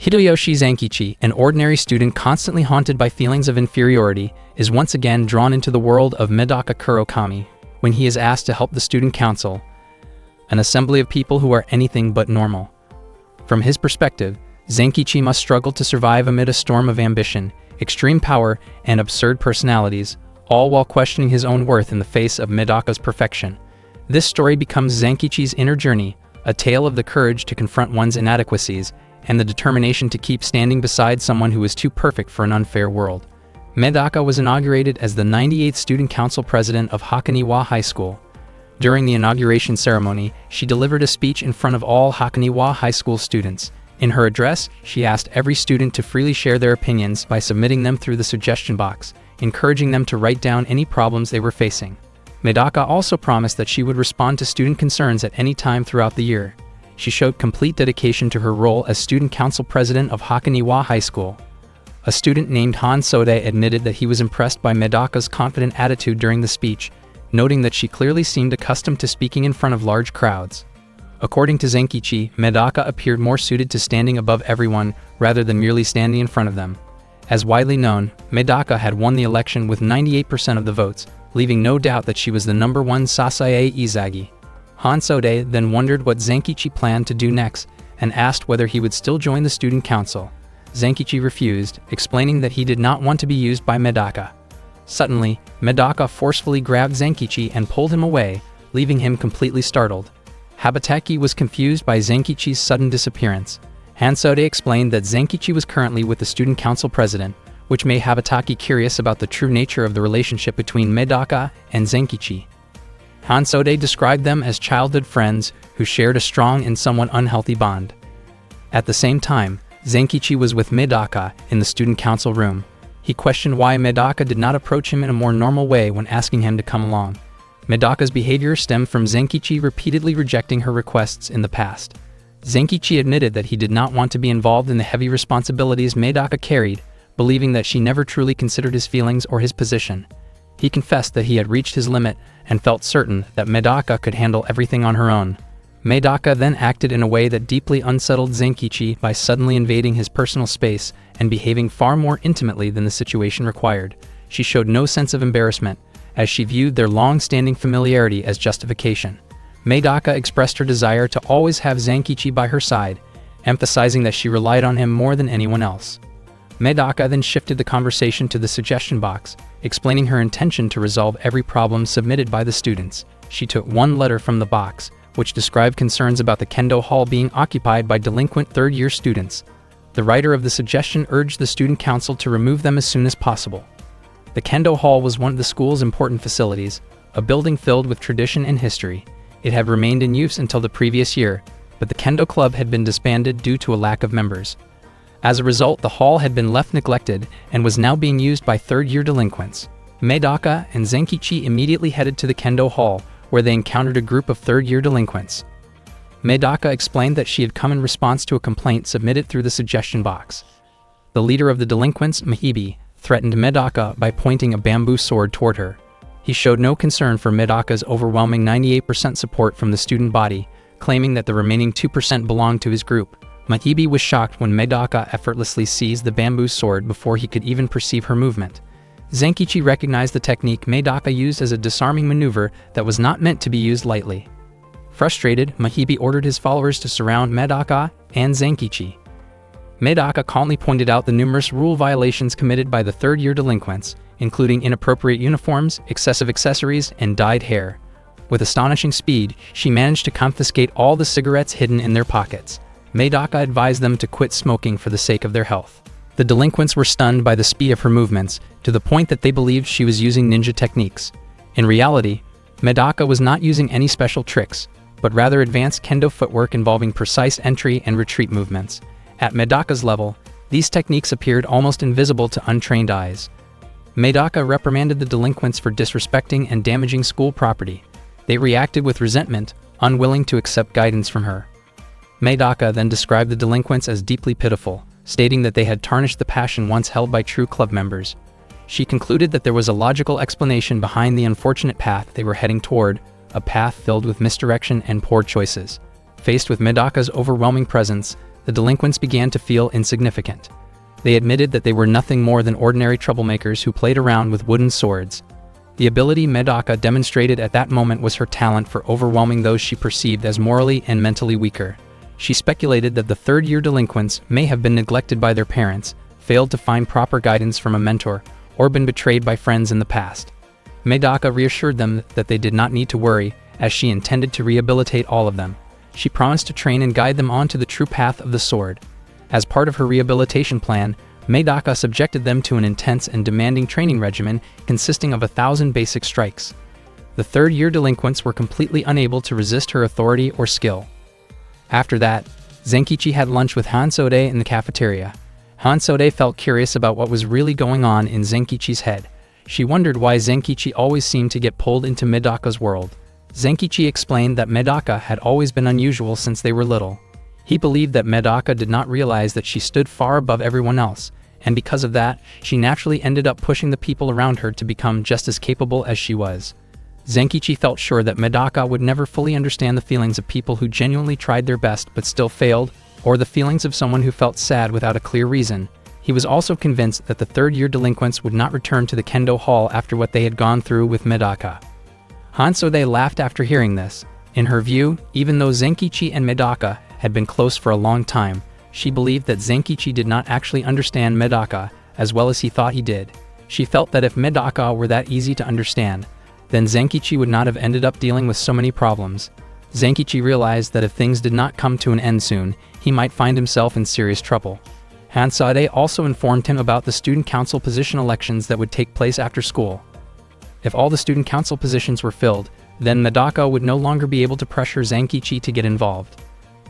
Hideyoshi Zankichi, an ordinary student constantly haunted by feelings of inferiority, is once again drawn into the world of Medaka Kurokami when he is asked to help the student council, an assembly of people who are anything but normal. From his perspective, Zankichi must struggle to survive amid a storm of ambition, extreme power, and absurd personalities, all while questioning his own worth in the face of Medaka's perfection. This story becomes Zankichi's inner journey, a tale of the courage to confront one's inadequacies and the determination to keep standing beside someone who is too perfect for an unfair world. Medaka was inaugurated as the 98th Student Council President of Hakoniwa High School. During the inauguration ceremony, she delivered a speech in front of all Hakoniwa High School students. In her address, she asked every student to freely share their opinions by submitting them through the suggestion box, encouraging them to write down any problems they were facing. Medaka also promised that she would respond to student concerns at any time throughout the year. She showed complete dedication to her role as student council president of Hakoniwa High School. A student named Han Sode admitted that he was impressed by Medaka's confident attitude during the speech, noting that she clearly seemed accustomed to speaking in front of large crowds. According to Zankichi, Medaka appeared more suited to standing above everyone rather than merely standing in front of them. As widely known, Medaka had won the election with 98% of the votes, leaving no doubt that she was the number one Sasae Izagi. Han Sode then wondered what Zankichi planned to do next and asked whether he would still join the student council. Zankichi refused, explaining that he did not want to be used by Medaka. Suddenly, Medaka forcefully grabbed Zankichi and pulled him away, leaving him completely startled. Habataki was confused by Zankichi's sudden disappearance. Hansode explained that Zankichi was currently with the student council president, which made Habataki curious about the true nature of the relationship between Medaka and Zankichi. Hansode described them as childhood friends who shared a strong and somewhat unhealthy bond. At the same time, Zankichi was with Medaka in the student council room. He questioned why Medaka did not approach him in a more normal way when asking him to come along. Medaka's behavior stemmed from Zankichi repeatedly rejecting her requests in the past. Zankichi admitted that he did not want to be involved in the heavy responsibilities Medaka carried, believing that she never truly considered his feelings or his position. He confessed that he had reached his limit and felt certain that Medaka could handle everything on her own. Medaka then acted in a way that deeply unsettled Zankichi by suddenly invading his personal space and behaving far more intimately than the situation required. She showed no sense of embarrassment, as she viewed their long-standing familiarity as justification. Medaka expressed her desire to always have Zankichi by her side, emphasizing that she relied on him more than anyone else. Medaka then shifted the conversation to the suggestion box, explaining her intention to resolve every problem submitted by the students. She took one letter from the box, which described concerns about the Kendo Hall being occupied by delinquent third-year students. The writer of the suggestion urged the student council to remove them as soon as possible. The Kendo Hall was one of the school's important facilities, a building filled with tradition and history. It had remained in use until the previous year, but the Kendo Club had been disbanded due to a lack of members. As a result, the hall had been left neglected and was now being used by third-year delinquents. Medaka and Zankichi immediately headed to the Kendo Hall, where they encountered a group of third-year delinquents. Medaka explained that she had come in response to a complaint submitted through the suggestion box. The leader of the delinquents, Mahibi, threatened Medaka by pointing a bamboo sword toward her. He showed no concern for Medaka's overwhelming 98% support from the student body, claiming that the remaining 2% belonged to his group. Mahibi was shocked when Medaka effortlessly seized the bamboo sword before he could even perceive her movement. Zankichi recognized the technique Medaka used as a disarming maneuver that was not meant to be used lightly. Frustrated, Mahibi ordered his followers to surround Medaka and Zankichi. Medaka calmly pointed out the numerous rule violations committed by the third-year delinquents, including inappropriate uniforms, excessive accessories, and dyed hair. With astonishing speed, she managed to confiscate all the cigarettes hidden in their pockets. Medaka advised them to quit smoking for the sake of their health. The delinquents were stunned by the speed of her movements, to the point that they believed she was using ninja techniques. In reality, Medaka was not using any special tricks, but rather advanced kendo footwork involving precise entry and retreat movements. At Medaka's level, these techniques appeared almost invisible to untrained eyes. Medaka reprimanded the delinquents for disrespecting and damaging school property. They reacted with resentment, unwilling to accept guidance from her. Medaka then described the delinquents as deeply pitiful, stating that they had tarnished the passion once held by true club members. She concluded that there was a logical explanation behind the unfortunate path they were heading toward, a path filled with misdirection and poor choices. Faced with Medaka's overwhelming presence, the delinquents began to feel insignificant. They admitted that they were nothing more than ordinary troublemakers who played around with wooden swords. The ability Medaka demonstrated at that moment was her talent for overwhelming those she perceived as morally and mentally weaker. She speculated that the third-year delinquents may have been neglected by their parents, failed to find proper guidance from a mentor, or been betrayed by friends in the past. Medaka reassured them that they did not need to worry, as she intended to rehabilitate all of them. She promised to train and guide them onto the true path of the sword. As part of her rehabilitation plan, Medaka subjected them to an intense and demanding training regimen consisting of 1,000 basic strikes. The third-year delinquents were completely unable to resist her authority or skill. After that, Zenkichi had lunch with Hansode in the cafeteria. Hansode felt curious about what was really going on in Zenkichi's head. She wondered why Zenkichi always seemed to get pulled into Medaka's world. Zenkichi explained that Medaka had always been unusual since they were little. He believed that Medaka did not realize that she stood far above everyone else, and because of that, she naturally ended up pushing the people around her to become just as capable as she was. Zenkichi felt sure that Medaka would never fully understand the feelings of people who genuinely tried their best but still failed, or the feelings of someone who felt sad without a clear reason. He was also convinced that the third-year delinquents would not return to the Kendo Hall after what they had gone through with Medaka. Hansode laughed after hearing this. In her view, even though Zenkichi and Medaka had been close for a long time, she believed that Zenkichi did not actually understand Medaka as well as he thought he did. She felt that if Medaka were that easy to understand, then Zenkichi would not have ended up dealing with so many problems. Zenkichi realized that if things did not come to an end soon, he might find himself in serious trouble. Hansode also informed him about the student council position elections that would take place after school. If all the student council positions were filled, then Medaka would no longer be able to pressure Zenkichi to get involved.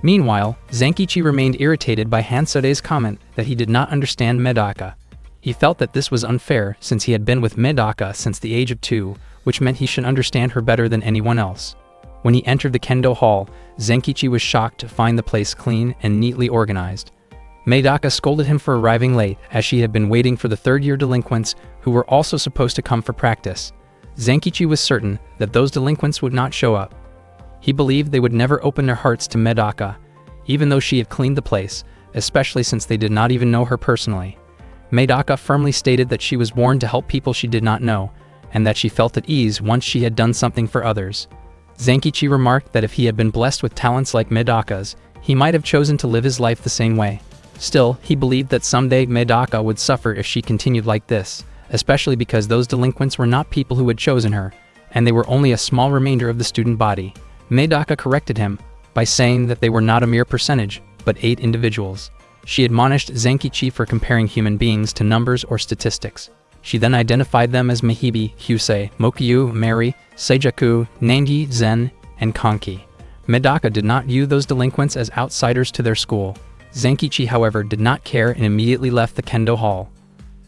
Meanwhile, Zenkichi remained irritated by Hansode's comment that he did not understand Medaka. He felt that this was unfair since he had been with Medaka since the age of 2, which meant he should understand her better than anyone else. When he entered the Kendo Hall, Zenkichi was shocked to find the place clean and neatly organized. Medaka scolded him for arriving late, as she had been waiting for the third-year delinquents who were also supposed to come for practice. Zenkichi was certain that those delinquents would not show up. He believed they would never open their hearts to Medaka, even though she had cleaned the place, especially since they did not even know her personally. Medaka firmly stated that she was born to help people she did not know, and that she felt at ease once she had done something for others. Zenkichi remarked that if he had been blessed with talents like Medaka's, he might have chosen to live his life the same way. Still, he believed that someday Medaka would suffer if she continued like this, especially because those delinquents were not people who had chosen her, and they were only a small remainder of the student body. Medaka corrected him by saying that they were not a mere percentage, but 8 individuals. She admonished Zenkichi for comparing human beings to numbers or statistics. She then identified them as Mahibi, Hyusei, Mokyu, Mary, Seijaku, Nangi, Zen, and Konki. Medaka did not view those delinquents as outsiders to their school. Zenkichi, however, did not care and immediately left the Kendo Hall.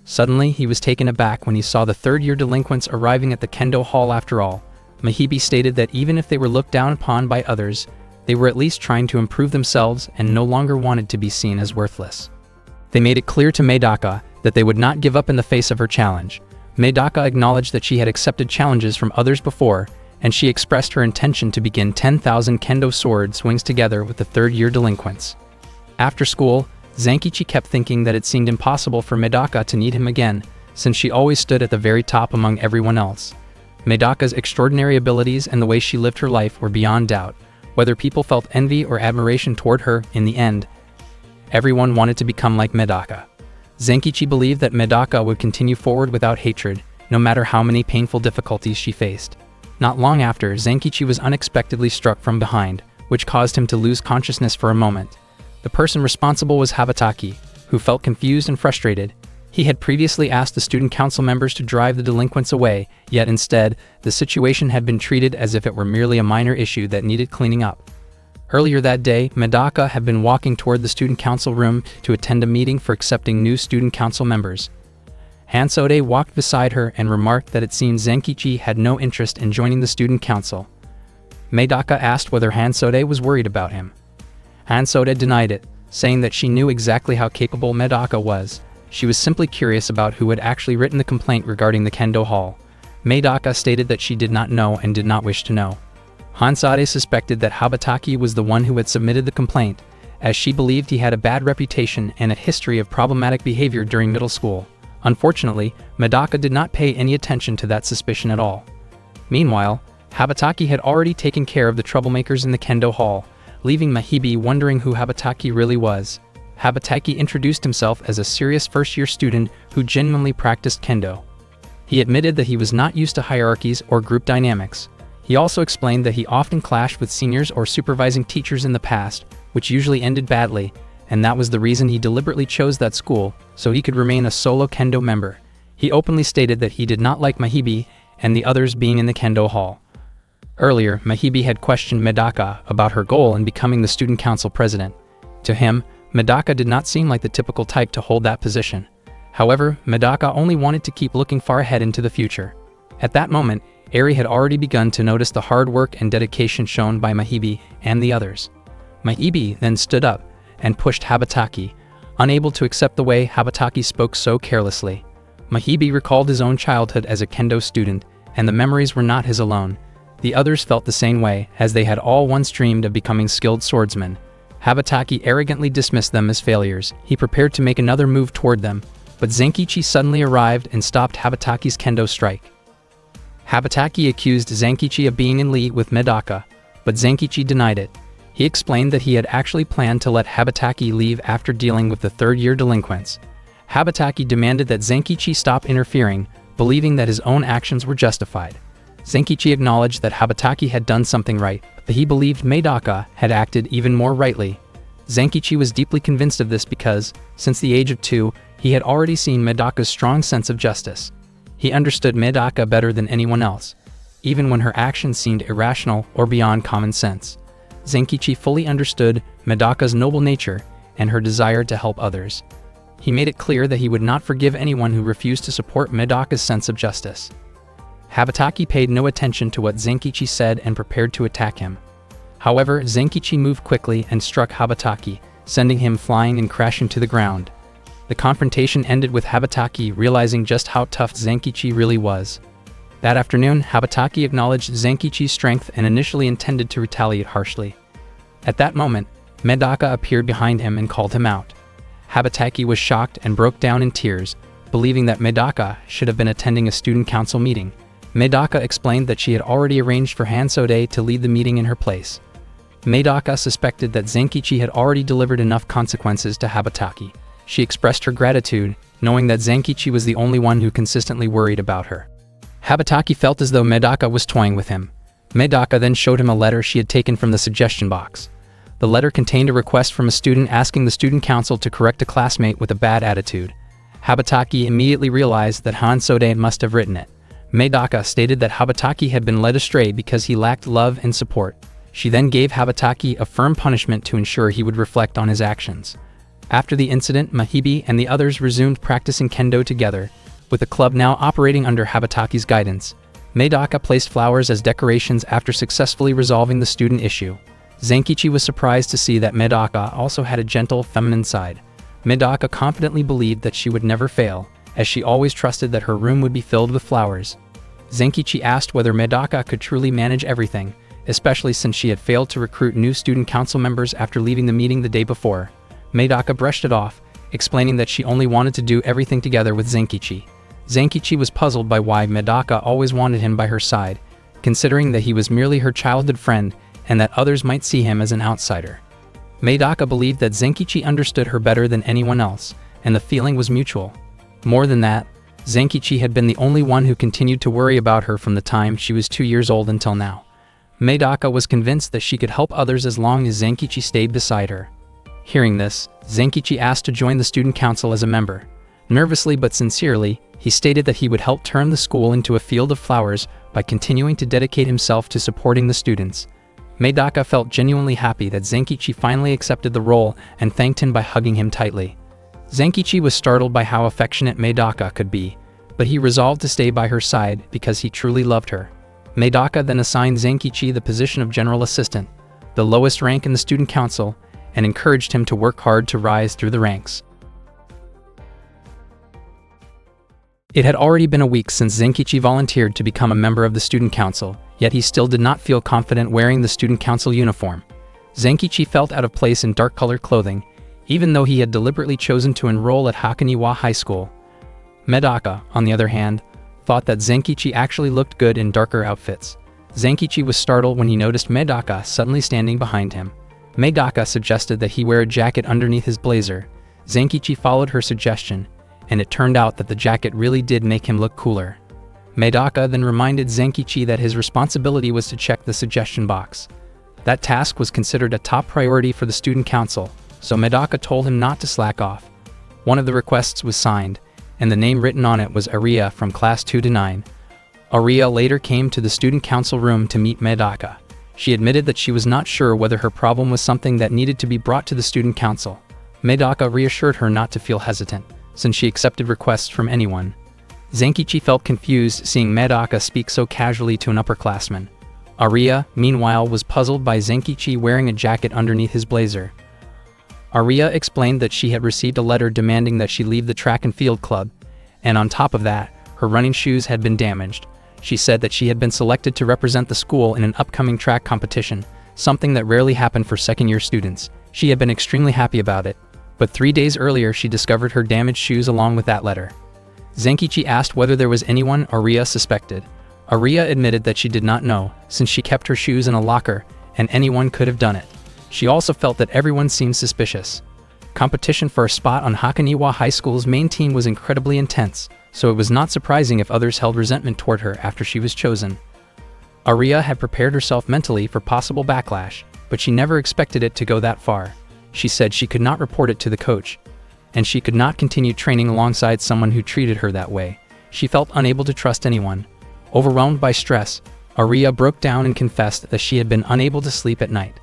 Suddenly, he was taken aback when he saw the third-year delinquents arriving at the Kendo Hall after all. Mahibi stated that even if they were looked down upon by others, they were at least trying to improve themselves and no longer wanted to be seen as worthless. They made it clear to Medaka that they would not give up in the face of her challenge. Medaka acknowledged that she had accepted challenges from others before, and she expressed her intention to begin 10,000 kendo sword swings together with the third-year delinquents. After school, Zenkichi kept thinking that it seemed impossible for Medaka to need him again, since she always stood at the very top among everyone else. Medaka's extraordinary abilities and the way she lived her life were beyond doubt. Whether people felt envy or admiration toward her, in the end, everyone wanted to become like Medaka. Zenkichi believed that Medaka would continue forward without hatred, no matter how many painful difficulties she faced. Not long after, Zenkichi was unexpectedly struck from behind, which caused him to lose consciousness for a moment. The person responsible was Habataki, who felt confused and frustrated. He had previously asked the student council members to drive the delinquents away, yet instead, the situation had been treated as if it were merely a minor issue that needed cleaning up. Earlier that day, Medaka had been walking toward the student council room to attend a meeting for accepting new student council members. Hansode walked beside her and remarked that it seemed Zenkichi had no interest in joining the student council. Medaka asked whether Hansode was worried about him. Hansode denied it, saying that she knew exactly how capable Medaka was. She was simply curious about who had actually written the complaint regarding the Kendo Hall. Medaka stated that she did not know and did not wish to know. Hansode suspected that Habataki was the one who had submitted the complaint, as she believed he had a bad reputation and a history of problematic behavior during middle school. Unfortunately, Medaka did not pay any attention to that suspicion at all. Meanwhile, Habataki had already taken care of the troublemakers in the kendo hall, leaving Mahibi wondering who Habataki really was. Habataki introduced himself as a serious first-year student who genuinely practiced kendo. He admitted that he was not used to hierarchies or group dynamics. He also explained that he often clashed with seniors or supervising teachers in the past, which usually ended badly, and that was the reason he deliberately chose that school, so he could remain a solo kendo member. He openly stated that he did not like Mahibi and the others being in the kendo hall. Earlier, Mahibi had questioned Medaka about her goal in becoming the student council president. To him, Medaka did not seem like the typical type to hold that position. However, Medaka only wanted to keep looking far ahead into the future. At that moment, Eri had already begun to notice the hard work and dedication shown by Mahibi and the others. Mahibi then stood up and pushed Habataki, unable to accept the way Habataki spoke so carelessly. Mahibi recalled his own childhood as a kendo student, and the memories were not his alone. The others felt the same way, as they had all once dreamed of becoming skilled swordsmen. Habataki arrogantly dismissed them as failures. He prepared to make another move toward them, but Zenkichi suddenly arrived and stopped Habataki's kendo strike. Habataki accused Zenkichi of being in league with Medaka, but Zenkichi denied it. He explained that he had actually planned to let Habataki leave after dealing with the third-year delinquents. Habataki demanded that Zenkichi stop interfering, believing that his own actions were justified. Zenkichi acknowledged that Habataki had done something right, but he believed Medaka had acted even more rightly. Zenkichi was deeply convinced of this because, since the age of 2, he had already seen Medaka's strong sense of justice. He understood Medaka better than anyone else, even when her actions seemed irrational or beyond common sense. Zenkichi fully understood Medaka's noble nature and her desire to help others. He made it clear that he would not forgive anyone who refused to support Medaka's sense of justice. Habataki paid no attention to what Zenkichi said and prepared to attack him. However, Zenkichi moved quickly and struck Habataki, sending him flying and crashing to the ground. The confrontation ended with Habataki realizing just how tough Zenkichi really was. That afternoon, Habataki acknowledged Zenkichi's strength and initially intended to retaliate harshly. At that moment, Medaka appeared behind him and called him out. Habataki was shocked and broke down in tears, believing that Medaka should have been attending a student council meeting. Medaka explained that she had already arranged for Hansode to lead the meeting in her place. Medaka suspected that Zenkichi had already delivered enough consequences to Habataki. She expressed her gratitude, knowing that Zenkichi was the only one who consistently worried about her. Habataki felt as though Medaka was toying with him. Medaka then showed him a letter she had taken from the suggestion box. The letter contained a request from a student asking the student council to correct a classmate with a bad attitude. Habataki immediately realized that Hansode must have written it. Medaka stated that Habataki had been led astray because he lacked love and support. She then gave Habataki a firm punishment to ensure he would reflect on his actions. After the incident, Mahibi and the others resumed practicing kendo together, with the club now operating under Habataki's guidance. Medaka placed flowers as decorations after successfully resolving the student issue. Zenkichi was surprised to see that Medaka also had a gentle, feminine side. Medaka confidently believed that she would never fail, as she always trusted that her room would be filled with flowers. Zenkichi asked whether Medaka could truly manage everything, especially since she had failed to recruit new student council members after leaving the meeting the day before. Medaka brushed it off, explaining that she only wanted to do everything together with Zenkichi. Zenkichi was puzzled by why Medaka always wanted him by her side, considering that he was merely her childhood friend and that others might see him as an outsider. Medaka believed that Zenkichi understood her better than anyone else, and the feeling was mutual. More than that, Zenkichi had been the only one who continued to worry about her from the time she was 2 years old until now. Medaka was convinced that she could help others as long as Zenkichi stayed beside her. Hearing this, Zenkichi asked to join the student council as a member. Nervously but sincerely, he stated that he would help turn the school into a field of flowers by continuing to dedicate himself to supporting the students. Medaka felt genuinely happy that Zenkichi finally accepted the role and thanked him by hugging him tightly. Zenkichi was startled by how affectionate Medaka could be, but he resolved to stay by her side because he truly loved her. Medaka then assigned Zenkichi the position of general assistant, the lowest rank in the student council, and encouraged him to work hard to rise through the ranks. It had already been a week since Zenkichi volunteered to become a member of the student council, yet he still did not feel confident wearing the student council uniform. Zenkichi felt out of place in dark-colored clothing, even though he had deliberately chosen to enroll at Hakoniwa High School. Medaka, on the other hand, thought that Zenkichi actually looked good in darker outfits. Zenkichi was startled when he noticed Medaka suddenly standing behind him. Medaka suggested that he wear a jacket underneath his blazer. Zenkichi followed her suggestion, and it turned out that the jacket really did make him look cooler. Medaka then reminded Zenkichi that his responsibility was to check the suggestion box. That task was considered a top priority for the student council, so Medaka told him not to slack off. One of the requests was signed, and the name written on it was Aria from class 2 to 9. Aria later came to the student council room to meet Medaka. She admitted that she was not sure whether her problem was something that needed to be brought to the student council. Medaka reassured her not to feel hesitant, since she accepted requests from anyone. Zenkichi felt confused seeing Medaka speak so casually to an upperclassman. Aria, meanwhile, was puzzled by Zenkichi wearing a jacket underneath his blazer. Aria explained that she had received a letter demanding that she leave the track and field club, and on top of that, her running shoes had been damaged. She said that she had been selected to represent the school in an upcoming track competition, something that rarely happened for second-year students. She had been extremely happy about it, but 3 days earlier she discovered her damaged shoes along with that letter. Zenkichi asked whether there was anyone Aria suspected. Aria admitted that she did not know, since she kept her shoes in a locker, and anyone could have done it. She also felt that everyone seemed suspicious. Competition for a spot on Hakoniwa High School's main team was incredibly intense, so it was not surprising if others held resentment toward her after she was chosen. Aria had prepared herself mentally for possible backlash, but she never expected it to go that far. She said she could not report it to the coach, and she could not continue training alongside someone who treated her that way. She felt unable to trust anyone. Overwhelmed by stress, Aria broke down and confessed that she had been unable to sleep at night.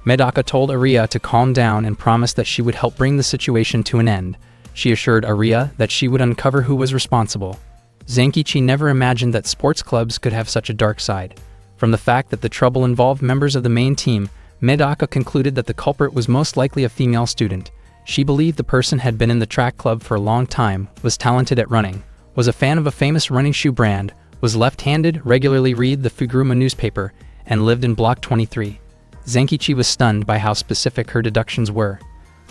Medaka told Aria to calm down and promised that she would help bring the situation to an end. She assured Aria that she would uncover who was responsible. Zenkichi never imagined that sports clubs could have such a dark side. From the fact that the trouble involved members of the main team, Medaka concluded that the culprit was most likely a female student. She believed the person had been in the track club for a long time, was talented at running, was a fan of a famous running shoe brand, was left-handed, regularly read the Fuguruma newspaper, and lived in Block 23. Zenkichi was stunned by how specific her deductions were.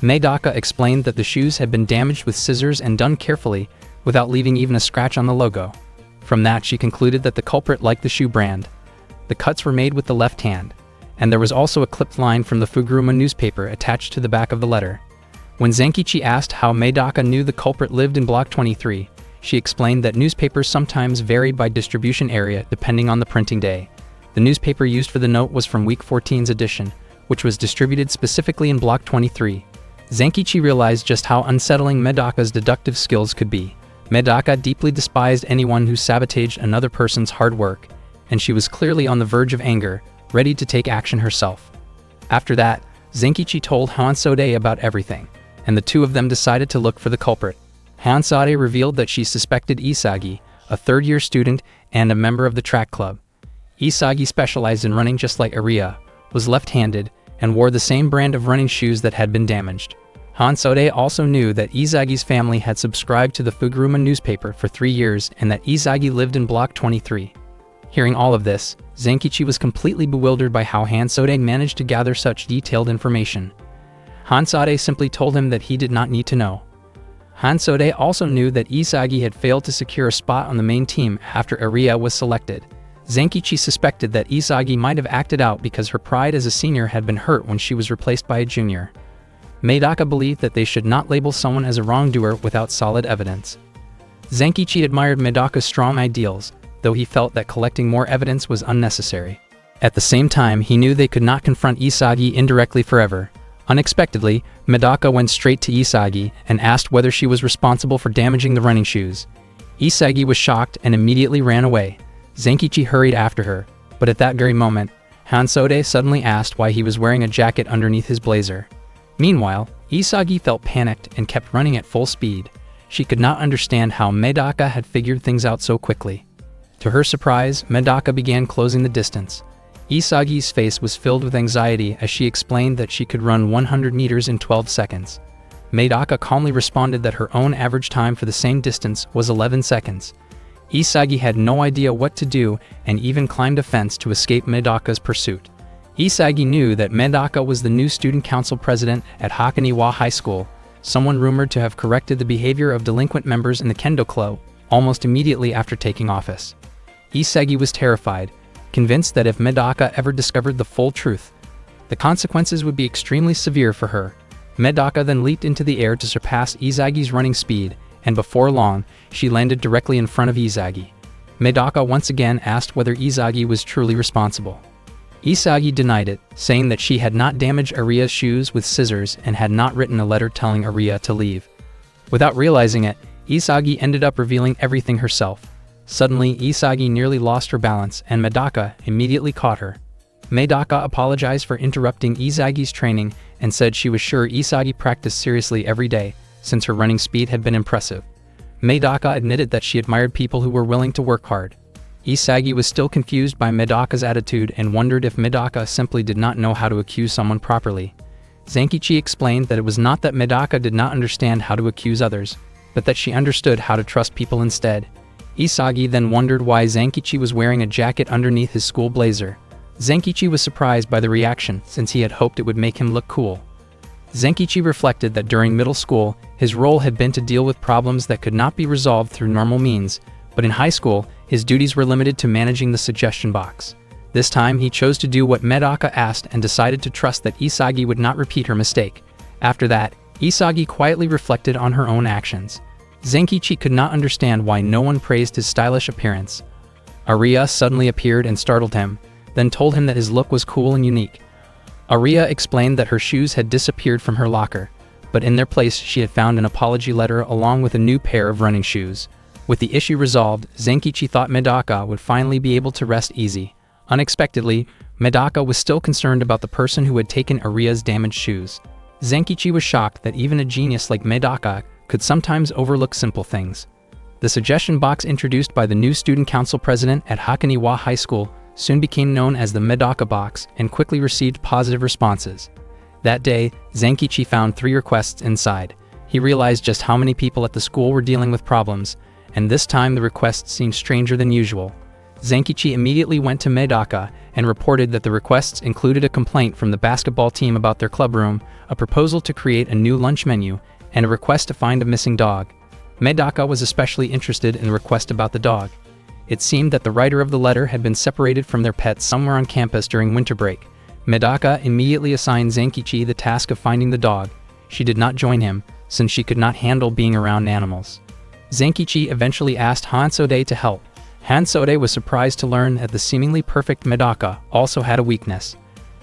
Medaka explained that the shoes had been damaged with scissors and done carefully, without leaving even a scratch on the logo. From that, she concluded that the culprit liked the shoe brand. The cuts were made with the left hand, and there was also a clipped line from the Fuguruma newspaper attached to the back of the letter. When Zenkichi asked how Medaka knew the culprit lived in Block 23, she explained that newspapers sometimes varied by distribution area depending on the printing day. The newspaper used for the note was from Week 14's edition, which was distributed specifically in Block 23. Zenkichi realized just how unsettling Medaka's deductive skills could be. Medaka deeply despised anyone who sabotaged another person's hard work, and she was clearly on the verge of anger, ready to take action herself. After that, Zenkichi told Hansode about everything, and the two of them decided to look for the culprit. Hansade revealed that she suspected Isagi, a third-year student and a member of the track club. Isagi specialized in running just like Aria, was left-handed, and wore the same brand of running shoes that had been damaged. Hansode also knew that Isagi's family had subscribed to the Fuguruma newspaper for 3 years and that Isagi lived in Block 23. Hearing all of this, Zenkichi was completely bewildered by how Hansode managed to gather such detailed information. Hansade simply told him that he did not need to know. Hansode also knew that Isagi had failed to secure a spot on the main team after Aria was selected. Zenkichi suspected that Isagi might have acted out because her pride as a senior had been hurt when she was replaced by a junior. Medaka believed that they should not label someone as a wrongdoer without solid evidence. Zenkichi admired Medaka's strong ideals, though he felt that collecting more evidence was unnecessary. At the same time, he knew they could not confront Isagi indirectly forever. Unexpectedly, Medaka went straight to Isagi and asked whether she was responsible for damaging the running shoes. Isagi was shocked and immediately ran away. Zenkichi hurried after her, but at that very moment, Hansode suddenly asked why he was wearing a jacket underneath his blazer. Meanwhile, Isagi felt panicked and kept running at full speed. She could not understand how Medaka had figured things out so quickly. To her surprise, Medaka began closing the distance. Isagi's face was filled with anxiety as she explained that she could run 100 meters in 12 seconds. Medaka calmly responded that her own average time for the same distance was 11 seconds. Isagi had no idea what to do and even climbed a fence to escape Medaka's pursuit. Isagi knew that Medaka was the new student council president at Hakoniwa High School, someone rumored to have corrected the behavior of delinquent members in the Kendo Club almost immediately after taking office. Isagi was terrified, convinced that if Medaka ever discovered the full truth, the consequences would be extremely severe for her. Medaka then leaped into the air to surpass Isagi's running speed, and before long, she landed directly in front of Isagi. Medaka once again asked whether Isagi was truly responsible. Isagi denied it, saying that she had not damaged Aria's shoes with scissors and had not written a letter telling Aria to leave. Without realizing it, Isagi ended up revealing everything herself. Suddenly, Isagi nearly lost her balance, and Medaka immediately caught her. Medaka apologized for interrupting Isagi's training and said she was sure Isagi practiced seriously every day, since her running speed had been impressive. Medaka admitted that she admired people who were willing to work hard. Isagi was still confused by Medaka's attitude and wondered if Medaka simply did not know how to accuse someone properly. Zenkichi explained that it was not that Medaka did not understand how to accuse others, but that she understood how to trust people instead. Isagi then wondered why Zenkichi was wearing a jacket underneath his school blazer. Zenkichi was surprised by the reaction, since he had hoped it would make him look cool. Zenkichi reflected that during middle school, his role had been to deal with problems that could not be resolved through normal means, but in high school, his duties were limited to managing the suggestion box. This time, he chose to do what Medaka asked and decided to trust that Isagi would not repeat her mistake. After that, Isagi quietly reflected on her own actions. Zenkichi could not understand why no one praised his stylish appearance. Aria suddenly appeared and startled him, then told him that his look was cool and unique. Aria explained that her shoes had disappeared from her locker, but in their place she had found an apology letter along with a new pair of running shoes. With the issue resolved, Zenkichi thought Medaka would finally be able to rest easy. Unexpectedly, Medaka was still concerned about the person who had taken Aria's damaged shoes. Zenkichi was shocked that even a genius like Medaka could sometimes overlook simple things. The suggestion box introduced by the new student council president at Hakoniwa High School soon became known as the Medaka box and quickly received positive responses. That day, Zenkichi found 3 requests inside. He realized just how many people at the school were dealing with problems, and this time the requests seemed stranger than usual. Zenkichi immediately went to Medaka and reported that the requests included a complaint from the basketball team about their club room, a proposal to create a new lunch menu, and a request to find a missing dog. Medaka was especially interested in the request about the dog. It seemed that the writer of the letter had been separated from their pet somewhere on campus during winter break. Medaka immediately assigned Zenkichi the task of finding the dog. She did not join him, since she could not handle being around animals. Zenkichi eventually asked Hansode to help. Hansode was surprised to learn that the seemingly perfect Medaka also had a weakness.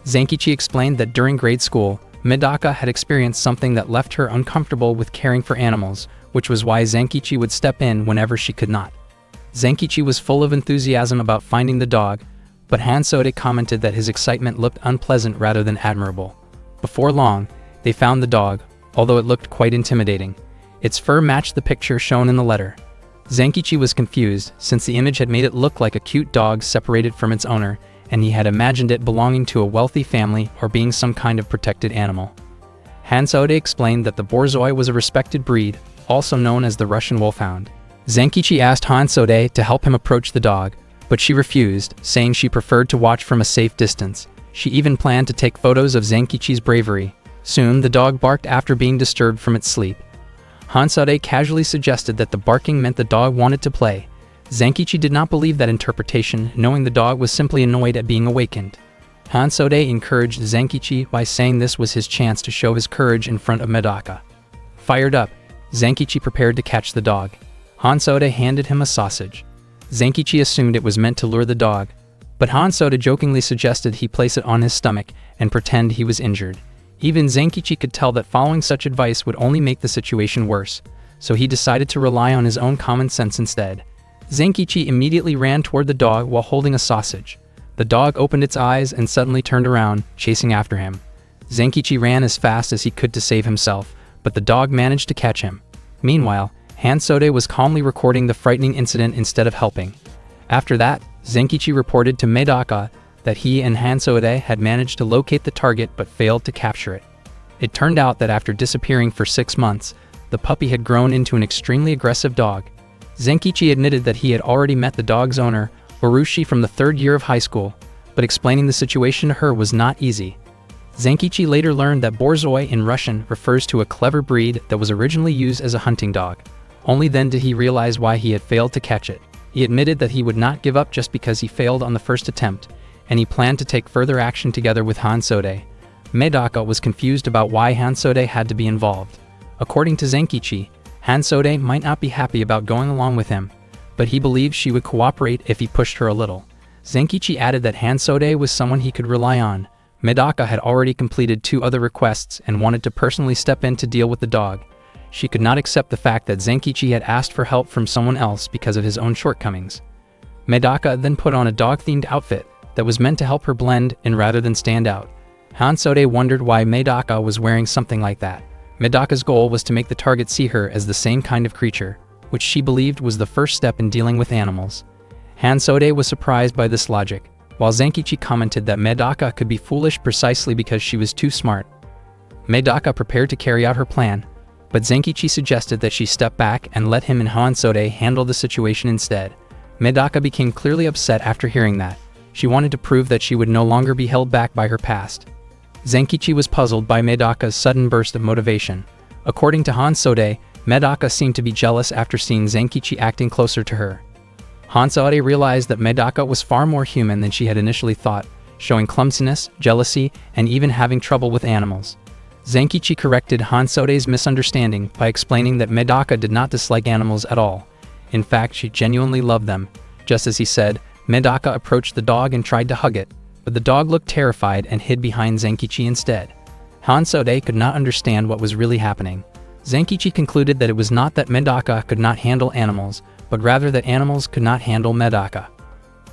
Zenkichi explained that during grade school, Medaka had experienced something that left her uncomfortable with caring for animals, which was why Zenkichi would step in whenever she could not. Zenkichi was full of enthusiasm about finding the dog, but Hansode commented that his excitement looked unpleasant rather than admirable. Before long, they found the dog, although it looked quite intimidating. Its fur matched the picture shown in the letter. Zenkichi was confused, since the image had made it look like a cute dog separated from its owner, and he had imagined it belonging to a wealthy family or being some kind of protected animal. Hansode explained that the Borzoi was a respected breed, also known as the Russian Wolfhound. Zenkichi asked Hansode to help him approach the dog, but she refused, saying she preferred to watch from a safe distance. She even planned to take photos of Zenkichi's bravery. Soon, the dog barked after being disturbed from its sleep. Hansode casually suggested that the barking meant the dog wanted to play. Zenkichi did not believe that interpretation, knowing the dog was simply annoyed at being awakened. Hansode encouraged Zenkichi by saying this was his chance to show his courage in front of Medaka. Fired up, Zenkichi prepared to catch the dog. Hansode handed him a sausage. Zenkichi assumed it was meant to lure the dog, but Hansode jokingly suggested he place it on his stomach and pretend he was injured. Even Zenkichi could tell that following such advice would only make the situation worse, so he decided to rely on his own common sense instead. Zenkichi immediately ran toward the dog while holding a sausage. The dog opened its eyes and suddenly turned around, chasing after him. Zenkichi ran as fast as he could to save himself, but the dog managed to catch him. Meanwhile, Hansode was calmly recording the frightening incident instead of helping. After that, Zenkichi reported to Medaka that he and Hansode had managed to locate the target but failed to capture it. It turned out that after disappearing for 6 months, the puppy had grown into an extremely aggressive dog. Zenkichi admitted that he had already met the dog's owner, Urushi, from the 3rd year of high school, but explaining the situation to her was not easy. Zenkichi later learned that Borzoi in Russian refers to a clever breed that was originally used as a hunting dog. Only then did he realize why he had failed to catch it. He admitted that he would not give up just because he failed on the first attempt, and he planned to take further action together with Hansode. Medaka was confused about why Hansode had to be involved. According to Zenkichi, Hansode might not be happy about going along with him, but he believed she would cooperate if he pushed her a little. Zenkichi added that Hansode was someone he could rely on. Medaka had already completed 2 other requests and wanted to personally step in to deal with the dog. She could not accept the fact that Zenkichi had asked for help from someone else because of his own shortcomings. Medaka then put on a dog-themed outfit that was meant to help her blend in rather than stand out. Hansode wondered why Medaka was wearing something like that. Medaka's goal was to make the target see her as the same kind of creature, which she believed was the first step in dealing with animals. Hansode was surprised by this logic, while Zenkichi commented that Medaka could be foolish precisely because she was too smart. Medaka prepared to carry out her plan, but Zenkichi suggested that she step back and let him and Hansode handle the situation instead. Medaka became clearly upset after hearing that. She wanted to prove that she would no longer be held back by her past. Zenkichi was puzzled by Medaka's sudden burst of motivation. According to Hansode, Medaka seemed to be jealous after seeing Zenkichi acting closer to her. Hansode realized that Medaka was far more human than she had initially thought, showing clumsiness, jealousy, and even having trouble with animals. Zenkichi corrected Hansode's misunderstanding by explaining that Medaka did not dislike animals at all. In fact, she genuinely loved them. Just as he said, Medaka approached the dog and tried to hug it, but the dog looked terrified and hid behind Zenkichi instead. Hansode could not understand what was really happening. Zenkichi concluded that it was not that Medaka could not handle animals, but rather that animals could not handle Medaka.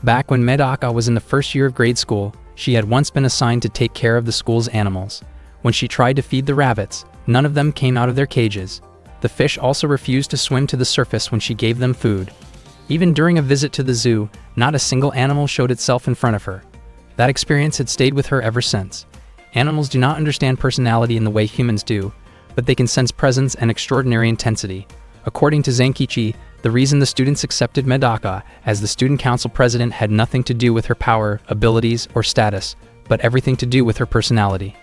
Back when Medaka was in the first year of grade school, she had once been assigned to take care of the school's animals. When she tried to feed the rabbits, none of them came out of their cages. The fish also refused to swim to the surface when she gave them food. Even during a visit to the zoo, not a single animal showed itself in front of her. That experience had stayed with her ever since. Animals do not understand personality in the way humans do, but they can sense presence and extraordinary intensity. According to Zenkichi, the reason the students accepted Medaka as the student council president had nothing to do with her power, abilities, or status, but everything to do with her personality.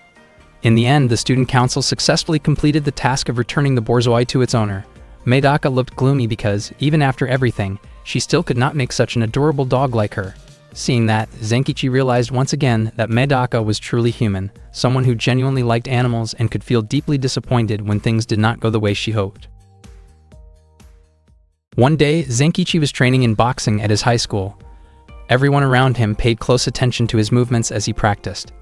In the end, the student council successfully completed the task of returning the Borzoi to its owner. Medaka looked gloomy because, even after everything, she still could not make such an adorable dog like her. Seeing that, Zenkichi realized once again that Medaka was truly human, someone who genuinely liked animals and could feel deeply disappointed when things did not go the way she hoped. One day, Zenkichi was training in boxing at his high school. Everyone around him paid close attention to his movements as he practiced.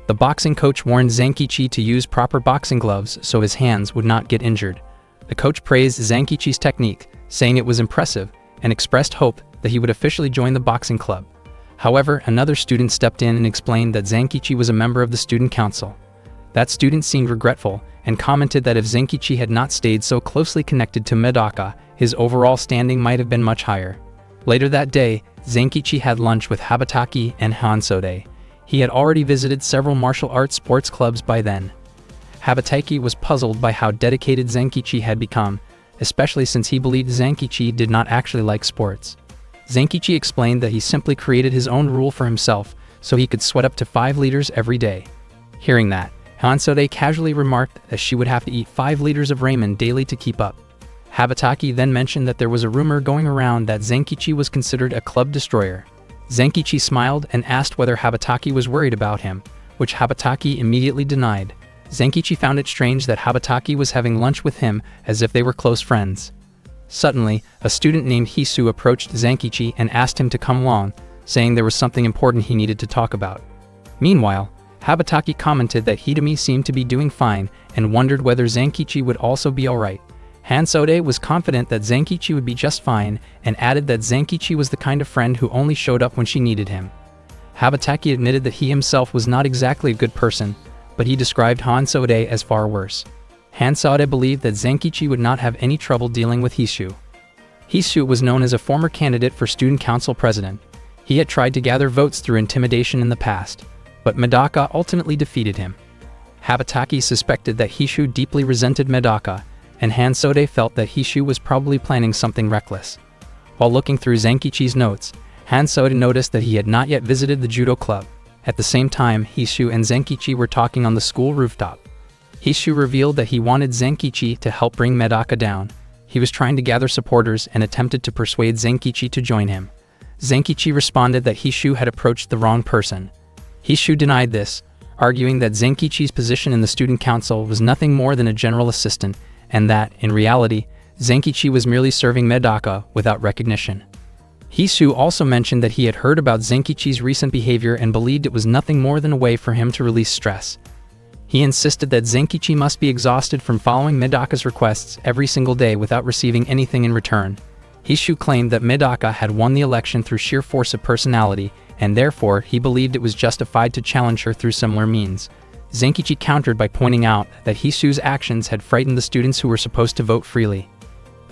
The boxing coach warned Zenkichi to use proper boxing gloves so his hands would not get injured. The coach praised Zenkichi's technique, saying it was impressive, and expressed hope that he would officially join the boxing club. However, another student stepped in and explained that Zenkichi was a member of the student council. That student seemed regretful and commented that if Zenkichi had not stayed so closely connected to Medaka, his overall standing might have been much higher. Later that day, Zenkichi had lunch with Habataki and Hansode. He had already visited several martial arts sports clubs by then. Habataki was puzzled by how dedicated Zenkichi had become, especially since he believed Zenkichi did not actually like sports. Zenkichi explained that he simply created his own rule for himself so he could sweat up to 5 liters every day. Hearing that, Hansode casually remarked that she would have to eat 5 liters of ramen daily to keep up. Habataki then mentioned that there was a rumor going around that Zenkichi was considered a club destroyer. Zenkichi smiled and asked whether Habataki was worried about him, which Habataki immediately denied. Zenkichi found it strange that Habataki was having lunch with him as if they were close friends. Suddenly, a student named Hisu approached Zenkichi and asked him to come along, saying there was something important he needed to talk about. Meanwhile, Habataki commented that Hidemi seemed to be doing fine and wondered whether Zenkichi would also be alright. Hansode was confident that Zenkichi would be just fine and added that Zenkichi was the kind of friend who only showed up when she needed him. Habataki admitted that he himself was not exactly a good person, but he described Hansode as far worse. Hansode believed that Zenkichi would not have any trouble dealing with Hisu. Hisu was known as a former candidate for student council president. He had tried to gather votes through intimidation in the past, but Medaka ultimately defeated him. Habataki suspected that Hisu deeply resented Medaka, and Hansode felt that Hisu was probably planning something reckless. While looking through Zenkichi's notes, Hansoda noticed that he had not yet visited the judo club. At the same time, Hishu and Zenkichi were talking on the school rooftop. Hishu revealed that he wanted Zenkichi to help bring Medaka down. He was trying to gather supporters and attempted to persuade Zenkichi to join him. Zenkichi responded that Hishu had approached the wrong person. Hishu denied this, arguing that Zenkichi's position in the student council was nothing more than a general assistant, and that, in reality, Zenkichi was merely serving Medaka without recognition. Hishu also mentioned that he had heard about Zenkichi's recent behavior and believed it was nothing more than a way for him to release stress. He insisted that Zenkichi must be exhausted from following Medaka's requests every single day without receiving anything in return. Hishu claimed that Medaka had won the election through sheer force of personality, and therefore he believed it was justified to challenge her through similar means. Zenkichi countered by pointing out that Hishu's actions had frightened the students who were supposed to vote freely.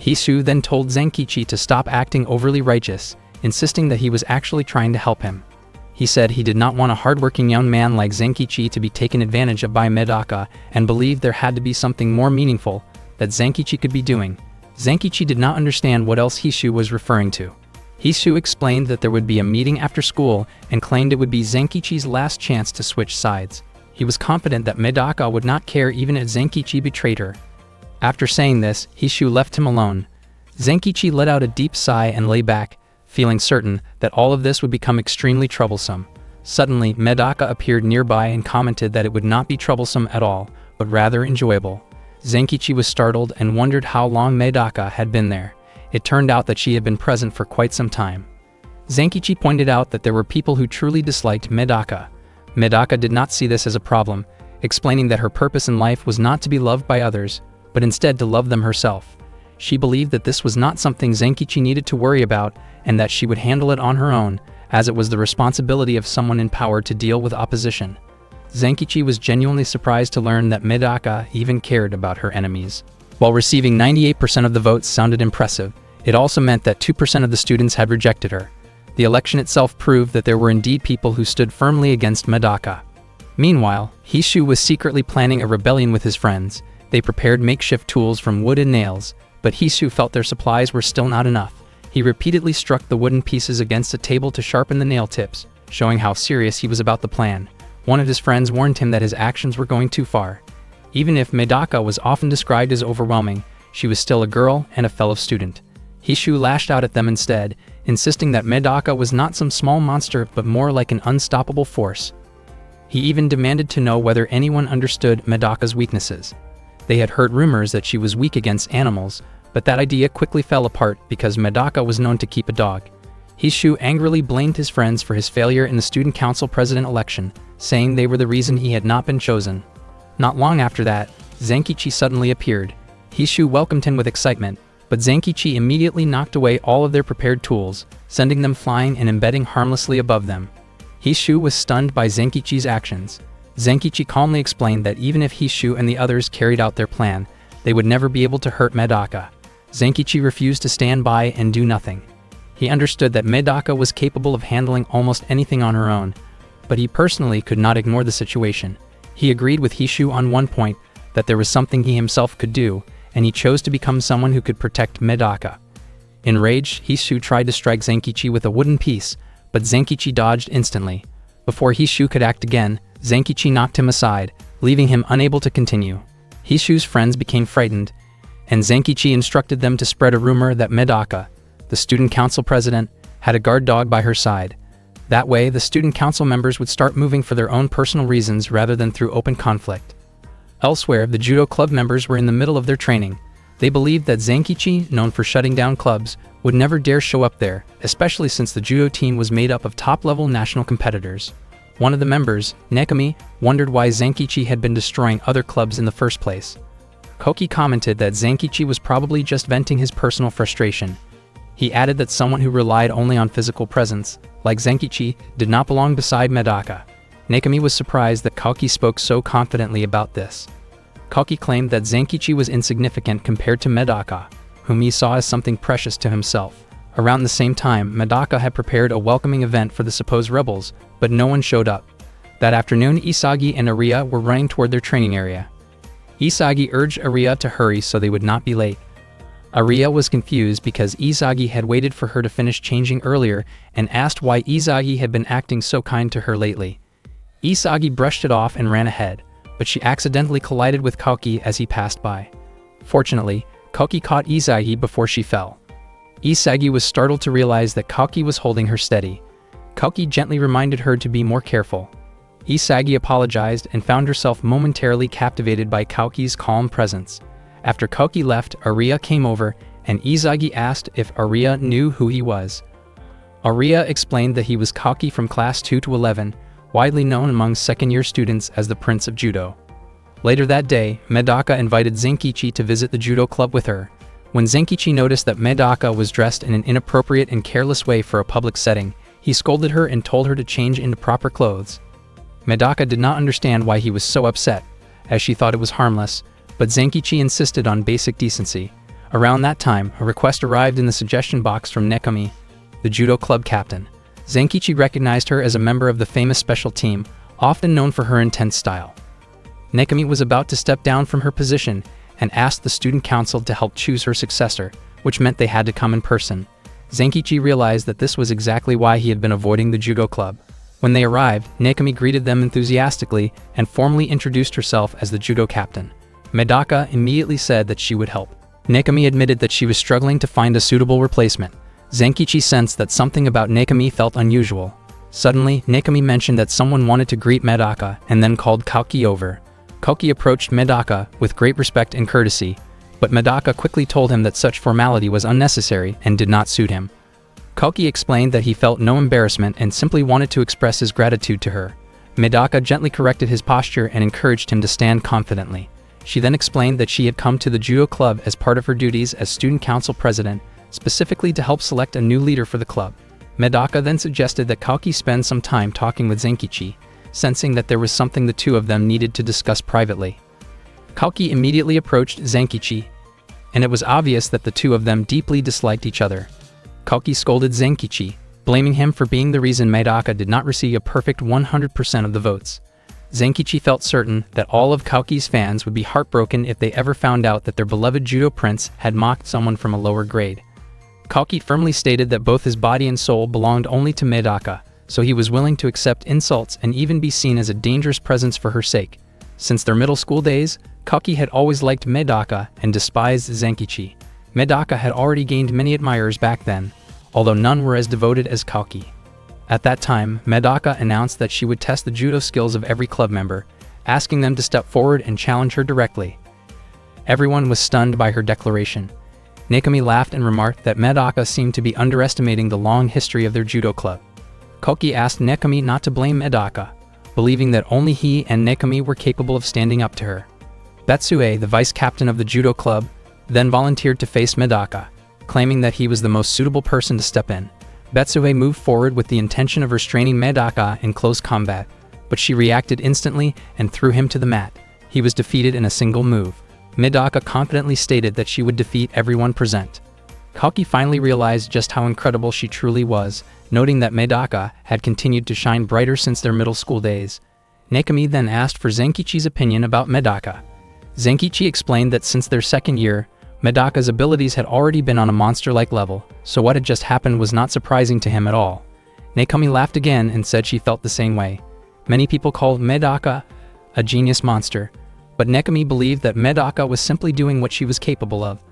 Hishu then told Zenkichi to stop acting overly righteous, insisting that he was actually trying to help him. He said he did not want a hardworking young man like Zenkichi to be taken advantage of by Medaka and believed there had to be something more meaningful that Zenkichi could be doing. Zenkichi did not understand what else Hishu was referring to. Hishu explained that there would be a meeting after school and claimed it would be Zenkichi's last chance to switch sides. He was confident that Medaka would not care even if Zenkichi betrayed her. After saying this, Hishu left him alone. Zenkichi let out a deep sigh and lay back, feeling certain that all of this would become extremely troublesome. Suddenly, Medaka appeared nearby and commented that it would not be troublesome at all, but rather enjoyable. Zenkichi was startled and wondered how long Medaka had been there. It turned out that she had been present for quite some time. Zenkichi pointed out that there were people who truly disliked Medaka. Medaka did not see this as a problem, explaining that her purpose in life was not to be loved by others, but instead to love them herself. She believed that this was not something Zenkichi needed to worry about and that she would handle it on her own, as it was the responsibility of someone in power to deal with opposition. Zenkichi was genuinely surprised to learn that Medaka even cared about her enemies. While receiving 98% of the votes sounded impressive, it also meant that 2% of the students had rejected her. The election itself proved that there were indeed people who stood firmly against Medaka. Meanwhile, Hishu was secretly planning a rebellion with his friends. They prepared makeshift tools from wood and nails, but Hishu felt their supplies were still not enough. He repeatedly struck the wooden pieces against a table to sharpen the nail tips, showing how serious he was about the plan. One of his friends warned him that his actions were going too far. Even if Medaka was often described as overwhelming, she was still a girl and a fellow student. Hishu lashed out at them instead, insisting that Medaka was not some small monster but more like an unstoppable force. He even demanded to know whether anyone understood Medaka's weaknesses. They had heard rumors that she was weak against animals, but that idea quickly fell apart because Medaka was known to keep a dog. Hishu angrily blamed his friends for his failure in the student council president election, saying they were the reason he had not been chosen. Not long after that, Zenkichi suddenly appeared. Hishu welcomed him with excitement, but Zenkichi immediately knocked away all of their prepared tools, sending them flying and embedding harmlessly above them. Hishu was stunned by Zenkichi's actions. Zenkichi calmly explained that even if Hishu and the others carried out their plan, they would never be able to hurt Medaka. Zenkichi refused to stand by and do nothing. He understood that Medaka was capable of handling almost anything on her own, but he personally could not ignore the situation. He agreed with Hishu on one point, that there was something he himself could do, and he chose to become someone who could protect Medaka. Enraged, Hishu tried to strike Zenkichi with a wooden piece, but Zenkichi dodged instantly. Before Hishu could act again, Zenkichi knocked him aside, leaving him unable to continue. Hishu's friends became frightened, and Zenkichi instructed them to spread a rumor that Medaka, the student council president, had a guard dog by her side. That way, the student council members would start moving for their own personal reasons rather than through open conflict. Elsewhere, the judo club members were in the middle of their training. They believed that Zenkichi, known for shutting down clubs, would never dare show up there, especially since the judo team was made up of top-level national competitors. One of the members, Nekami, wondered why Zenkichi had been destroying other clubs in the first place. Koki commented that Zenkichi was probably just venting his personal frustration. He added that someone who relied only on physical presence, like Zenkichi, did not belong beside Medaka. Nekami was surprised that Koki spoke so confidently about this. Koki claimed that Zenkichi was insignificant compared to Medaka, whom he saw as something precious to himself. Around the same time, Medaka had prepared a welcoming event for the supposed rebels, but no one showed up. That afternoon, Isagi and Ariya were running toward their training area. Isagi urged Ariya to hurry so they would not be late. Aria was confused because Izagi had waited for her to finish changing earlier and asked why Izagi had been acting so kind to her lately. Izagi brushed it off and ran ahead, but she accidentally collided with Koki as he passed by. Fortunately, Koki caught Izagi before she fell. Izagi was startled to realize that Koki was holding her steady. Koki gently reminded her to be more careful. Izagi apologized and found herself momentarily captivated by Koki's calm presence. After Koki left, Aria came over, and Izagi asked if Aria knew who he was. Aria explained that he was Koki from class 2 to 11, widely known among second-year students as the Prince of Judo. Later that day, Medaka invited Zenkichi to visit the judo club with her. When Zenkichi noticed that Medaka was dressed in an inappropriate and careless way for a public setting, he scolded her and told her to change into proper clothes. Medaka did not understand why he was so upset, as she thought it was harmless, but Zenkichi insisted on basic decency. Around that time, a request arrived in the suggestion box from Nekami, the judo club captain. Zenkichi recognized her as a member of the famous special team, often known for her intense style. Nekami was about to step down from her position and asked the student council to help choose her successor, which meant they had to come in person. Zenkichi realized that this was exactly why he had been avoiding the judo club. When they arrived, Nekami greeted them enthusiastically and formally introduced herself as the judo captain. Medaka immediately said that she would help. Nekami admitted that she was struggling to find a suitable replacement. Zenkichi sensed that something about Nekami felt unusual. Suddenly, Nekami mentioned that someone wanted to greet Medaka and then called Koki over. Koki approached Medaka with great respect and courtesy, but Medaka quickly told him that such formality was unnecessary and did not suit him. Koki explained that he felt no embarrassment and simply wanted to express his gratitude to her. Medaka gently corrected his posture and encouraged him to stand confidently. She then explained that she had come to the judo club as part of her duties as student council president, specifically to help select a new leader for the club. Medaka then suggested that Koki spend some time talking with Zenkichi, sensing that there was something the two of them needed to discuss privately. Koki immediately approached Zenkichi, and it was obvious that the two of them deeply disliked each other. Koki scolded Zenkichi, blaming him for being the reason Medaka did not receive a perfect 100% of the votes. Zenkichi felt certain that all of Koki's fans would be heartbroken if they ever found out that their beloved judo prince had mocked someone from a lower grade. Koki firmly stated that both his body and soul belonged only to Medaka, so he was willing to accept insults and even be seen as a dangerous presence for her sake. Since their middle school days, Koki had always liked Medaka and despised Zenkichi. Medaka had already gained many admirers back then, although none were as devoted as Koki. At that time, Medaka announced that she would test the judo skills of every club member, asking them to step forward and challenge her directly. Everyone was stunned by her declaration. Nekami laughed and remarked that Medaka seemed to be underestimating the long history of their judo club. Koki asked Nekami not to blame Medaka, believing that only he and Nekami were capable of standing up to her. Betsue, the vice captain of the judo club, then volunteered to face Medaka, claiming that he was the most suitable person to step in. Betsue moved forward with the intention of restraining Medaka in close combat, but she reacted instantly and threw him to the mat. He was defeated in a single move. Medaka confidently stated that she would defeat everyone present. Koki finally realized just how incredible she truly was, noting that Medaka had continued to shine brighter since their middle school days. Nekami then asked for Zenkichi's opinion about Medaka. Zenkichi explained that since their second year, Medaka's abilities had already been on a monster-like level, so what had just happened was not surprising to him at all. Nekami laughed again and said she felt the same way. Many people called Medaka a genius monster, but Nekami believed that Medaka was simply doing what she was capable of.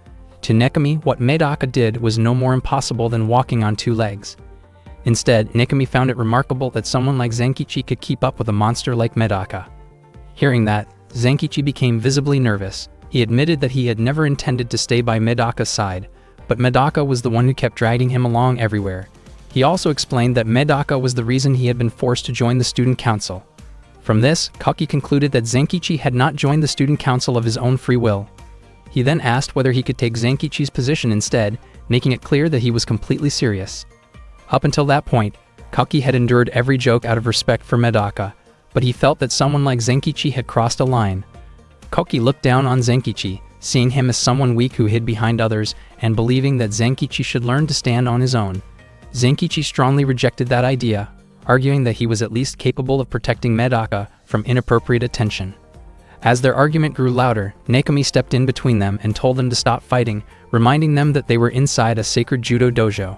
To Nekami, what Medaka did was no more impossible than walking on two legs. Instead, Nekami found it remarkable that someone like Zenkichi could keep up with a monster like Medaka. Hearing that, Zenkichi became visibly nervous. He admitted that he had never intended to stay by Medaka's side, but Medaka was the one who kept dragging him along everywhere. He also explained that Medaka was the reason he had been forced to join the student council. From this, Koki concluded that Zenkichi had not joined the student council of his own free will. He then asked whether he could take Zenkichi's position instead, making it clear that he was completely serious. Up until that point, Koki had endured every joke out of respect for Medaka, but he felt that someone like Zenkichi had crossed a line. Koki looked down on Zenkichi, seeing him as someone weak who hid behind others and believing that Zenkichi should learn to stand on his own. Zenkichi strongly rejected that idea, arguing that he was at least capable of protecting Medaka from inappropriate attention. As their argument grew louder, Nakomi stepped in between them and told them to stop fighting, reminding them that they were inside a sacred judo dojo.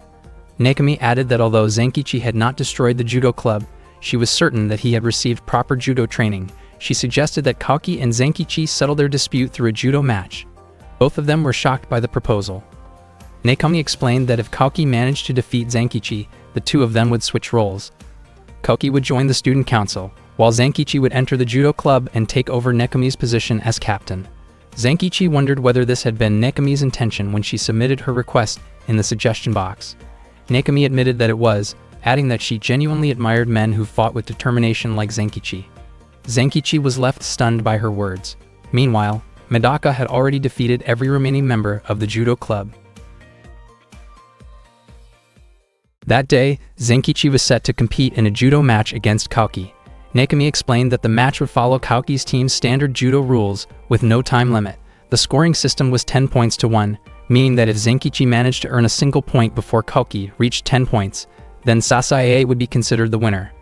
Nakomi added that although Zenkichi had not destroyed the judo club, she was certain that he had received proper judo training. She suggested that Kaoki and Zenkichi settle their dispute through a judo match. Both of them were shocked by the proposal. Nakomi explained that if Kaoki managed to defeat Zenkichi, the two of them would switch roles. Kaoki would join the student council, while Zenkichi would enter the judo club and take over Nakomi's position as captain. Zenkichi wondered whether this had been Nakomi's intention when she submitted her request in the suggestion box. Nakomi admitted that it was, adding that she genuinely admired men who fought with determination like Zenkichi. Zenkichi was left stunned by her words. Meanwhile, Medaka had already defeated every remaining member of the judo club. That day, Zenkichi was set to compete in a judo match against Kaoki. Nakomi explained that the match would follow Kaoki's team's standard judo rules, with no time limit. The scoring system was 10 points to 1, meaning that if Zenkichi managed to earn a single point before Kaoki reached 10 points, then Sasae would be considered the winner.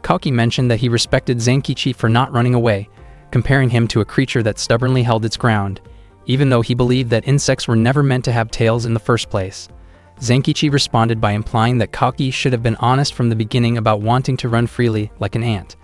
Kaoki mentioned that he respected Zenkichi for not running away, comparing him to a creature that stubbornly held its ground, even though he believed that insects were never meant to have tails in the first place. Zenkichi responded by implying that Kaoki should have been honest from the beginning about wanting to run freely like an ant.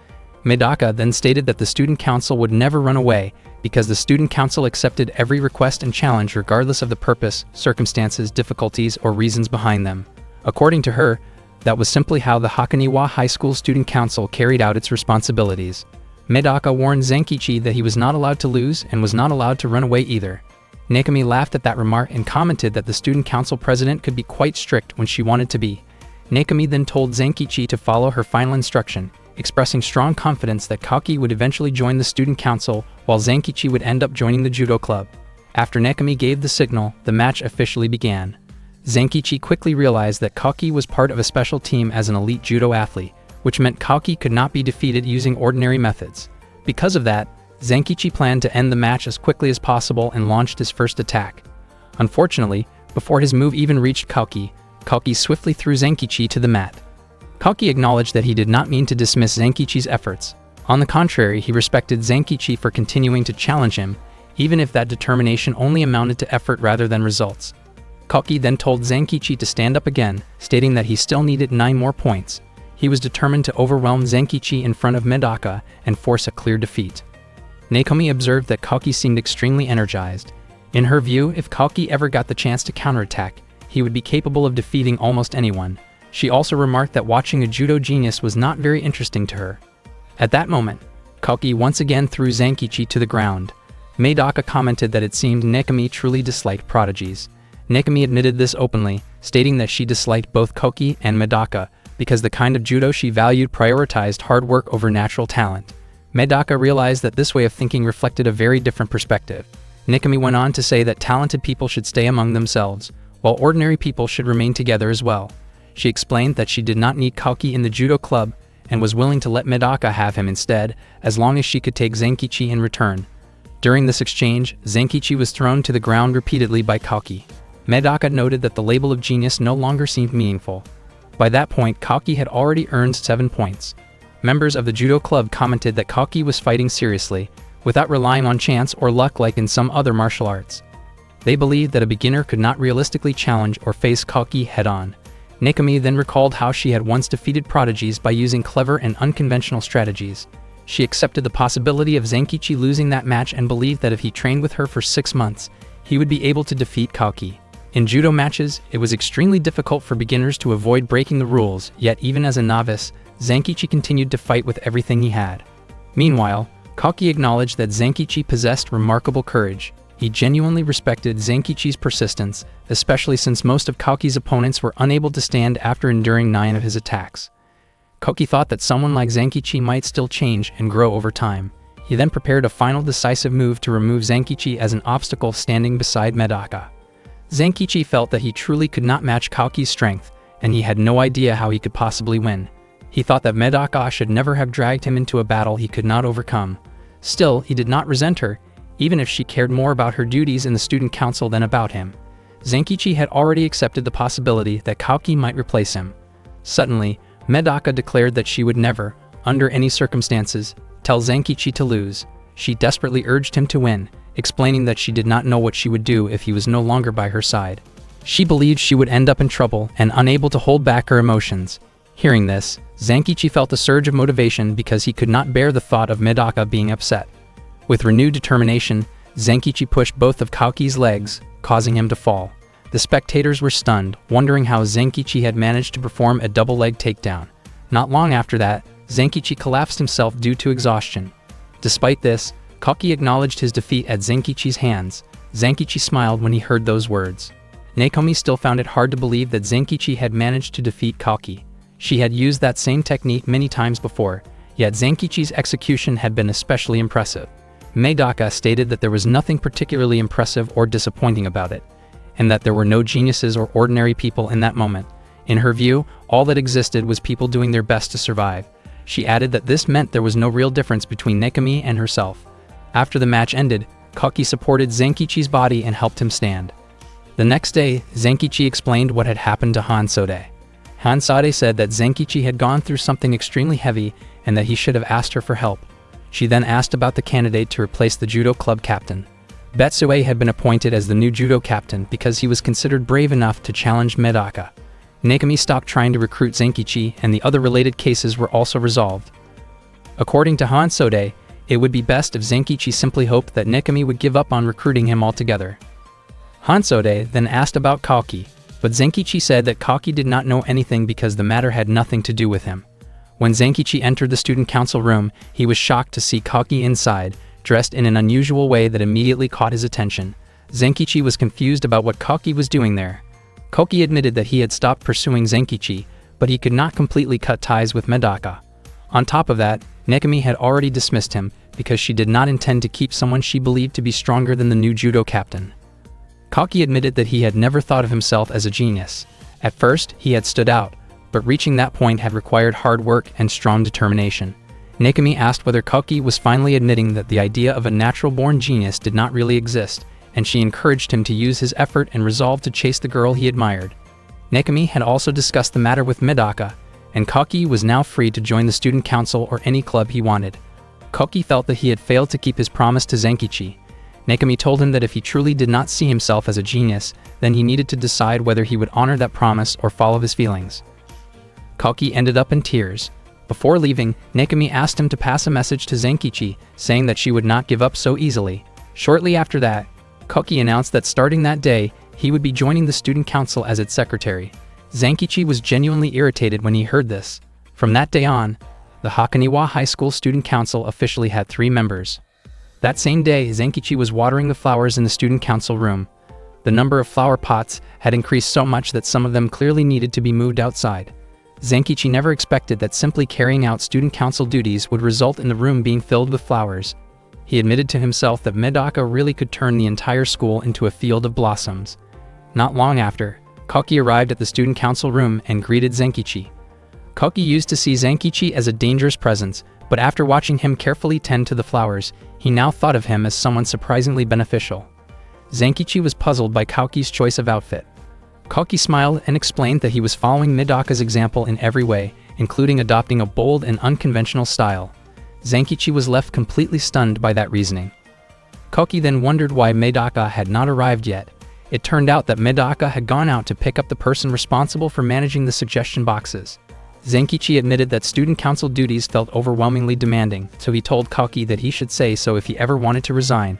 Medaka then stated that the student council would never run away because the student council accepted every request and challenge regardless of the purpose, circumstances, difficulties, or reasons behind them. According to her, that was simply how the Hakoniwa High School Student Council carried out its responsibilities. Medaka warned Zenkichi that he was not allowed to lose and was not allowed to run away either. Nakomi laughed at that remark and commented that the student council president could be quite strict when she wanted to be. Nakomi then told Zenkichi to follow her final instruction, expressing strong confidence that Kaoki would eventually join the student council while Zenkichi would end up joining the judo club. After Nakomi gave the signal, the match officially began. Zenkichi quickly realized that Kaoki was part of a special team as an elite judo athlete, which meant Kaoki could not be defeated using ordinary methods. Because of that, Zenkichi planned to end the match as quickly as possible and launched his first attack. Unfortunately, before his move even reached Kaoki, Kaoki swiftly threw Zenkichi to the mat. Kaoki acknowledged that he did not mean to dismiss Zenkichi's efforts. On the contrary, he respected Zenkichi for continuing to challenge him, even if that determination only amounted to effort rather than results. Kaoki then told Zenkichi to stand up again, stating that he still needed 9 more points. He was determined to overwhelm Zenkichi in front of Medaka and force a clear defeat. Nakomi observed that Kaoki seemed extremely energized. In her view, if Kaoki ever got the chance to counterattack, he would be capable of defeating almost anyone. She also remarked that watching a judo genius was not very interesting to her. At that moment, Kaoki once again threw Zenkichi to the ground. Medaka commented that it seemed Nakomi truly disliked prodigies. Nakomi admitted this openly, stating that she disliked both Kaoki and Medaka because the kind of judo she valued prioritized hard work over natural talent. Medaka realized that this way of thinking reflected a very different perspective. Nakomi went on to say that talented people should stay among themselves, while ordinary people should remain together as well. She explained that she did not need Kaoki in the judo club and was willing to let Medaka have him instead, as long as she could take Zenkichi in return. During this exchange, Zenkichi was thrown to the ground repeatedly by Kaoki. Medaka noted that the label of genius no longer seemed meaningful. By that point, Kaoki had already earned 7 points. Members of the judo club commented that Kaoki was fighting seriously, without relying on chance or luck like in some other martial arts. They believed that a beginner could not realistically challenge or face Kaoki head-on. Nakomi then recalled how she had once defeated prodigies by using clever and unconventional strategies. She accepted the possibility of Zenkichi losing that match and believed that if he trained with her for 6 months, he would be able to defeat Kaoki. In judo matches, it was extremely difficult for beginners to avoid breaking the rules, yet even as a novice, Zenkichi continued to fight with everything he had. Meanwhile, Kaoki acknowledged that Zenkichi possessed remarkable courage. He genuinely respected Zenkichi's persistence, especially since most of Kaoki's opponents were unable to stand after enduring 9 of his attacks. Kaoki thought that someone like Zenkichi might still change and grow over time. He then prepared a final decisive move to remove Zenkichi as an obstacle standing beside Medaka. Zenkichi felt that he truly could not match Kaoki's strength, and he had no idea how he could possibly win. He thought that Medaka should never have dragged him into a battle he could not overcome. Still, he did not resent her, even if she cared more about her duties in the student council than about him. Zenkichi had already accepted the possibility that Kaoki might replace him. Suddenly, Medaka declared that she would never, under any circumstances, tell Zenkichi to lose. she desperately urged him to win, explaining that she did not know what she would do if he was no longer by her side. She believed she would end up in trouble and unable to hold back her emotions. Hearing this, Zankichi felt a surge of motivation because he could not bear the thought of Medaka being upset. With renewed determination, Zankichi pushed both of Kaoki's legs, causing him to fall. The spectators were stunned, wondering how Zankichi had managed to perform a double leg takedown. Not long after that, Zankichi collapsed himself due to exhaustion. Despite this, Kaoki acknowledged his defeat at Zankichi's hands. Zankichi smiled when he heard those words. Nakomi still found it hard to believe that Zankichi had managed to defeat Kaoki. She had used that same technique many times before, yet Zankichi's execution had been especially impressive. Medaka stated that there was nothing particularly impressive or disappointing about it, and that there were no geniuses or ordinary people in that moment. In her view, all that existed was people doing their best to survive. She added that this meant there was no real difference between Nakomi and herself. After the match ended, Kaoki supported Zankichi's body and helped him stand. The next day, Zankichi explained what had happened to Hansode. Hansode said that Zankichi had gone through something extremely heavy and that he should have asked her for help. She then asked about the candidate to replace the judo club captain. Betsue had been appointed as the new judo captain because he was considered brave enough to challenge Medaka. Nakomi stopped trying to recruit Zankichi, and the other related cases were also resolved. According to Hansode, it would be best if Zankichi simply hoped that Nakomi would give up on recruiting him altogether. Hansode then asked about Kaoki, but Zankichi said that Kaoki did not know anything because the matter had nothing to do with him. When Zankichi entered the student council room, he was shocked to see Kaoki inside, dressed in an unusual way that immediately caught his attention. Zankichi was confused about what Kaoki was doing there. Kaoki admitted that he had stopped pursuing Zankichi, but he could not completely cut ties with Medaka. On top of that, Nakomi had already dismissed him because she did not intend to keep someone she believed to be stronger than the new judo captain. Kaoki admitted that he had never thought of himself as a genius. At first, he had stood out, but reaching that point had required hard work and strong determination. Nakomi asked whether Kaoki was finally admitting that the idea of a natural-born genius did not really exist, and she encouraged him to use his effort and resolve to chase the girl he admired. Nakomi had also discussed the matter with Medaka, and Kaoki was now free to join the student council or any club he wanted. Kaoki felt that he had failed to keep his promise to Zankichi. Nakomi told him that if he truly did not see himself as a genius, then he needed to decide whether he would honor that promise or follow his feelings. Kaoki ended up in tears. Before leaving, Nakomi asked him to pass a message to Zankichi, saying that she would not give up so easily. Shortly after that, Kaoki announced that starting that day, he would be joining the student council as its secretary. Zankichi was genuinely irritated when he heard this. From that day on, the Hakoniwa High School Student Council officially had 3 members. That same day, Zankichi was watering the flowers in the student council room. The number of flower pots had increased so much that some of them clearly needed to be moved outside. Zankichi never expected that simply carrying out student council duties would result in the room being filled with flowers. He admitted to himself that Medaka really could turn the entire school into a field of blossoms. Not long after, Kaoki arrived at the student council room and greeted Zankichi. Kaoki used to see Zankichi as a dangerous presence, but after watching him carefully tend to the flowers, he now thought of him as someone surprisingly beneficial. Zankichi was puzzled by Kaoki's choice of outfit. Kaoki smiled and explained that he was following Medaka's example in every way, including adopting a bold and unconventional style. Zankichi was left completely stunned by that reasoning. Kaoki then wondered why Medaka had not arrived yet. It turned out that Medaka had gone out to pick up the person responsible for managing the suggestion boxes. Zankichi admitted that student council duties felt overwhelmingly demanding, so he told Kaoki that he should say so if he ever wanted to resign.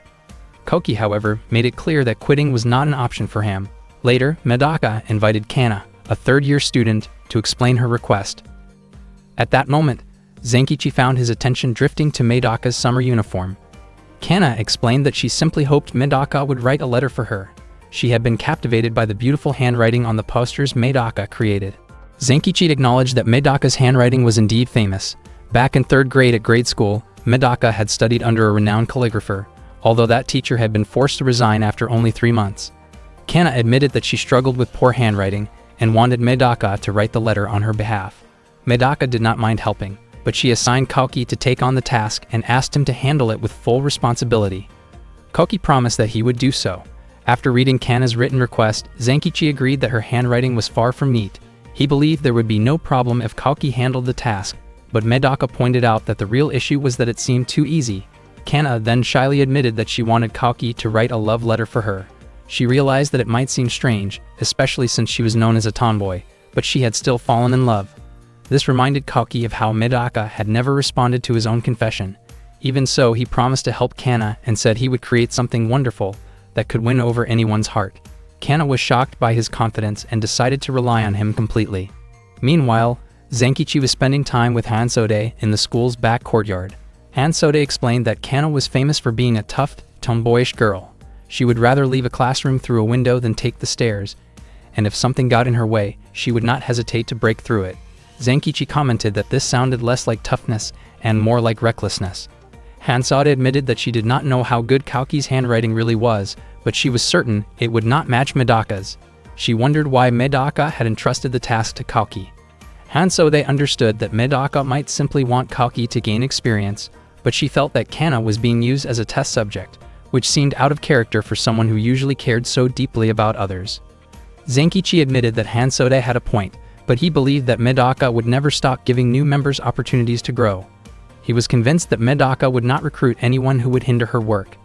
Kaoki, however, made it clear that quitting was not an option for him. Later, Medaka invited Kana, a third-year student, to explain her request. At that moment, Zankichi found his attention drifting to Medaka's summer uniform. Kana explained that she simply hoped Medaka would write a letter for her. She had been captivated by the beautiful handwriting on the posters Medaka created. Zankichi acknowledged that Medaka's handwriting was indeed famous. Back in 3rd grade at grade school, Medaka had studied under a renowned calligrapher, although that teacher had been forced to resign after only 3 months. Kana admitted that she struggled with poor handwriting and wanted Medaka to write the letter on her behalf. Medaka did not mind helping, but she assigned Kaoki to take on the task and asked him to handle it with full responsibility. Kaoki promised that he would do so. After reading Kana's written request, Zankichi agreed that her handwriting was far from neat. He believed there would be no problem if Kaoki handled the task, but Medaka pointed out that the real issue was that it seemed too easy. Kana then shyly admitted that she wanted Kalki to write a love letter for her. She realized that it might seem strange, especially since she was known as a tomboy, but she had still fallen in love. This reminded Kalki of how Medaka had never responded to his own confession. Even so, he promised to help Kana and said he would create something wonderful that could win over anyone's heart. Kana was shocked by his confidence and decided to rely on him completely. Meanwhile, Zenkichi was spending time with Hansode in the school's back courtyard. Hansode explained that Kana was famous for being a tough, tomboyish girl. She would rather leave a classroom through a window than take the stairs, and if something got in her way, she would not hesitate to break through it. Zenkichi commented that this sounded less like toughness and more like recklessness. Hansode admitted that she did not know how good Kalki's handwriting really was, but she was certain it would not match Medaka's. She wondered why Medaka had entrusted the task to Kalki. Hansode understood that Medaka might simply want Kalki to gain experience, but she felt that Kana was being used as a test subject, which seemed out of character for someone who usually cared so deeply about others. Zenkichi admitted that Hansode had a point, but he believed that Medaka would never stop giving new members opportunities to grow. He was convinced that Medaka would not recruit anyone who would hinder her work.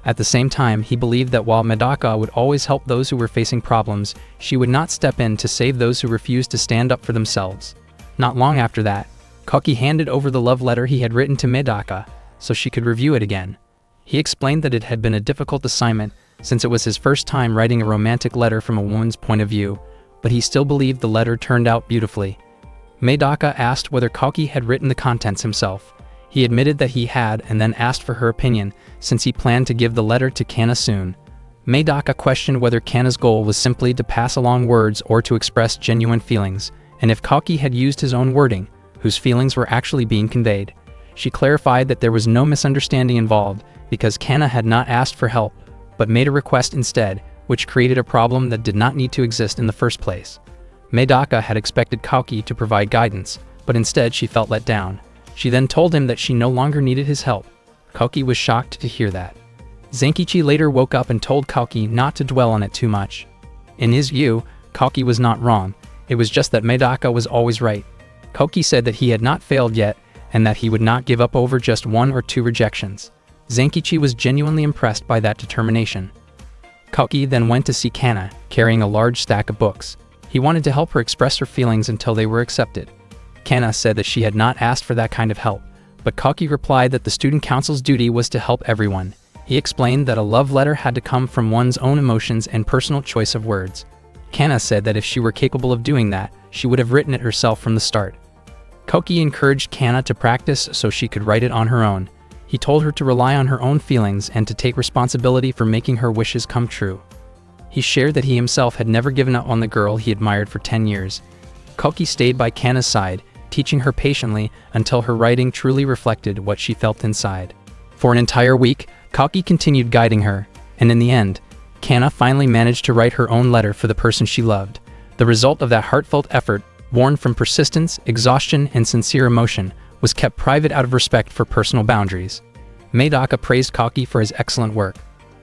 At the same time, he believed that while Medaka would always help those who were facing problems, she would not step in to save those who refused to stand up for themselves. Not long after that, Kalki handed over the love letter he had written to Medaka, so she could review it again. He explained that it had been a difficult assignment, since it was his first time writing a romantic letter from a woman's point of view, but he still believed the letter turned out beautifully. Medaka asked whether Kalki had written the contents himself. He admitted that he had and then asked for her opinion, since he planned to give the letter to Kana soon. Medaka questioned whether Kana's goal was simply to pass along words or to express genuine feelings, and if Kalki had used his own wording, whose feelings were actually being conveyed. She clarified that there was no misunderstanding involved, because Kana had not asked for help, but made a request instead, which created a problem that did not need to exist in the first place. Medaka had expected Kalki to provide guidance, but instead she felt let down. She then told him that she no longer needed his help. Kalki was shocked to hear that. Zenkichi later woke up and told Kalki not to dwell on it too much. In his view, Kalki was not wrong, it was just that Medaka was always right. Kalki said that he had not failed yet, and that he would not give up over just 1 or 2 rejections. Zenkichi was genuinely impressed by that determination. Kalki then went to see Kana, carrying a large stack of books. He wanted to help her express her feelings until they were accepted. Kana said that she had not asked for that kind of help, but Kalki replied that the student council's duty was to help everyone. He explained that a love letter had to come from one's own emotions and personal choice of words. Kana said that if she were capable of doing that, she would have written it herself from the start. Kalki encouraged Kana to practice so she could write it on her own. He told her to rely on her own feelings and to take responsibility for making her wishes come true. He shared that he himself had never given up on the girl he admired for 10 years. Kalki stayed by Kana's side, teaching her patiently until her writing truly reflected what she felt inside. For an entire week, Kalki continued guiding her, and in the end, Kana finally managed to write her own letter for the person she loved. The result of that heartfelt effort, born from persistence, exhaustion, and sincere emotion, was kept private out of respect for personal boundaries. Medaka praised Kalki for his excellent work.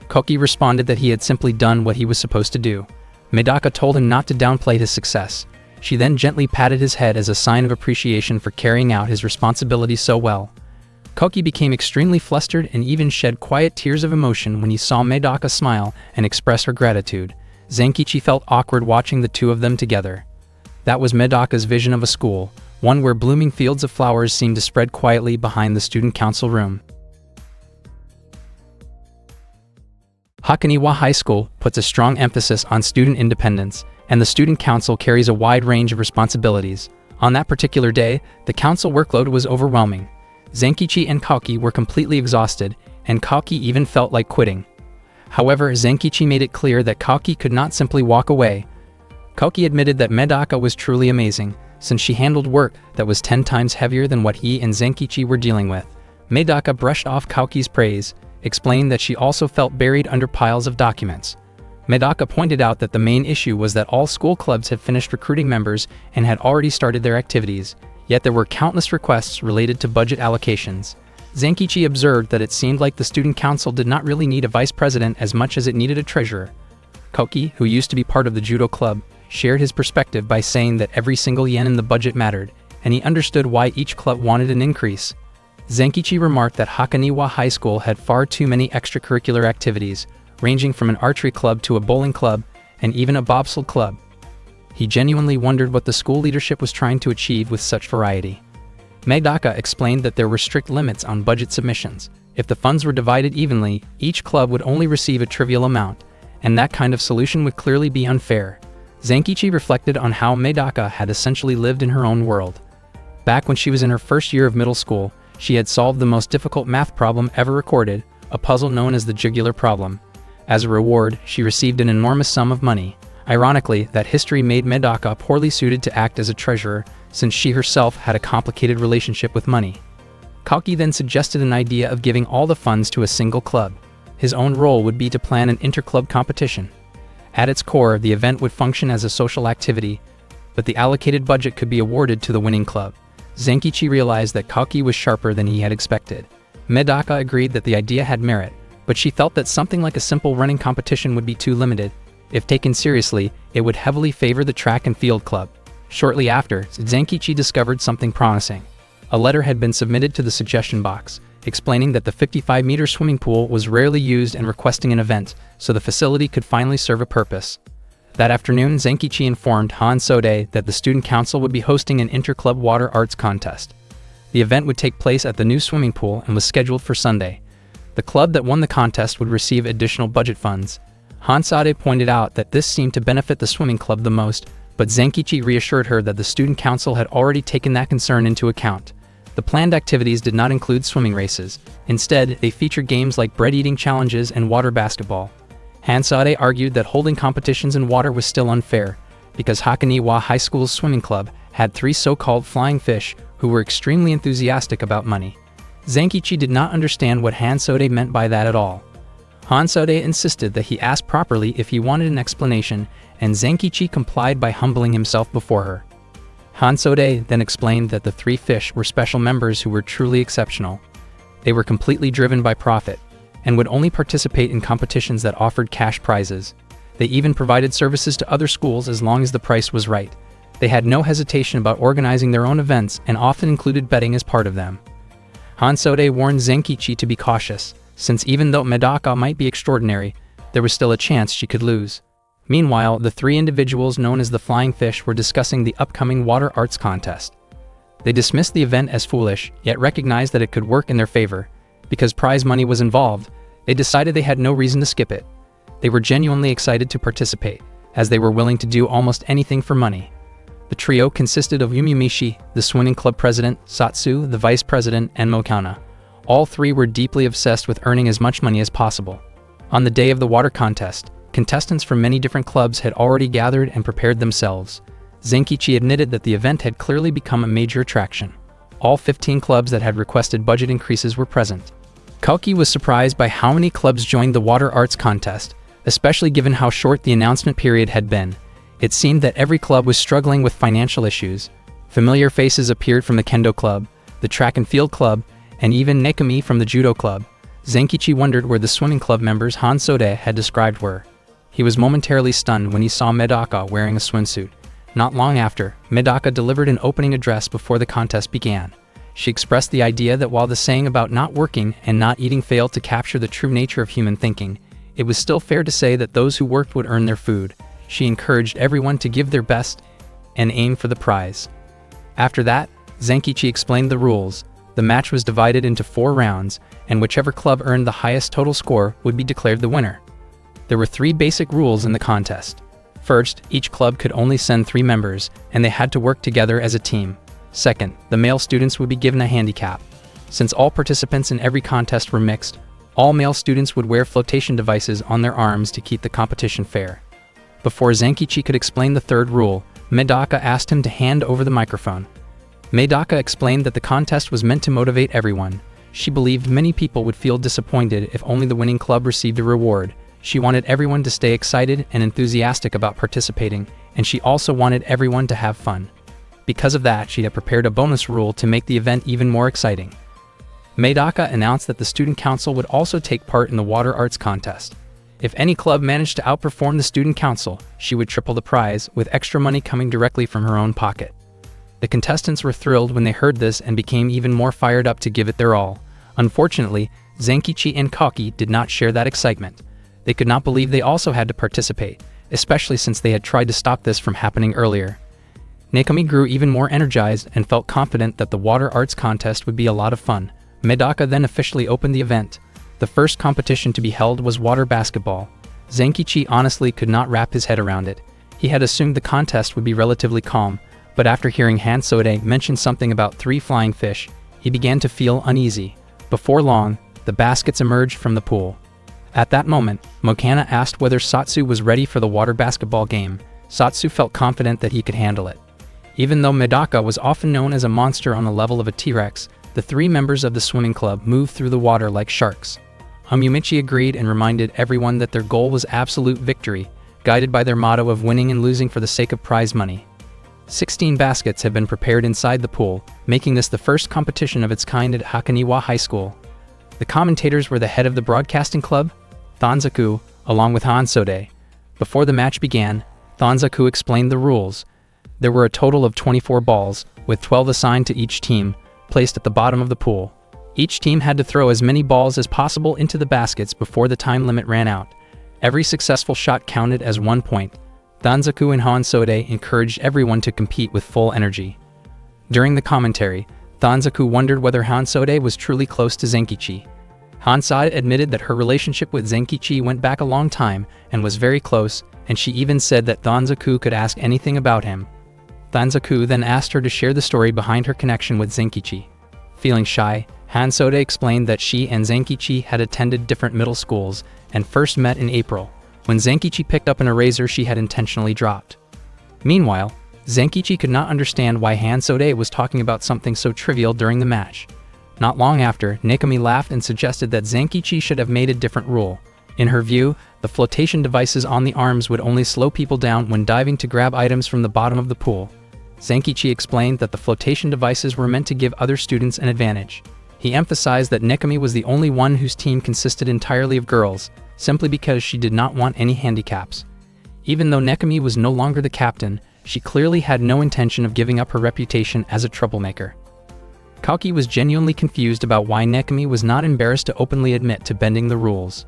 Kalki responded that he had simply done what he was supposed to do. Medaka told him not to downplay his success. She then gently patted his head as a sign of appreciation for carrying out his responsibilities so well. Kalki became extremely flustered and even shed quiet tears of emotion when he saw Medaka smile and express her gratitude. Zenkichi felt awkward watching the two of them together. That was Medaka's vision of a school, one where blooming fields of flowers seemed to spread quietly behind the student council room. Hakoniwa High School puts a strong emphasis on student independence, and the student council carries a wide range of responsibilities. On that particular day, the council workload was overwhelming. Zenkichi and Kalki were completely exhausted, and Kalki even felt like quitting. However, Zenkichi made it clear that Kalki could not simply walk away. Kalki admitted that Medaka was truly amazing, since she handled work that was 10 times heavier than what he and Zenkichi were dealing with. Medaka brushed off Kalki's praise, explaining that she also felt buried under piles of documents. Medaka pointed out that the main issue was that all school clubs had finished recruiting members and had already started their activities, yet there were countless requests related to budget allocations. Zenkichi observed that it seemed like the student council did not really need a vice president as much as it needed a treasurer. Kalki, who used to be part of the judo club, shared his perspective by saying that every single yen in the budget mattered, and he understood why each club wanted an increase. Zenkichi remarked that Hakoniwa High School had far too many extracurricular activities, ranging from an archery club to a bowling club and even a bobsled club. He genuinely wondered what the school leadership was trying to achieve with such variety. Medaka explained that there were strict limits on budget submissions. If the funds were divided evenly, each club would only receive a trivial amount, and that kind of solution would clearly be unfair. Zenkichi reflected on how Medaka had essentially lived in her own world. Back when she was in her first year of middle school, she had solved the most difficult math problem ever recorded, a puzzle known as the jugular problem. As a reward, she received an enormous sum of money. Ironically, that history made Medaka poorly suited to act as a treasurer, since she herself had a complicated relationship with money. Kalki then suggested an idea of giving all the funds to a single club. His own role would be to plan an inter-club competition. At its core, the event would function as a social activity, but the allocated budget could be awarded to the winning club. Zenkichi realized that Kalki was sharper than he had expected. Medaka agreed that the idea had merit, but she felt that something like a simple running competition would be too limited. If taken seriously, it would heavily favor the track and field club. Shortly after, Zenkichi discovered something promising. A letter had been submitted to the suggestion box, explaining that the 55-meter swimming pool was rarely used and requesting an event, so the facility could finally serve a purpose. That afternoon, Zenkichi informed Hansode that the student council would be hosting an inter-club water arts contest. The event would take place at the new swimming pool and was scheduled for Sunday. The club that won the contest would receive additional budget funds. Hansode pointed out that this seemed to benefit the swimming club the most, but Zenkichi reassured her that the student council had already taken that concern into account. The planned activities did not include swimming races. Instead, they featured games like bread-eating challenges and water basketball. Hansode argued that holding competitions in water was still unfair, because Hakoniwa High School's swimming club had 3 so-called flying fish who were extremely enthusiastic about money. Zenkichi did not understand what Hansode meant by that at all. Hansode insisted that he ask properly if he wanted an explanation, and Zenkichi complied by humbling himself before her. Hansode then explained that the 3 fish were special members who were truly exceptional. They were completely driven by profit, and would only participate in competitions that offered cash prizes. They even provided services to other schools as long as the price was right. They had no hesitation about organizing their own events and often included betting as part of them. Hansode warned Zenkichi to be cautious, since even though Medaka might be extraordinary, there was still a chance she could lose. Meanwhile, the 3 individuals known as the Flying Fish were discussing the upcoming water arts contest. They dismissed the event as foolish, yet recognized that it could work in their favor. Because prize money was involved, they decided they had no reason to skip it. They were genuinely excited to participate, as they were willing to do almost anything for money. The trio consisted of Yumimishi, the swimming club president, Satsu, the vice president, and Mokana. All 3 were deeply obsessed with earning as much money as possible. On the day of the water contest, contestants from many different clubs had already gathered and prepared themselves. Zenkichi admitted that the event had clearly become a major attraction. All 15 clubs that had requested budget increases were present. Kalki was surprised by how many clubs joined the water arts contest, especially given how short the announcement period had been. It seemed that every club was struggling with financial issues. Familiar faces appeared from the Kendo Club, the Track and Field Club, and even Nekami from the Judo Club. Zenkichi wondered where the swimming club members Hansode had described were. He was momentarily stunned when he saw Medaka wearing a swimsuit. Not long after, Medaka delivered an opening address before the contest began. She expressed the idea that while the saying about not working and not eating failed to capture the true nature of human thinking, it was still fair to say that those who worked would earn their food. She encouraged everyone to give their best and aim for the prize. After that, Zenkichi explained the rules. The match was divided into 4 rounds, and whichever club earned the highest total score would be declared the winner. There were 3 basic rules in the contest. First, each club could only send 3 members, and they had to work together as a team. Second, the male students would be given a handicap. Since all participants in every contest were mixed, all male students would wear flotation devices on their arms to keep the competition fair. Before Zenkichi could explain the 3rd rule, Medaka asked him to hand over the microphone. Medaka explained that the contest was meant to motivate everyone. She believed many people would feel disappointed if only the winning club received a reward. She wanted everyone to stay excited and enthusiastic about participating, and she also wanted everyone to have fun. Because of that, she had prepared a bonus rule to make the event even more exciting. Medaka announced that the student council would also take part in the water arts contest. If any club managed to outperform the student council, she would triple the prize, with extra money coming directly from her own pocket. The contestants were thrilled when they heard this and became even more fired up to give it their all. Unfortunately, Zenkichi and Kaki did not share that excitement. They could not believe they also had to participate, especially since they had tried to stop this from happening earlier. Nekami grew even more energized and felt confident that the water arts contest would be a lot of fun. Medaka then officially opened the event. The first competition to be held was water basketball. Zenkichi honestly could not wrap his head around it. He had assumed the contest would be relatively calm, but after hearing Hansode mention something about 3 flying fish, he began to feel uneasy. Before long, the baskets emerged from the pool. At that moment, Mokana asked whether Satsu was ready for the water basketball game. Satsu felt confident that he could handle it. Even though Medaka was often known as a monster on the level of a T-Rex, the 3 members of the swimming club moved through the water like sharks. Yumichi agreed and reminded everyone that their goal was absolute victory, guided by their motto of winning and losing for the sake of prize money. 16 baskets had been prepared inside the pool, making this the first competition of its kind at Hakoniwa High School. The commentators were the head of the broadcasting club, Thonzaku, along with Hansode. Before the match began, Thonzaku explained the rules. There were a total of 24 balls, with 12 assigned to each team, placed at the bottom of the pool. Each team had to throw as many balls as possible into the baskets before the time limit ran out. Every successful shot counted as 1 point. Thonzaku and Hansode encouraged everyone to compete with full energy. During the commentary, Thonzaku wondered whether Hansode was truly close to Zenkichi. Hansode admitted that her relationship with Zenkichi went back a long time and was very close, and she even said that Thonzaku could ask anything about him. Thonzaku then asked her to share the story behind her connection with Zenkichi. Feeling shy, Hansode explained that she and Zenkichi had attended different middle schools and first met in April, when Zenkichi picked up an eraser she had intentionally dropped. Meanwhile, Zenkichi could not understand why Hansode was talking about something so trivial during the match. Not long after, Nekami laughed and suggested that Zenkichi should have made a different rule. In her view, the flotation devices on the arms would only slow people down when diving to grab items from the bottom of the pool. Zenkichi explained that the flotation devices were meant to give other students an advantage. He emphasized that Nekami was the only one whose team consisted entirely of girls, simply because she did not want any handicaps. Even though Nekami was no longer the captain, she clearly had no intention of giving up her reputation as a troublemaker. Kaki was genuinely confused about why Nekami was not embarrassed to openly admit to bending the rules.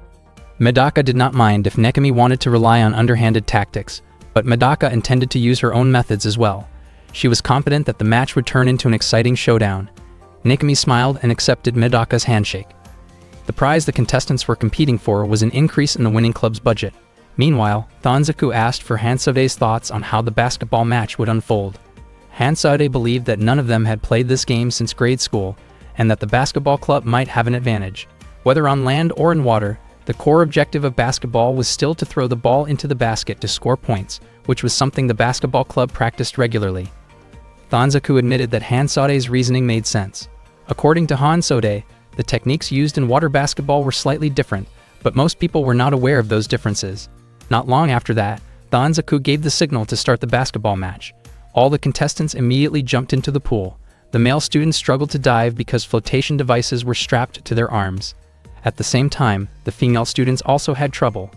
Medaka did not mind if Nekami wanted to rely on underhanded tactics, but Medaka intended to use her own methods as well. She was confident that the match would turn into an exciting showdown. Nekami smiled and accepted Medaka's handshake. The prize the contestants were competing for was an increase in the winning club's budget. Meanwhile, Thonzaku asked for Hansode's thoughts on how the basketball match would unfold. Hansode believed that none of them had played this game since grade school, and that the basketball club might have an advantage. Whether on land or in water, the core objective of basketball was still to throw the ball into the basket to score points, which was something the basketball club practiced regularly. Thonzaku admitted that Hansode's reasoning made sense. According to Hansode, the techniques used in water basketball were slightly different, but most people were not aware of those differences. Not long after that, Thonzaku gave the signal to start the basketball match. All the contestants immediately jumped into the pool. The male students struggled to dive because flotation devices were strapped to their arms. At the same time, the female students also had trouble.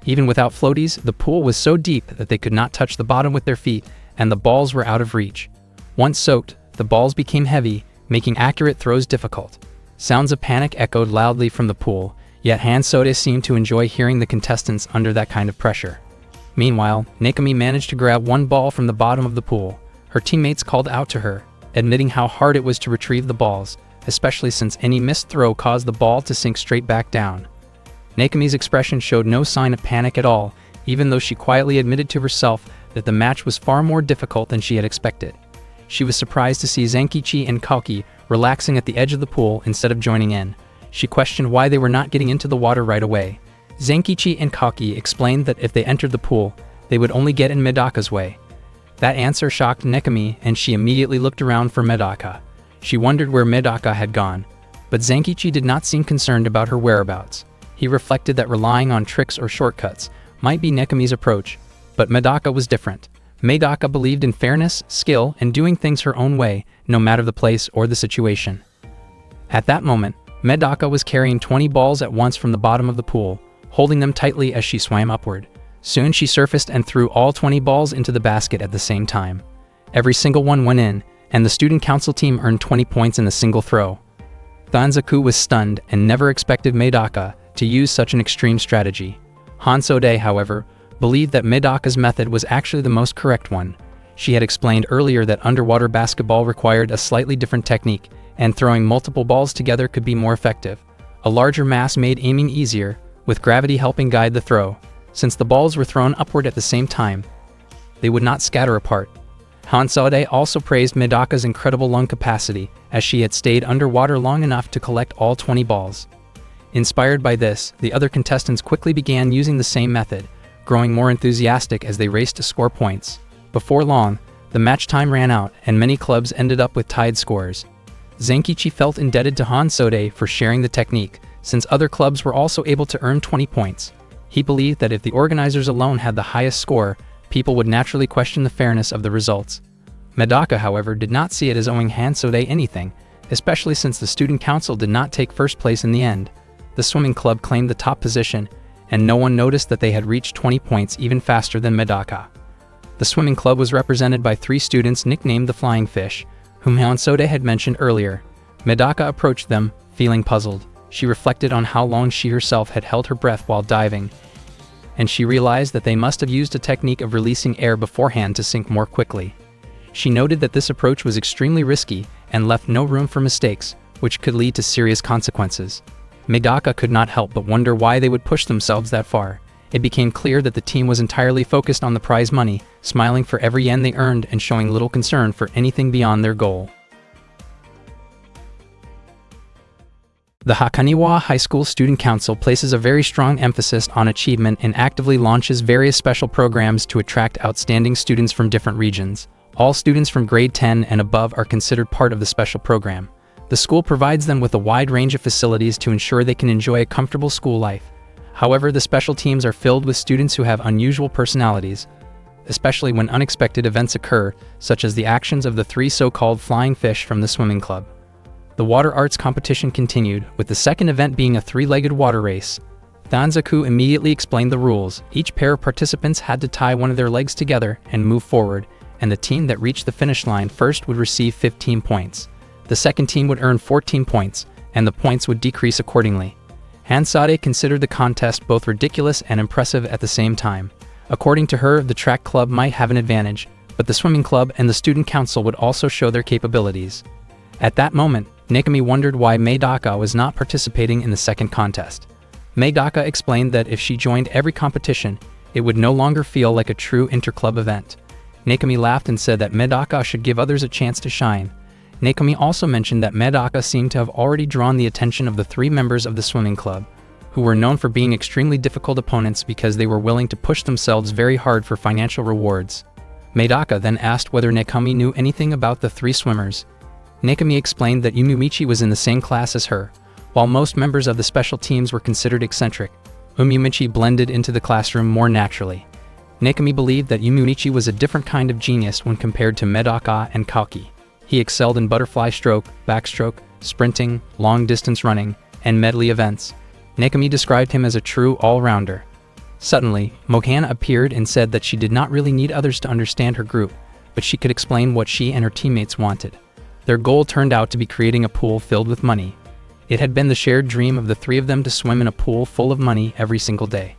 Even without floaties, the pool was so deep that they could not touch the bottom with their feet, and the balls were out of reach. Once soaked, the balls became heavy, making accurate throws difficult. Sounds of panic echoed loudly from the pool, yet Hansode seemed to enjoy hearing the contestants under that kind of pressure. Meanwhile, Nekami managed to grab one ball from the bottom of the pool. Her teammates called out to her, admitting how hard it was to retrieve the balls, especially since any missed throw caused the ball to sink straight back down. Nekami's expression showed no sign of panic at all, even though she quietly admitted to herself that the match was far more difficult than she had expected. She was surprised to see Zenkichi and Kaki relaxing at the edge of the pool instead of joining in. She questioned why they were not getting into the water right away. Zenkichi and Kaki explained that if they entered the pool, they would only get in Medaka's way. That answer shocked Nekami, and she immediately looked around for Medaka. She wondered where Medaka had gone, but Zenkichi did not seem concerned about her whereabouts. He reflected that relying on tricks or shortcuts might be Nekami's approach, but Medaka was different. Medaka believed in fairness, skill, and doing things her own way, no matter the place or the situation. At that moment, Medaka was carrying 20 balls at once from the bottom of the pool, holding them tightly as she swam upward. Soon she surfaced and threw all 20 balls into the basket at the same time. Every single one went in, and the student council team earned 20 points in a single throw. Danzaku was stunned and never expected Medaka to use such an extreme strategy. Hansode, however, believed that Medaka's method was actually the most correct one. She had explained earlier that underwater basketball required a slightly different technique, and throwing multiple balls together could be more effective. A larger mass made aiming easier, with gravity helping guide the throw. Since the balls were thrown upward at the same time, they would not scatter apart. Hansode also praised Medaka's incredible lung capacity, as she had stayed underwater long enough to collect all 20 balls. Inspired by this, the other contestants quickly began using the same method, growing more enthusiastic as they raced to score points. Before long, the match time ran out and many clubs ended up with tied scores. Zenkichi felt indebted to Hansode for sharing the technique, since other clubs were also able to earn 20 points. He believed that if the organizers alone had the highest score, people would naturally question the fairness of the results. Medaka, however, did not see it as owing Hansode anything, especially since the student council did not take first place in the end. The swimming club claimed the top position, and no one noticed that they had reached 20 points even faster than Medaka. The swimming club was represented by 3 students nicknamed the Flying Fish, whom Hansode had mentioned earlier. Medaka approached them, feeling puzzled. She reflected on how long she herself had held her breath while diving, and she realized that they must have used a technique of releasing air beforehand to sink more quickly. She noted that this approach was extremely risky and left no room for mistakes, which could lead to serious consequences. Medaka could not help but wonder why they would push themselves that far. It became clear that the team was entirely focused on the prize money, smiling for every yen they earned and showing little concern for anything beyond their goal. The Hakaniwa High School Student Council places a very strong emphasis on achievement and actively launches various special programs to attract outstanding students from different regions. All students from grade 10 and above are considered part of the special program. The school provides them with a wide range of facilities to ensure they can enjoy a comfortable school life. However, the special teams are filled with students who have unusual personalities, especially when unexpected events occur, such as the actions of the 3 so-called flying fish from the swimming club. The water arts competition continued, with the second event being a 3-legged water race. Danzaku immediately explained the rules. Each pair of participants had to tie one of their legs together and move forward, and the team that reached the finish line first would receive 15 points. The second team would earn 14 points, and the points would decrease accordingly. Hansode considered the contest both ridiculous and impressive at the same time. According to her, the track club might have an advantage, but the swimming club and the student council would also show their capabilities. At that moment, Nekami wondered why Medaka was not participating in the second contest. Medaka explained that if she joined every competition, it would no longer feel like a true interclub event. Nekami laughed and said that Medaka should give others a chance to shine. Nekami also mentioned that Medaka seemed to have already drawn the attention of the 3 members of the swimming club, who were known for being extremely difficult opponents because they were willing to push themselves very hard for financial rewards. Medaka then asked whether Nekami knew anything about the 3 swimmers. Nekami explained that Umiumichi was in the same class as her. While most members of the special teams were considered eccentric, Umiumichi blended into the classroom more naturally. Nekami believed that Umiumichi was a different kind of genius when compared to Medaka and Kaoki. He excelled in butterfly stroke, backstroke, sprinting, long-distance running, and medley events. Nekami described him as a true all-rounder. Suddenly, Mohana appeared and said that she did not really need others to understand her group, but she could explain what she and her teammates wanted. Their goal turned out to be creating a pool filled with money. It had been the shared dream of the 3 of them to swim in a pool full of money every single day.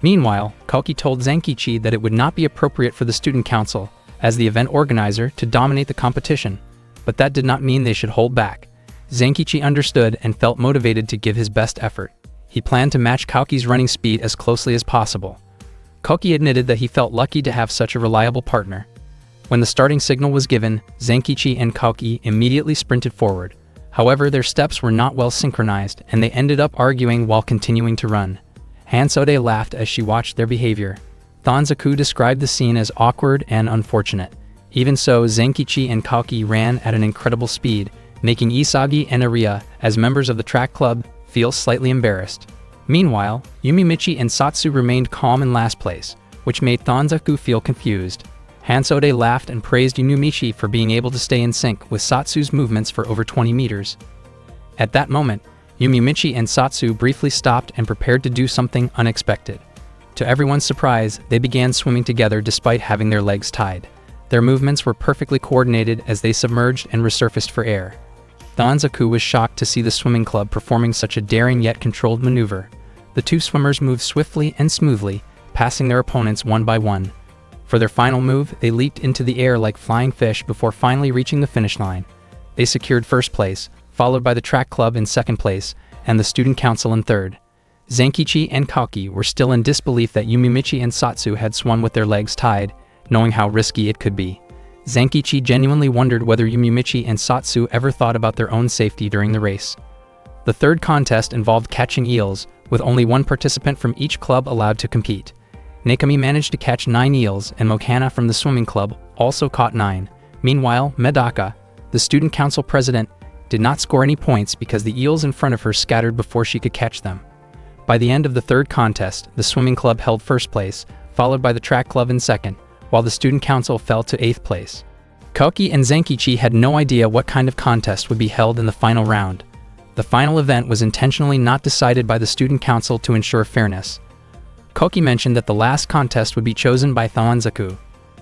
Meanwhile, Kaoki told Zenkichi that it would not be appropriate for the student council, as the event organizer, to dominate the competition, but that did not mean they should hold back. Zenkichi understood and felt motivated to give his best effort. He planned to match Kaoki's running speed as closely as possible. Kaoki admitted that he felt lucky to have such a reliable partner. When the starting signal was given, Zenkichi and Kaoki immediately sprinted forward. However, their steps were not well synchronized, and they ended up arguing while continuing to run. Hansode laughed as she watched their behavior. Danzaku described the scene as awkward and unfortunate. Even so, Zenkichi and Kaoki ran at an incredible speed, making Isagi and Ariya, as members of the track club, feel slightly embarrassed. Meanwhile, Umiumichi and Satsu remained calm in last place, which made Danzaku feel confused. Hansode laughed and praised Umiumichi for being able to stay in sync with Satsu's movements for over 20 meters. At that moment, Umiumichi and Satsu briefly stopped and prepared to do something unexpected. To everyone's surprise, they began swimming together despite having their legs tied. Their movements were perfectly coordinated as they submerged and resurfaced for air. Danzaku was shocked to see the swimming club performing such a daring yet controlled maneuver. The two swimmers moved swiftly and smoothly, passing their opponents one by one. For their final move, they leaped into the air like flying fish before finally reaching the finish line. They secured first place, followed by the track club in second place, and the student council in third. Zenkichi and Koki were still in disbelief that Yumimichi and Satsu had swum with their legs tied, knowing how risky it could be. Zenkichi genuinely wondered whether Yumimichi and Satsu ever thought about their own safety during the race. The third contest involved catching eels, with only one participant from each club allowed to compete. Nakami managed to catch 9 eels, and Mokana from the swimming club also caught 9. Meanwhile, Medaka, the student council president, did not score any points because the eels in front of her scattered before she could catch them. By the end of the third contest, the swimming club held first place, followed by the track club in second, while the student council fell to 8th place. Koki and Zenkichi had no idea what kind of contest would be held in the final round. The final event was intentionally not decided by the student council to ensure fairness. Koki mentioned that the last contest would be chosen by Danzaku.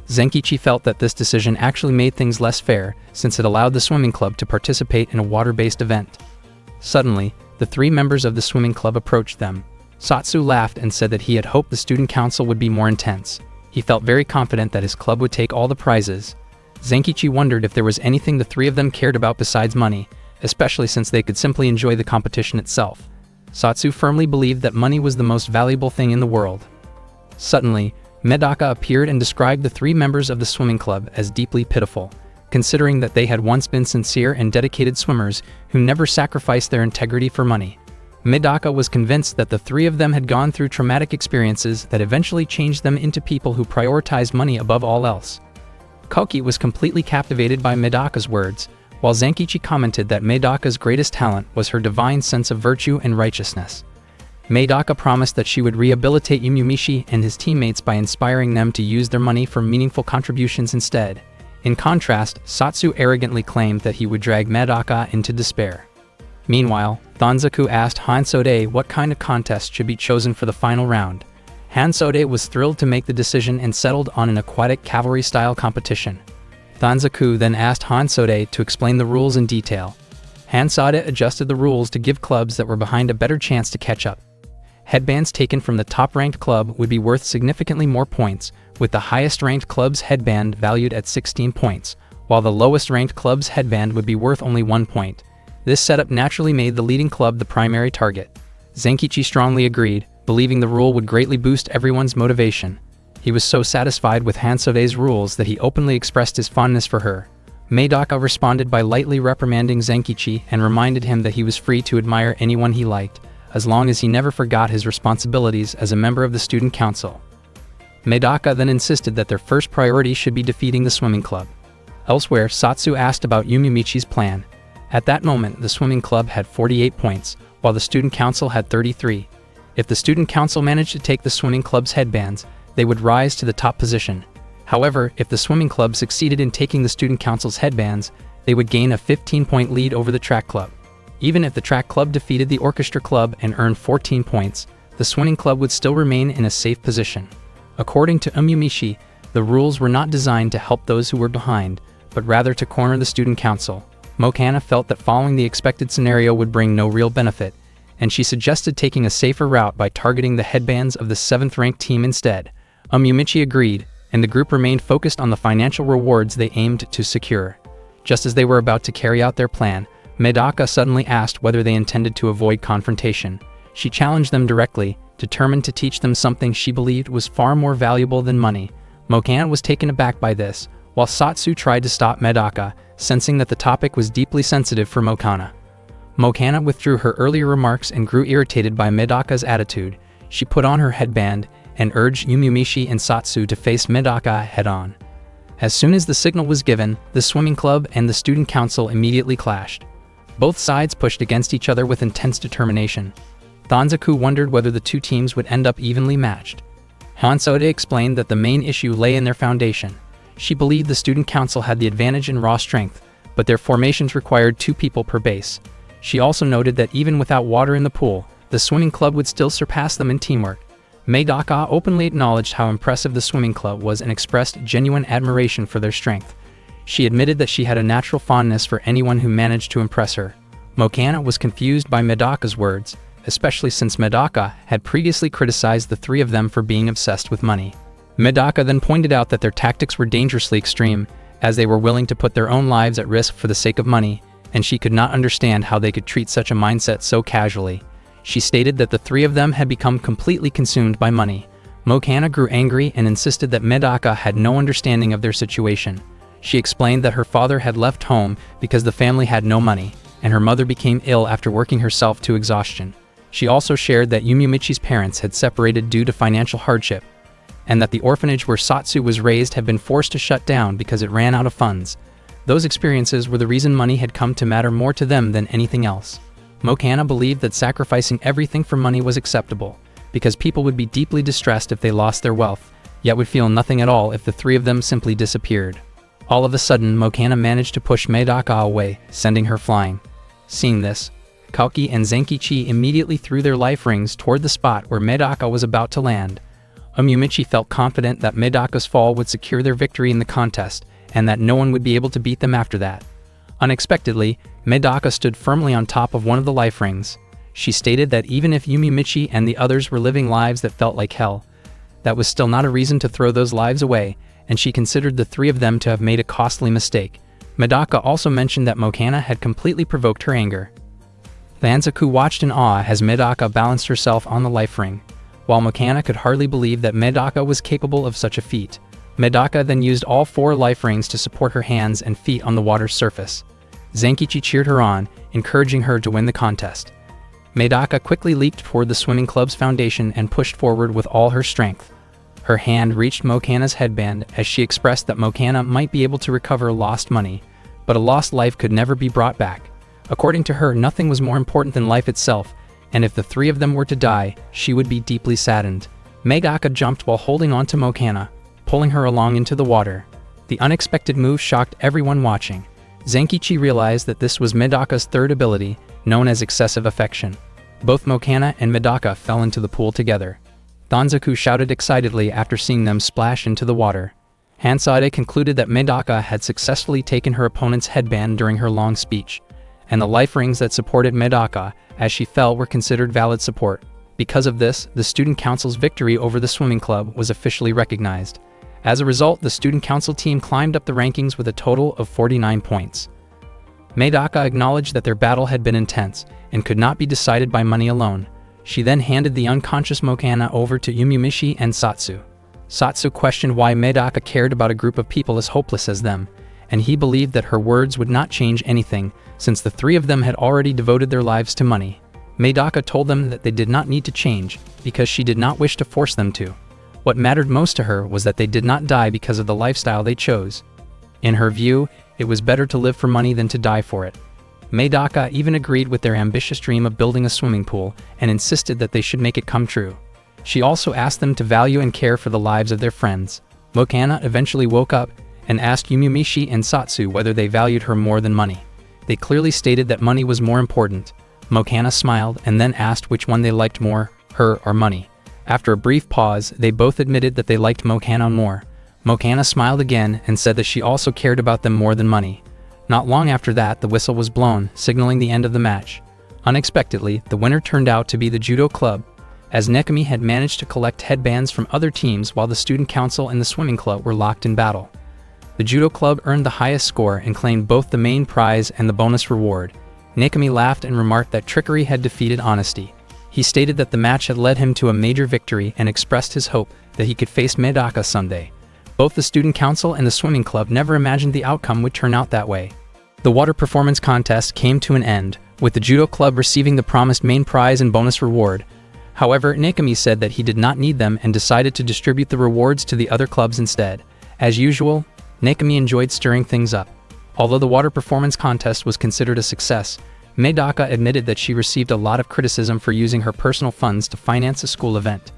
Zenkichi felt that this decision actually made things less fair, since it allowed the swimming club to participate in a water-based event. Suddenly, the 3 members of the swimming club approached them. Satsu laughed and said that he had hoped the student council would be more intense. He felt very confident that his club would take all the prizes. Zenkichi wondered if there was anything the 3 of them cared about besides money, especially since they could simply enjoy the competition itself. Satsu firmly believed that money was the most valuable thing in the world. Suddenly, Medaka appeared and described the 3 members of the swimming club as deeply pitiful, considering that they had once been sincere and dedicated swimmers who never sacrificed their integrity for money. Medaka was convinced that the 3 of them had gone through traumatic experiences that eventually changed them into people who prioritized money above all else. Koki was completely captivated by Medaka's words, while Zenkichi commented that Medaka's greatest talent was her divine sense of virtue and righteousness. Medaka promised that she would rehabilitate Yumimichi and his teammates by inspiring them to use their money for meaningful contributions instead. In contrast, Satsu arrogantly claimed that he would drag Medaka into despair. Meanwhile, Danzaku asked Hansode what kind of contest should be chosen for the final round. Hansode was thrilled to make the decision and settled on an aquatic cavalry-style competition. Danzaku then asked Hansode to explain the rules in detail. Hansode adjusted the rules to give clubs that were behind a better chance to catch up. Headbands taken from the top-ranked club would be worth significantly more points, with the highest-ranked club's headband valued at 16 points, while the lowest-ranked club's headband would be worth only 1 point. This setup naturally made the leading club the primary target. Zenkichi strongly agreed, believing the rule would greatly boost everyone's motivation. He was so satisfied with Hansode's rules that he openly expressed his fondness for her. Medaka responded by lightly reprimanding Zenkichi and reminded him that he was free to admire anyone he liked, as long as he never forgot his responsibilities as a member of the student council. Medaka then insisted that their first priority should be defeating the swimming club. Elsewhere, Satsu asked about Yumimichi's plan. At that moment, the swimming club had 48 points, while the student council had 33. If the student council managed to take the swimming club's headbands, they would rise to the top position. However, if the swimming club succeeded in taking the student council's headbands, they would gain a 15-point lead over the track club. Even if the track club defeated the orchestra club and earned 14 points, the swimming club would still remain in a safe position. According to Yumimichi, the rules were not designed to help those who were behind, but rather to corner the student council. Mokana felt that following the expected scenario would bring no real benefit, and she suggested taking a safer route by targeting the headbands of the 7th-ranked team instead. Yumimichi agreed, and the group remained focused on the financial rewards they aimed to secure. Just as they were about to carry out their plan, Medaka suddenly asked whether they intended to avoid confrontation. She challenged them directly, determined to teach them something she believed was far more valuable than money. Mokana was taken aback by this, while Satsu tried to stop Medaka, sensing that the topic was deeply sensitive for Mokana. Mokana withdrew her earlier remarks and grew irritated by Medaka's attitude. She put on her headband and urged Yumimichi and Satsu to face Medaka head-on. As soon as the signal was given, the swimming club and the student council immediately clashed. Both sides pushed against each other with intense determination. Danzaku wondered whether the two teams would end up evenly matched. Hansode explained that the main issue lay in their foundation. She believed the student council had the advantage in raw strength, but their formations required 2 people per base. She also noted that even without water in the pool, the swimming club would still surpass them in teamwork. Medaka openly acknowledged how impressive the swimming club was and expressed genuine admiration for their strength. She admitted that she had a natural fondness for anyone who managed to impress her. Mokana was confused by Medaka's words, especially since Medaka had previously criticized the three of them for being obsessed with money. Medaka then pointed out that their tactics were dangerously extreme, as they were willing to put their own lives at risk for the sake of money, and she could not understand how they could treat such a mindset so casually. She stated that the three of them had become completely consumed by money. Mokana grew angry and insisted that Medaka had no understanding of their situation. She explained that her father had left home because the family had no money, and her mother became ill after working herself to exhaustion. She also shared that Yumiumichi's parents had separated due to financial hardship, and that the orphanage where Satsu was raised had been forced to shut down because it ran out of funds. Those experiences were the reason money had come to matter more to them than anything else. Mokana believed that sacrificing everything for money was acceptable, because people would be deeply distressed if they lost their wealth, yet would feel nothing at all if the three of them simply disappeared. All of a sudden, Mokana managed to push Medaka away, sending her flying. Seeing this, Kauki and Zenkichi immediately threw their life rings toward the spot where Medaka was about to land. Yumiumichi felt confident that Medaka's fall would secure their victory in the contest, and that no one would be able to beat them after that. Unexpectedly, Medaka stood firmly on top of one of the life rings. She stated that even if Yumiumichi and the others were living lives that felt like hell, that was still not a reason to throw those lives away, and she considered the three of them to have made a costly mistake. Medaka also mentioned that Mokana had completely provoked her anger. Danzaku watched in awe as Medaka balanced herself on the life ring, while Mokana could hardly believe that Medaka was capable of such a feat. Medaka then used all 4 life rings to support her hands and feet on the water's surface. Zenkichi cheered her on, encouraging her to win the contest. Medaka quickly leaped toward the swimming club's foundation and pushed forward with all her strength. Her hand reached Mokana's headband as she expressed that Mokana might be able to recover lost money, but a lost life could never be brought back. According to her, nothing was more important than life itself, and if the three of them were to die, she would be deeply saddened. Medaka jumped while holding on to Mokana, pulling her along into the water. The unexpected move shocked everyone watching. Zenkichi realized that this was Medaka's third ability, known as excessive affection. Both Mokana and Medaka fell into the pool together. Danzaku shouted excitedly after seeing them splash into the water. Hansade concluded that Medaka had successfully taken her opponent's headband during her long speech, and the life rings that supported Medaka as she fell were considered valid support. Because of this, the Student Council's victory over the swimming club was officially recognized. As a result, the Student Council team climbed up the rankings with a total of 49 points. Medaka acknowledged that their battle had been intense and could not be decided by money alone. She then handed the unconscious Mokana over to Yumiumichi and Satsu. Satsu questioned why Medaka cared about a group of people as hopeless as them, and he believed that her words would not change anything since the three of them had already devoted their lives to money. Medaka told them that they did not need to change because she did not wish to force them to. What mattered most to her was that they did not die because of the lifestyle they chose. In her view, it was better to live for money than to die for it. Medaka even agreed with their ambitious dream of building a swimming pool and insisted that they should make it come true. She also asked them to value and care for the lives of their friends. Mokana eventually woke up and asked Yumiumichi and Satsu whether they valued her more than money. They clearly stated that money was more important. Mokana smiled and then asked which one they liked more, her or money. After a brief pause, they both admitted that they liked Mokana more. Mokana smiled again and said that she also cared about them more than money. Not long after that, the whistle was blown, signaling the end of the match. Unexpectedly, the winner turned out to be the judo club, as Nekami had managed to collect headbands from other teams while the student council and the swimming club were locked in battle. The judo club earned the highest score and claimed both the main prize and the bonus reward. Nekami laughed and remarked that trickery had defeated honesty. He stated that the match had led him to a major victory and expressed his hope that he could face Medaka someday. Both the student council and the swimming club never imagined the outcome would turn out that way. The water performance contest came to an end, with the judo club receiving the promised main prize and bonus reward. However, Nekami said that he did not need them and decided to distribute the rewards to the other clubs instead. As usual, Nekami enjoyed stirring things up. Although the water performance contest was considered a success, Medaka admitted that she received a lot of criticism for using her personal funds to finance a school event.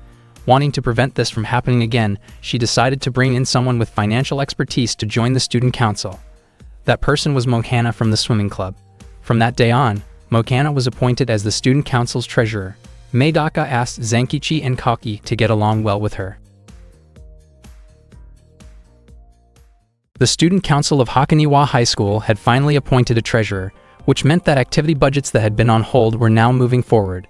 Wanting to prevent this from happening again, she decided to bring in someone with financial expertise to join the student council. That person was Mokana from the swimming club. From that day on, Mokana was appointed as the student council's treasurer. Medaka asked Zenkichi and Kaki to get along well with her. The student council of Hakoniwa High School had finally appointed a treasurer, which meant that activity budgets that had been on hold were now moving forward.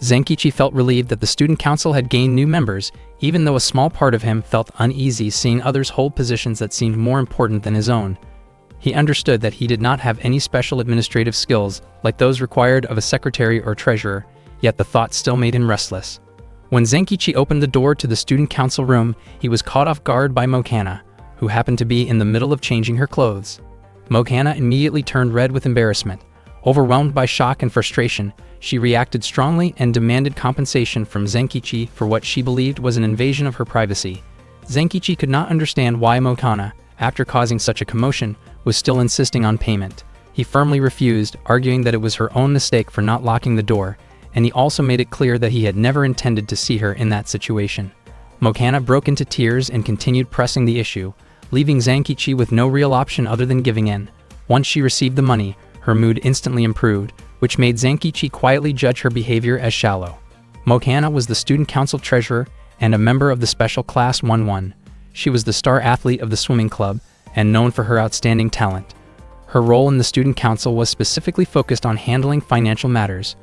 Zenkichi felt relieved that the student council had gained new members, even though a small part of him felt uneasy seeing others hold positions that seemed more important than his own. He understood that he did not have any special administrative skills like those required of a secretary or treasurer, yet the thought still made him restless. When Zenkichi opened the door to the student council room, he was caught off guard by Mokana, who happened to be in the middle of changing her clothes. Mokana immediately turned red with embarrassment. Overwhelmed by shock and frustration, she reacted strongly and demanded compensation from Zenkichi for what she believed was an invasion of her privacy. Zenkichi could not understand why Mokana, after causing such a commotion, was still insisting on payment. He firmly refused, arguing that it was her own mistake for not locking the door, and he also made it clear that he had never intended to see her in that situation. Mokana broke into tears and continued pressing the issue, leaving Zenkichi with no real option other than giving in. Once she received the money, her mood instantly improved, which made Zenkichi quietly judge her behavior as shallow. Mokana was the student council treasurer and a member of the special class 1-1. She was the star athlete of the swimming club and known for her outstanding talent. Her role in the student council was specifically focused on handling financial matters.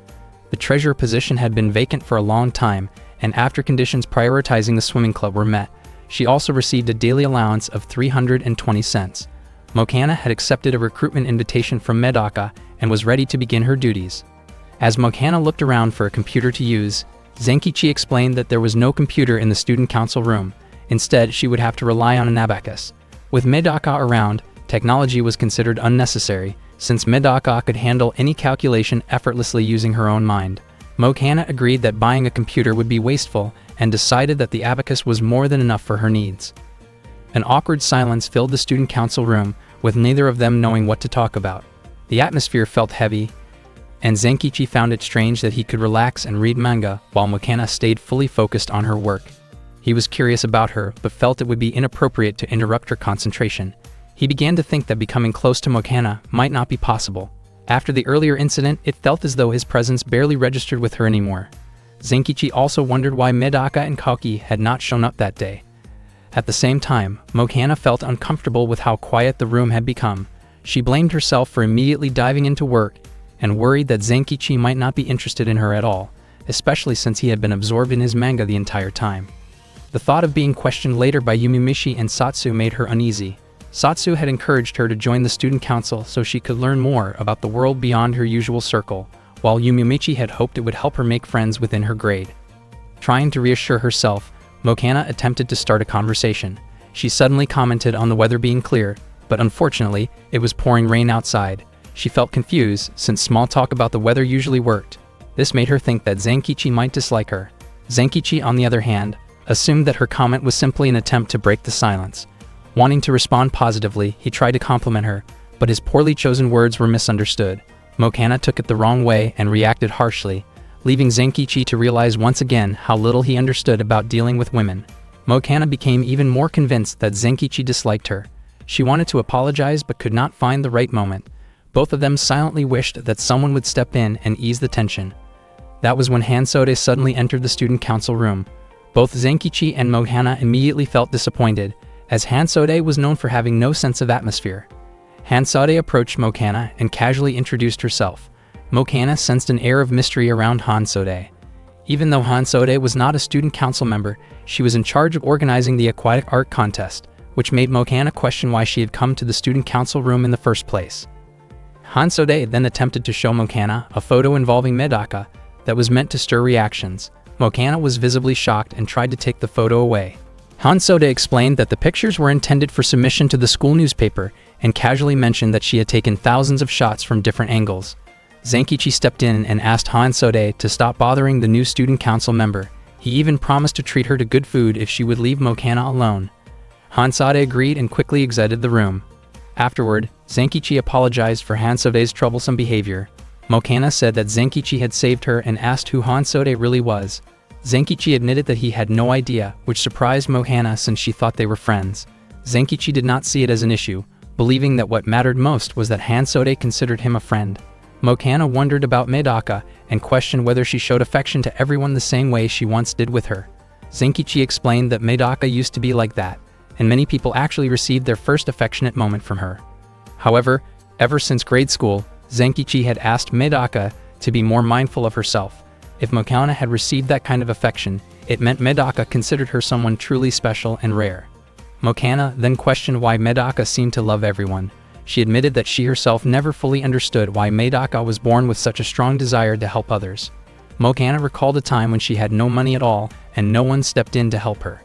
The treasurer position had been vacant for a long time, and after conditions prioritizing the swimming club were met, she also received a daily allowance of 320 cents. Mokana had accepted a recruitment invitation from Medaka and was ready to begin her duties. As Mokana looked around for a computer to use, Zenkichi explained that there was no computer in the student council room. Instead, she would have to rely on an abacus. With Medaka around, technology was considered unnecessary, since Medaka could handle any calculation effortlessly using her own mind. Mokana agreed that buying a computer would be wasteful and decided that the abacus was more than enough for her needs. An awkward silence filled the student council room, with neither of them knowing what to talk about. The atmosphere felt heavy, and Zenkichi found it strange that he could relax and read manga while Mokana stayed fully focused on her work. He was curious about her, but felt it would be inappropriate to interrupt her concentration. He began to think that becoming close to Mokana might not be possible. After the earlier incident, it felt as though his presence barely registered with her anymore. Zenkichi also wondered why Medaka and Kaki had not shown up that day. At the same time, Mokana felt uncomfortable with how quiet the room had become. She blamed herself for immediately diving into work and worried that Zenkichi might not be interested in her at all, especially since he had been absorbed in his manga the entire time. The thought of being questioned later by Yumimeshi and Satsu made her uneasy. Satsu had encouraged her to join the student council so she could learn more about the world beyond her usual circle, while Yumimechi had hoped it would help her make friends within her grade. Trying to reassure herself, Mokana attempted to start a conversation. She suddenly commented on the weather being clear, but unfortunately, it was pouring rain outside. She felt confused, since small talk about the weather usually worked. This made her think that Zenkichi might dislike her. Zenkichi, on the other hand, assumed that her comment was simply an attempt to break the silence. Wanting to respond positively, he tried to compliment her, but his poorly chosen words were misunderstood. Mokana took it the wrong way and reacted harshly, leaving Zenkichi to realize once again how little he understood about dealing with women. Mokana became even more convinced that Zenkichi disliked her. She wanted to apologize but could not find the right moment. Both of them silently wished that someone would step in and ease the tension. That was when Hansode suddenly entered the student council room. Both Zenkichi and Mokana immediately felt disappointed, as Hansode was known for having no sense of atmosphere. Hansode approached Mokana and casually introduced herself. Mokana sensed an air of mystery around Hansode. Even though Hansode was not a student council member, she was in charge of organizing the aquatic art contest, which made Mokana question why she had come to the student council room in the first place. Hansode then attempted to show Mokana a photo involving Medaka that was meant to stir reactions. Mokana was visibly shocked and tried to take the photo away. Hansode explained that the pictures were intended for submission to the school newspaper and casually mentioned that she had taken thousands of shots from different angles. Zenkichi stepped in and asked Hansode to stop bothering the new student council member. He even promised to treat her to good food if she would leave Mokana alone. Hansode agreed and quickly exited the room. Afterward, Zenkichi apologized for Hansode's troublesome behavior. Mokana said that Zenkichi had saved her and asked who Hansode really was. Zenkichi admitted that he had no idea, which surprised Mokana since she thought they were friends. Zenkichi did not see it as an issue, believing that what mattered most was that Hansode considered him a friend. Mokana wondered about Medaka and questioned whether she showed affection to everyone the same way she once did with her. Zenkichi explained that Medaka used to be like that, and many people actually received their first affectionate moment from her. However, ever since grade school, Zenkichi had asked Medaka to be more mindful of herself. If Mokana had received that kind of affection, it meant Medaka considered her someone truly special and rare. Mokana then questioned why Medaka seemed to love everyone. She admitted that she herself never fully understood why Medaka was born with such a strong desire to help others. Mokana recalled a time when she had no money at all and no one stepped in to help her.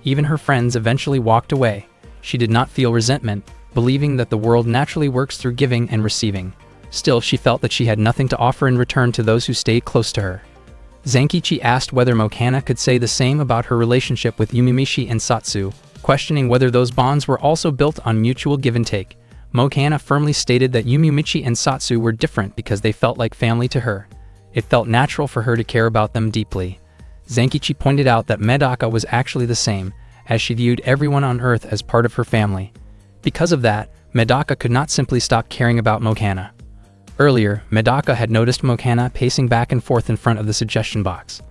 Even her friends eventually walked away. She did not feel resentment, believing that the world naturally works through giving and receiving. Still, she felt that she had nothing to offer in return to those who stayed close to her. Zenkichi asked whether Mokana could say the same about her relationship with Yumimichi and Satsu, questioning whether those bonds were also built on mutual give and take. Mokana firmly stated that Yumimichi and Satsu were different because they felt like family to her. It felt natural for her to care about them deeply. Zenkichi pointed out that Medaka was actually the same, as she viewed everyone on Earth as part of her family. Because of that, Medaka could not simply stop caring about Mokana. Earlier, Medaka had noticed Mokana pacing back and forth in front of the suggestion box.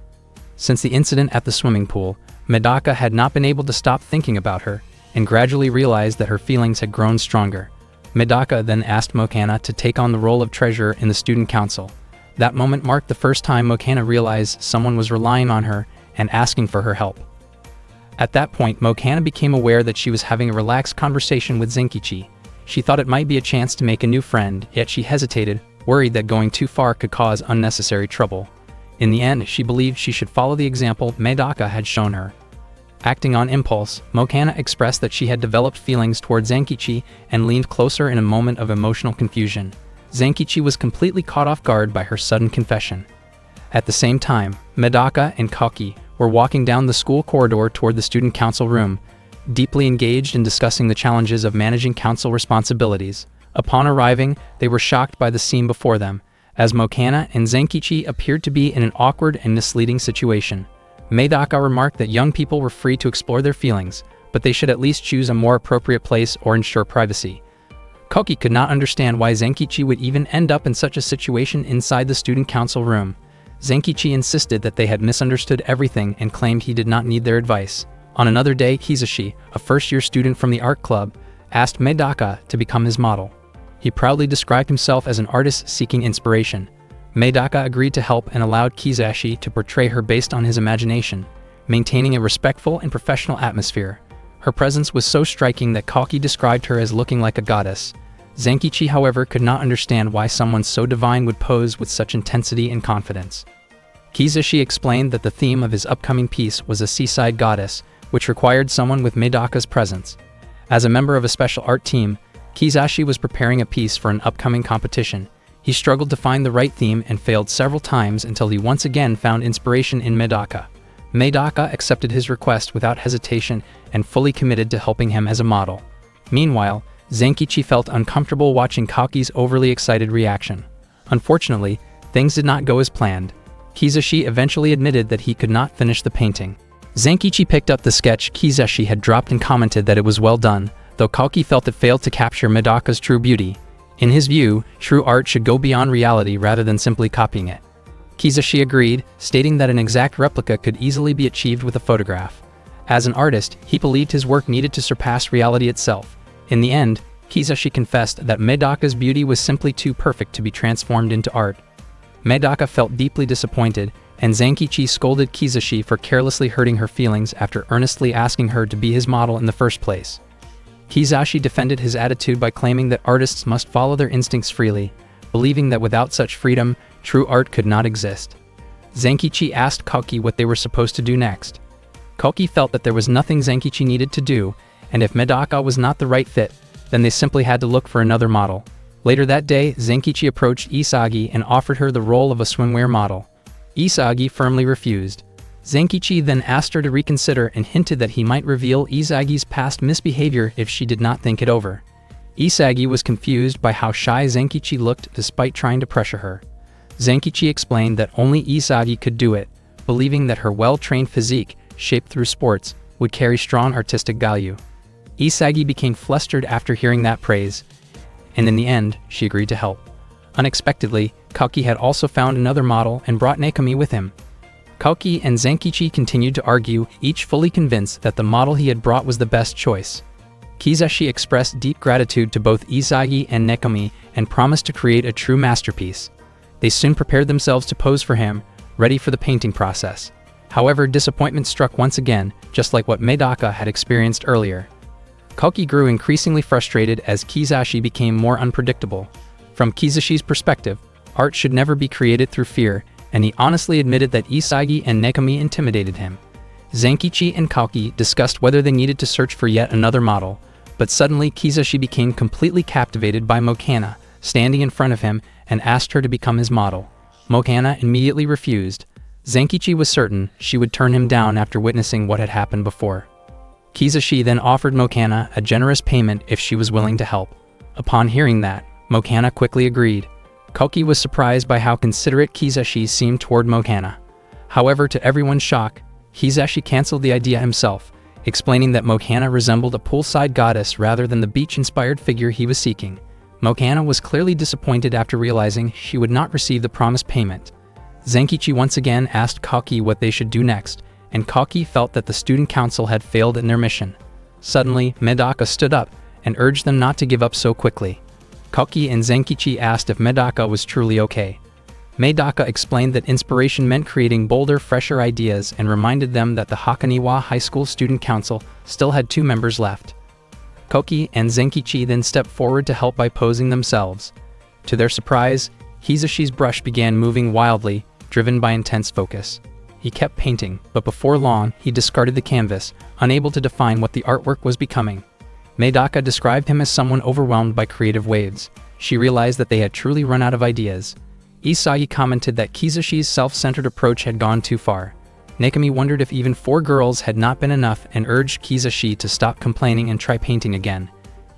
Since the incident at the swimming pool, Medaka had not been able to stop thinking about her, and gradually realized that her feelings had grown stronger. Medaka then asked Mokana to take on the role of treasurer in the student council. That moment marked the first time Mokana realized someone was relying on her and asking for her help. At that point, Mokana became aware that she was having a relaxed conversation with Zenkichi. She thought it might be a chance to make a new friend, yet she hesitated, worried that going too far could cause unnecessary trouble. In the end, she believed she should follow the example Medaka had shown her. Acting on impulse, Mokana expressed that she had developed feelings toward Zenkichi and leaned closer in a moment of emotional confusion. Zenkichi was completely caught off guard by her sudden confession. At the same time, Medaka and Koki were walking down the school corridor toward the student council room, deeply engaged in discussing the challenges of managing council responsibilities. Upon arriving, they were shocked by the scene before them, as Mokana and Zenkichi appeared to be in an awkward and misleading situation. Medaka remarked that young people were free to explore their feelings, but they should at least choose a more appropriate place or ensure privacy. Koki could not understand why Zenkichi would even end up in such a situation inside the student council room. Zenkichi insisted that they had misunderstood everything and claimed he did not need their advice. On another day, Kizashi, a first-year student from the art club, asked Medaka to become his model. He proudly described himself as an artist seeking inspiration. Medaka agreed to help and allowed Kizashi to portray her based on his imagination, maintaining a respectful and professional atmosphere. Her presence was so striking that Koki described her as looking like a goddess. Zenkichi, however, could not understand why someone so divine would pose with such intensity and confidence. Kizashi explained that the theme of his upcoming piece was a seaside goddess, which required someone with Medaka's presence. As a member of a special art team, Kizashi was preparing a piece for an upcoming competition. He struggled to find the right theme and failed several times until he once again found inspiration in Medaka. Medaka accepted his request without hesitation and fully committed to helping him as a model. Meanwhile, Zenkichi felt uncomfortable watching Koki's overly excited reaction. Unfortunately, things did not go as planned. Kizashi eventually admitted that he could not finish the painting. Zenkichi picked up the sketch Kizashi had dropped and commented that it was well done, though Koki felt it failed to capture Medaka's true beauty. In his view, true art should go beyond reality rather than simply copying it. Kizashi agreed, stating that an exact replica could easily be achieved with a photograph. As an artist, he believed his work needed to surpass reality itself. In the end, Kizashi confessed that Medaka's beauty was simply too perfect to be transformed into art. Medaka felt deeply disappointed, and Zenkichi scolded Kizashi for carelessly hurting her feelings after earnestly asking her to be his model in the first place. Kizashi defended his attitude by claiming that artists must follow their instincts freely, believing that without such freedom, true art could not exist. Zenkichi asked Koki what they were supposed to do next. Koki felt that there was nothing Zenkichi needed to do, and if Medaka was not the right fit, then they simply had to look for another model. Later that day, Zenkichi approached Isagi and offered her the role of a swimwear model. Isagi firmly refused. Zenkichi then asked her to reconsider and hinted that he might reveal Isagi's past misbehavior if she did not think it over. Isagi was confused by how shy Zenkichi looked despite trying to pressure her. Zenkichi explained that only Isagi could do it, believing that her well-trained physique, shaped through sports, would carry strong artistic value. Isagi became flustered after hearing that praise, and in the end, she agreed to help. Unexpectedly, Kauki had also found another model and brought Nakomi with him. Kauki and Zenkichi continued to argue, each fully convinced that the model he had brought was the best choice. Kizashi expressed deep gratitude to both Izagi and Nakomi and promised to create a true masterpiece. They soon prepared themselves to pose for him, ready for the painting process. However, disappointment struck once again, just like what Medaka had experienced earlier. Kauki grew increasingly frustrated as Kizashi became more unpredictable. From Kizashi's perspective, art should never be created through fear, and he honestly admitted that Izagi and Nakomi intimidated him. Zenkichi and Kauki discussed whether they needed to search for yet another model, but suddenly Kizashi became completely captivated by Mokana, standing in front of him, and asked her to become his model. Mokana immediately refused. Zenkichi was certain she would turn him down after witnessing what had happened before. Kizashi then offered Mokana a generous payment if she was willing to help. Upon hearing that, Mokana quickly agreed. Kauki was surprised by how considerate Kizashi seemed toward Mokana. However, to everyone's shock, Kizashi canceled the idea himself, explaining that Mokana resembled a poolside goddess rather than the beach-inspired figure he was seeking. Mokana was clearly disappointed after realizing she would not receive the promised payment. Zenkichi once again asked Kauki what they should do next, and Kauki felt that the student council had failed in their mission. Suddenly, Medaka stood up and urged them not to give up so quickly. Kauki and Zenkichi asked if Medaka was truly okay. Medaka explained that inspiration meant creating bolder, fresher ideas and reminded them that the Hakoniwa High School Student Council still had 2 members left. Kauki and Zenkichi then stepped forward to help by posing themselves. To their surprise, Kizashi's brush began moving wildly, driven by intense focus. He kept painting, but before long, he discarded the canvas, unable to define what the artwork was becoming. Medaka described him as someone overwhelmed by creative waves. She realized that they had truly run out of ideas. Izagi commented that Kizashi's self-centered approach had gone too far. Nakomi wondered if even 4 girls had not been enough and urged Kizashi to stop complaining and try painting again.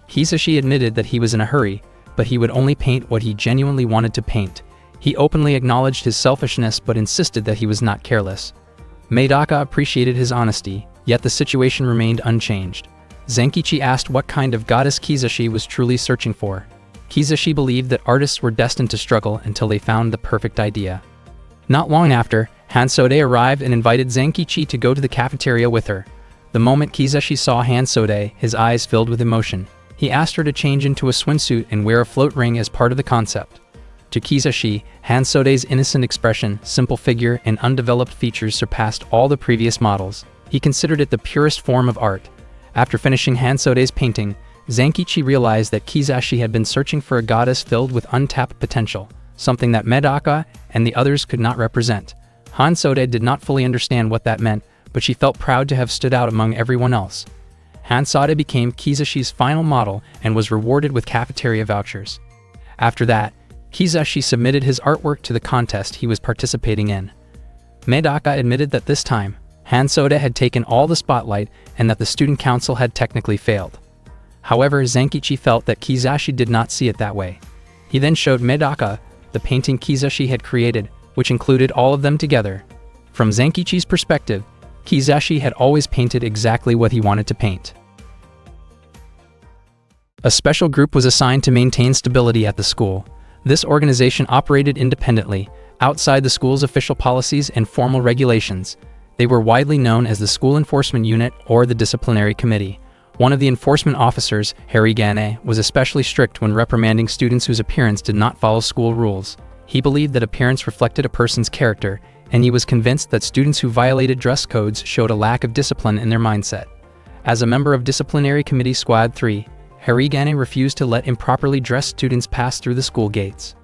Kizashi admitted that he was in a hurry, but he would only paint what he genuinely wanted to paint. He openly acknowledged his selfishness but insisted that he was not careless. Medaka appreciated his honesty, yet the situation remained unchanged. Zenkichi asked what kind of goddess Kizashi was truly searching for. Kizashi believed that artists were destined to struggle until they found the perfect idea. Not long after, Hansode arrived and invited Zenkichi to go to the cafeteria with her. The moment Kizashi saw Hansode, his eyes filled with emotion. He asked her to change into a swimsuit and wear a float ring as part of the concept. To Kizashi, Hansode's innocent expression, simple figure, and undeveloped features surpassed all the previous models. He considered it the purest form of art. After finishing Hansode's painting, Zenkichi realized that Kizashi had been searching for a goddess filled with untapped potential, something that Medaka and the others could not represent. Hansode did not fully understand what that meant, but she felt proud to have stood out among everyone else. Hansode became Kizashi's final model and was rewarded with cafeteria vouchers. After that, Kizashi submitted his artwork to the contest he was participating in. Medaka admitted that this time, Hansode had taken all the spotlight and that the student council had technically failed. However, Zenkichi felt that Kizashi did not see it that way. He then showed Medaka the painting Kizashi had created, which included all of them together. From Zenkichi's perspective, Kizashi had always painted exactly what he wanted to paint. A special group was assigned to maintain stability at the school. This organization operated independently, outside the school's official policies and formal regulations. They were widely known as the School Enforcement Unit or the Disciplinary Committee. One of the enforcement officers, Harigane, was especially strict when reprimanding students whose appearance did not follow school rules. He believed that appearance reflected a person's character, and he was convinced that students who violated dress codes showed a lack of discipline in their mindset. As a member of Disciplinary Committee Squad 3, Harigane refused to let improperly dressed students pass through the school gates.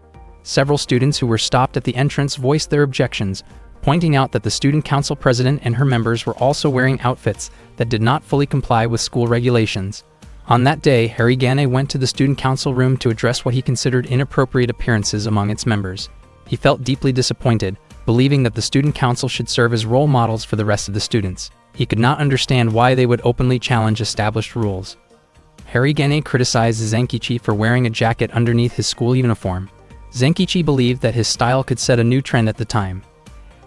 Several students who were stopped at the entrance voiced their objections, pointing out that the student council president and her members were also wearing outfits that did not fully comply with school regulations. On that day, Harigane went to the student council room to address what he considered inappropriate appearances among its members. He felt deeply disappointed, believing that the student council should serve as role models for the rest of the students. He could not understand why they would openly challenge established rules. Harigane criticized Zenkichi for wearing a jacket underneath his school uniform. Zenkichi believed that his style could set a new trend at the time.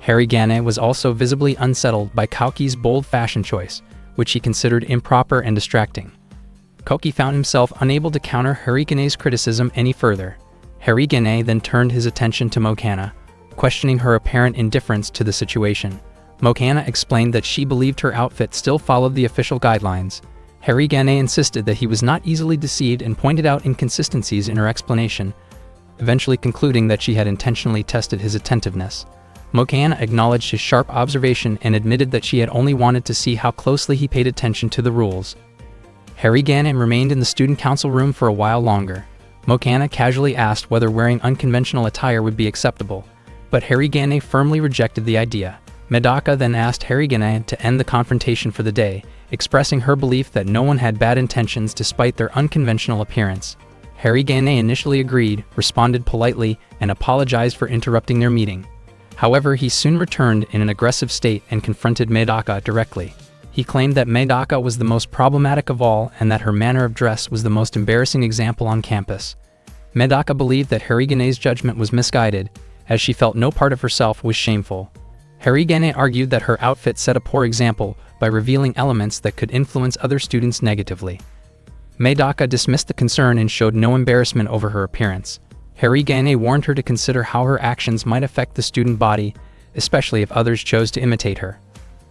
Harigane was also visibly unsettled by Kauki's bold fashion choice, which he considered improper and distracting. Kauki found himself unable to counter Harigane's criticism any further. Harigane then turned his attention to Mokana, questioning her apparent indifference to the situation. Mokana explained that she believed her outfit still followed the official guidelines. Harigane insisted that he was not easily deceived and pointed out inconsistencies in her explanation, eventually concluding that she had intentionally tested his attentiveness. Mokana acknowledged his sharp observation and admitted that she had only wanted to see how closely he paid attention to the rules. Harigane remained in the student council room for a while longer. Mokana casually asked whether wearing unconventional attire would be acceptable, but Harigane firmly rejected the idea. Medaka then asked Harigane to end the confrontation for the day, expressing her belief that no one had bad intentions despite their unconventional appearance. Harigane initially agreed, responded politely, and apologized for interrupting their meeting. However, he soon returned in an aggressive state and confronted Medaka directly. He claimed that Medaka was the most problematic of all and that her manner of dress was the most embarrassing example on campus. Medaka believed that Harigane's judgment was misguided, as she felt no part of herself was shameful. Harigane argued that her outfit set a poor example by revealing elements that could influence other students negatively. Medaka dismissed the concern and showed no embarrassment over her appearance. Harigane warned her to consider how her actions might affect the student body, especially if others chose to imitate her.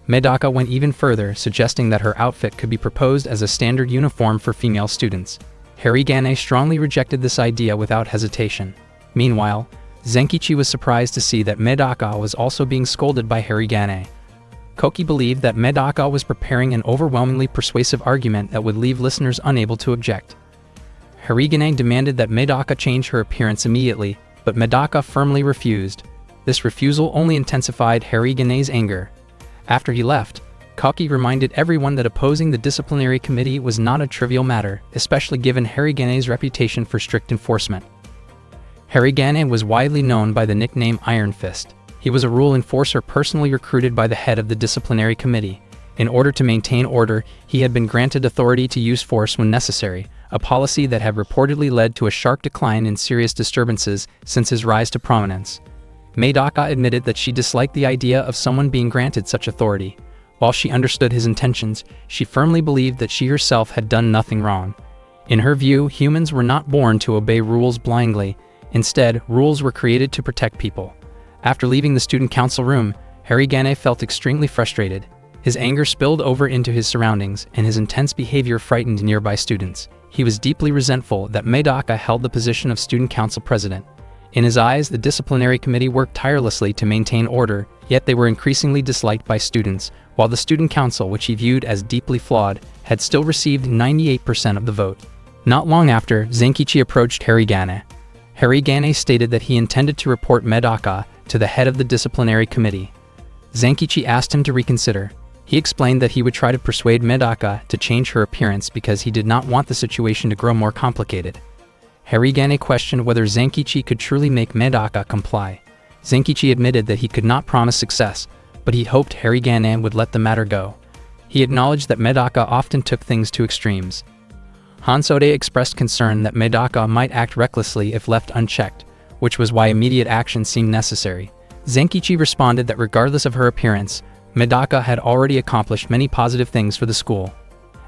Medaka went even further, suggesting that her outfit could be proposed as a standard uniform for female students. Harigane strongly rejected this idea without hesitation. Meanwhile, Zenkichi was surprised to see that Medaka was also being scolded by Harigane. Koki believed that Medaka was preparing an overwhelmingly persuasive argument that would leave listeners unable to object. Harigane demanded that Medaka change her appearance immediately, but Medaka firmly refused. This refusal only intensified Harigane's anger. After he left, Koki reminded everyone that opposing the disciplinary committee was not a trivial matter, especially given Harigane's reputation for strict enforcement. Harigane was widely known by the nickname Iron Fist. He was a rule enforcer personally recruited by the head of the disciplinary committee. In order to maintain order, he had been granted authority to use force when necessary, a policy that had reportedly led to a sharp decline in serious disturbances since his rise to prominence. Medaka admitted that she disliked the idea of someone being granted such authority. While she understood his intentions, she firmly believed that she herself had done nothing wrong. In her view, humans were not born to obey rules blindly. Instead, rules were created to protect people. After leaving the student council room, Harigane felt extremely frustrated. His anger spilled over into his surroundings, and his intense behavior frightened nearby students. He was deeply resentful that Medaka held the position of student council president. In his eyes, the disciplinary committee worked tirelessly to maintain order, yet they were increasingly disliked by students, while the student council, which he viewed as deeply flawed, had still received 98% of the vote. Not long after, Zenkichi approached Harigane. Harigane stated that he intended to report Medaka to the head of the disciplinary committee. Zenkichi asked him to reconsider. He explained that he would try to persuade Medaka to change her appearance because he did not want the situation to grow more complicated. Harigane questioned whether Zenkichi could truly make Medaka comply. Zenkichi admitted that he could not promise success, but he hoped Harigane would let the matter go. He acknowledged that Medaka often took things to extremes. Hansode expressed concern that Medaka might act recklessly if left unchecked, which was why immediate action seemed necessary. Zenkichi responded that regardless of her appearance, Medaka had already accomplished many positive things for the school.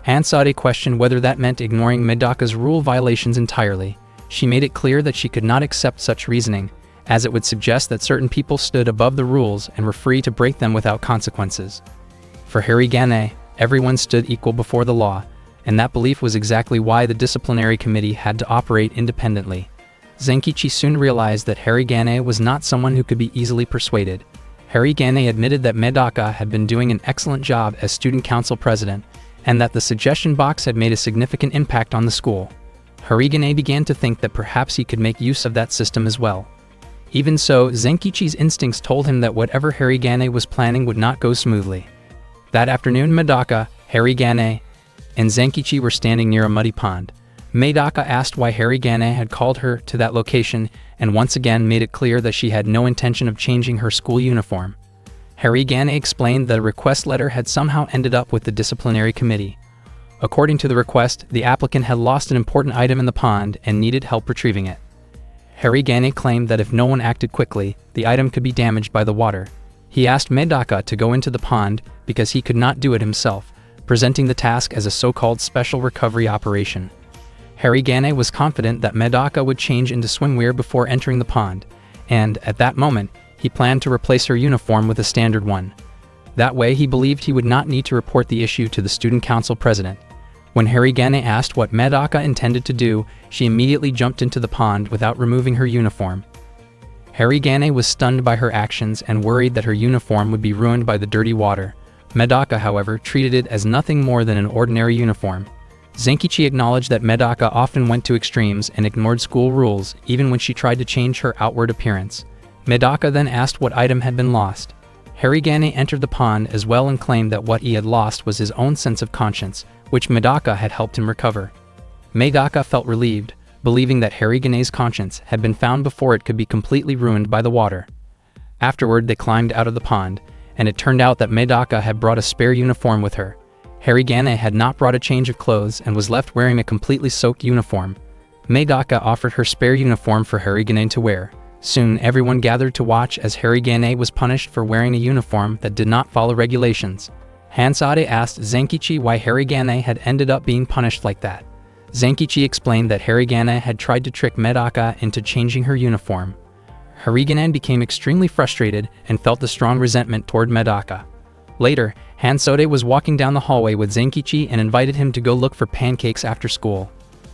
Hansode questioned whether that meant ignoring Medaka's rule violations entirely. She made it clear that she could not accept such reasoning, as it would suggest that certain people stood above the rules and were free to break them without consequences. For Harigane, everyone stood equal before the law, and that belief was exactly why the disciplinary committee had to operate independently. Zenkichi soon realized that Harigane was not someone who could be easily persuaded. Harigane admitted that Medaka had been doing an excellent job as student council president, and that the suggestion box had made a significant impact on the school. Harigane began to think that perhaps he could make use of that system as well. Even so, Zenkichi's instincts told him that whatever Harigane was planning would not go smoothly. That afternoon, Medaka, Harigane, and Zenkichi were standing near a muddy pond. Medaka asked why Harigane had called her to that location and once again made it clear that she had no intention of changing her school uniform. Harigane explained that a request letter had somehow ended up with the disciplinary committee. According to the request, the applicant had lost an important item in the pond and needed help retrieving it. Harigane claimed that if no one acted quickly, the item could be damaged by the water. He asked Medaka to go into the pond because he could not do it himself, presenting the task as a so-called special recovery operation. Harigane was confident that Medaka would change into swimwear before entering the pond, and, at that moment, he planned to replace her uniform with a standard one. That way, he believed he would not need to report the issue to the student council president. When Harigane asked what Medaka intended to do, she immediately jumped into the pond without removing her uniform. Harigane was stunned by her actions and worried that her uniform would be ruined by the dirty water. Medaka, however, treated it as nothing more than an ordinary uniform. Zenkichi acknowledged that Medaka often went to extremes and ignored school rules, even when she tried to change her outward appearance. Medaka then asked what item had been lost. Harigane entered the pond as well and claimed that what he had lost was his own sense of conscience, which Medaka had helped him recover. Medaka felt relieved, believing that Harigane's conscience had been found before it could be completely ruined by the water. Afterward, they climbed out of the pond, and it turned out that Medaka had brought a spare uniform with her. Harigane had not brought a change of clothes and was left wearing a completely soaked uniform. Medaka offered her spare uniform for Harigane to wear. Soon, everyone gathered to watch as Harigane was punished for wearing a uniform that did not follow regulations. Hansade asked Zenkichi why Harigane had ended up being punished like that. Zenkichi explained that Harigane had tried to trick Medaka into changing her uniform. Harigane became extremely frustrated and felt a strong resentment toward Medaka. Later, Hansode was walking down the hallway with Zenkichi and invited him to go look for pancakes after school.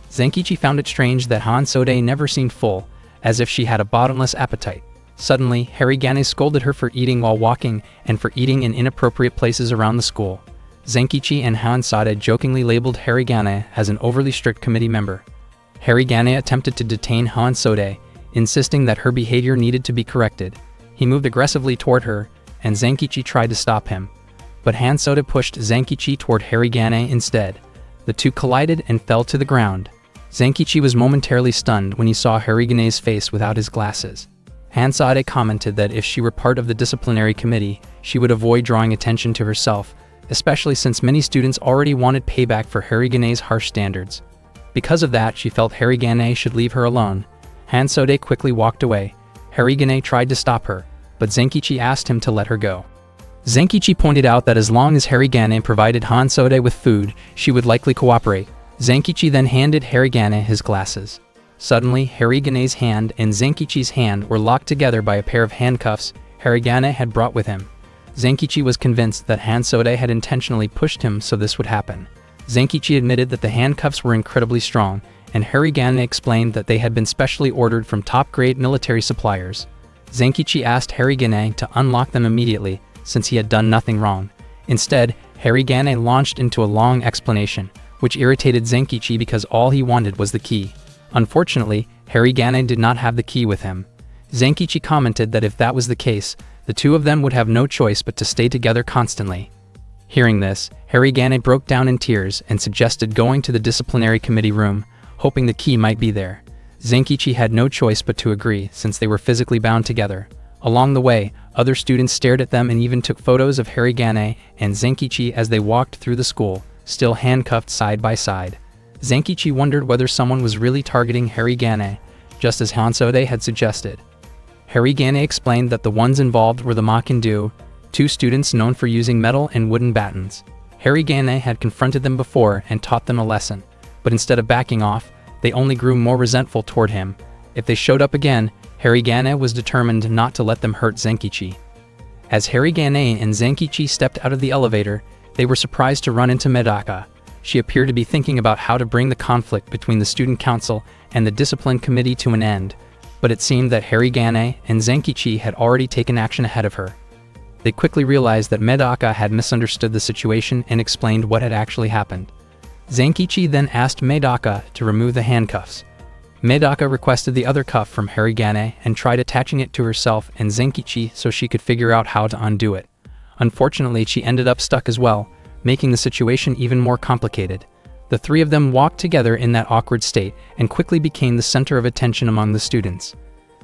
Zenkichi found it strange that Hansode never seemed full, as if she had a bottomless appetite. Suddenly, Harigane scolded her for eating while walking and for eating in inappropriate places around the school. Zenkichi and Hansade jokingly labeled Harigane as an overly strict committee member. Harigane attempted to detain Hansode, insisting that her behavior needed to be corrected. He moved aggressively toward her, and Zenkichi tried to stop him. But Hansode pushed Zenkichi toward Harigane instead. The two collided and fell to the ground. Zenkichi was momentarily stunned when he saw Harigane's face without his glasses. Hansade commented that if she were part of the disciplinary committee, she would avoid drawing attention to herself, especially since many students already wanted payback for Harigane's harsh standards. Because of that, she felt Harigane should leave her alone. Hansode quickly walked away. Harigane tried to stop her, but Zenkichi asked him to let her go. Zenkichi pointed out that as long as Harigane provided Hansode with food, she would likely cooperate. Zenkichi then handed Harigane his glasses. Suddenly, Harigane's hand and Zenkichi's hand were locked together by a pair of handcuffs Harigane had brought with him. Zenkichi was convinced that Hansode had intentionally pushed him so this would happen. Zenkichi admitted that the handcuffs were incredibly strong, and Harigane explained that they had been specially ordered from top-grade military suppliers. Zenkichi asked Harigane to unlock them immediately, since he had done nothing wrong. Instead, Harigane launched into a long explanation, which irritated Zenkichi because all he wanted was the key. Unfortunately, Harigane did not have the key with him. Zenkichi commented that if that was the case, the two of them would have no choice but to stay together constantly. Hearing this, Harigane broke down in tears and suggested going to the disciplinary committee room, hoping the key might be there. Zenkichi had no choice but to agree, since they were physically bound together. Along the way, other students stared at them and even took photos of Harigane and Zenkichi as they walked through the school, still handcuffed side by side. Zenkichi wondered whether someone was really targeting Harigane, just as Hansode had suggested. Harigane explained that the ones involved were the Makindu, two students known for using metal and wooden batons. Harigane had confronted them before and taught them a lesson, but instead of backing off, they only grew more resentful toward him. If they showed up again, Harigane was determined not to let them hurt Zenkichi. As Harigane and Zenkichi stepped out of the elevator, they were surprised to run into Medaka. She appeared to be thinking about how to bring the conflict between the student council and the discipline committee to an end, but it seemed that Harigane and Zenkichi had already taken action ahead of her. They quickly realized that Medaka had misunderstood the situation and explained what had actually happened. Zenkichi then asked Medaka to remove the handcuffs. Medaka requested the other cuff from Harigane and tried attaching it to herself and Zenkichi so she could figure out how to undo it. Unfortunately, she ended up stuck as well, making the situation even more complicated. The three of them walked together in that awkward state and quickly became the center of attention among the students.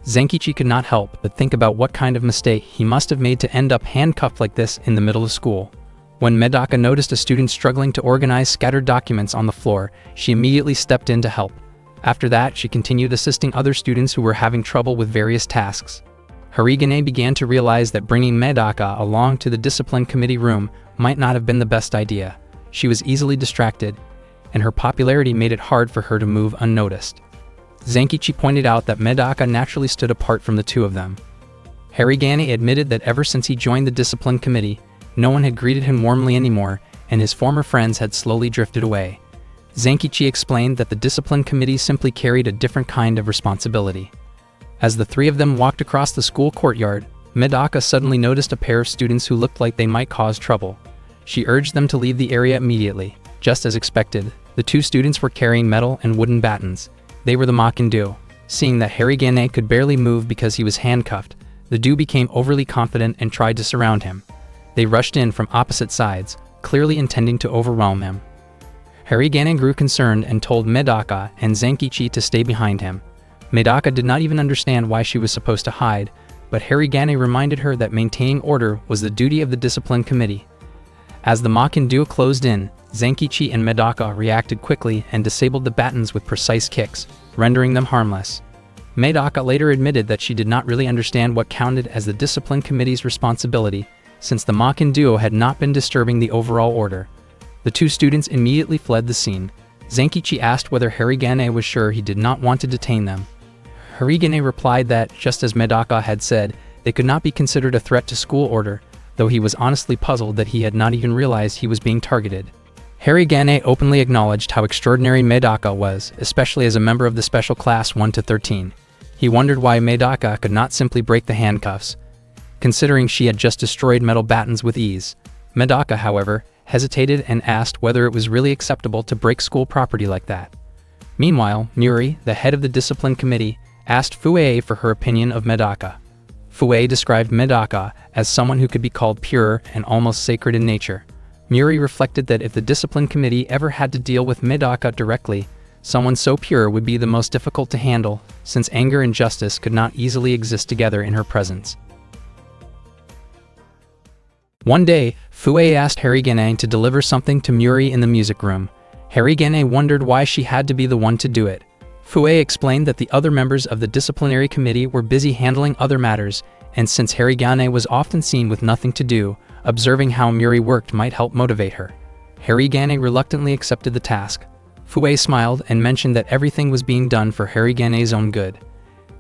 Zenkichi could not help but think about what kind of mistake he must have made to end up handcuffed like this in the middle of school. When Medaka noticed a student struggling to organize scattered documents on the floor, she immediately stepped in to help. After that, she continued assisting other students who were having trouble with various tasks. Harigane began to realize that bringing Medaka along to the discipline committee room might not have been the best idea. She was easily distracted, and her popularity made it hard for her to move unnoticed. Zenkichi pointed out that Medaka naturally stood apart from the two of them. Harigane admitted that ever since he joined the discipline committee, no one had greeted him warmly anymore, and his former friends had slowly drifted away. Zenkichi explained that the discipline committee simply carried a different kind of responsibility. As the three of them walked across the school courtyard, Medaka suddenly noticed a pair of students who looked like they might cause trouble. She urged them to leave the area immediately. Just as expected, the two students were carrying metal and wooden batons. They were the Makin-do. Seeing that Harigane could barely move because he was handcuffed, the Do became overly confident and tried to surround him. They rushed in from opposite sides, clearly intending to overwhelm him. Harigane grew concerned and told Medaka and Zenkichi to stay behind him. Medaka did not even understand why she was supposed to hide, but Harigane reminded her that maintaining order was the duty of the discipline committee. As the Makin-do closed in, Zenkichi and Medaka reacted quickly and disabled the batons with precise kicks, rendering them harmless. Medaka later admitted that she did not really understand what counted as the discipline committee's responsibility, since the Makin-do had not been disturbing the overall order. The two students immediately fled the scene. Zenkichi asked whether Harigane was sure he did not want to detain them. Harigane replied that, just as Medaka had said, they could not be considered a threat to school order, though he was honestly puzzled that he had not even realized he was being targeted. Harigane openly acknowledged how extraordinary Medaka was, especially as a member of the special class 1 to 13. He wondered why Medaka could not simply break the handcuffs, considering she had just destroyed metal batons with ease. Medaka, however, hesitated and asked whether it was really acceptable to break school property like that. Meanwhile, Muri, the head of the discipline committee, asked Fuei for her opinion of Medaka. Fuei described Medaka as someone who could be called pure and almost sacred in nature. Muri reflected that if the discipline committee ever had to deal with Medaka directly, someone so pure would be the most difficult to handle, since anger and justice could not easily exist together in her presence. One day, Fuei asked Harigane to deliver something to Muri in the music room. Harigane wondered why she had to be the one to do it. Fuei explained that the other members of the disciplinary committee were busy handling other matters, and since Harigane was often seen with nothing to do, observing how Muri worked might help motivate her. Harigane reluctantly accepted the task. Fuei smiled and mentioned that everything was being done for Harigane's own good.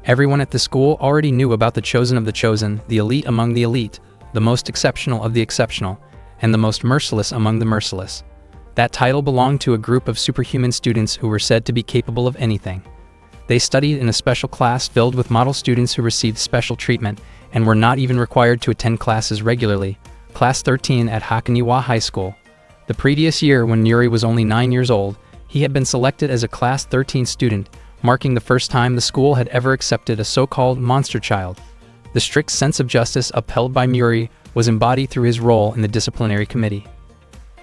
Everyone at the school already knew about the chosen of the chosen, the elite among the elite, the most exceptional of the exceptional, and the most merciless among the merciless. That title belonged to a group of superhuman students who were said to be capable of anything. They studied in a special class filled with model students who received special treatment and were not even required to attend classes regularly. Class 13 at Hakoniwa High School. The previous year, when Muri was only 9 years old, he had been selected as a Class 13 student, marking the first time the school had ever accepted a so-called monster child. The strict sense of justice upheld by Muri was embodied through his role in the disciplinary committee.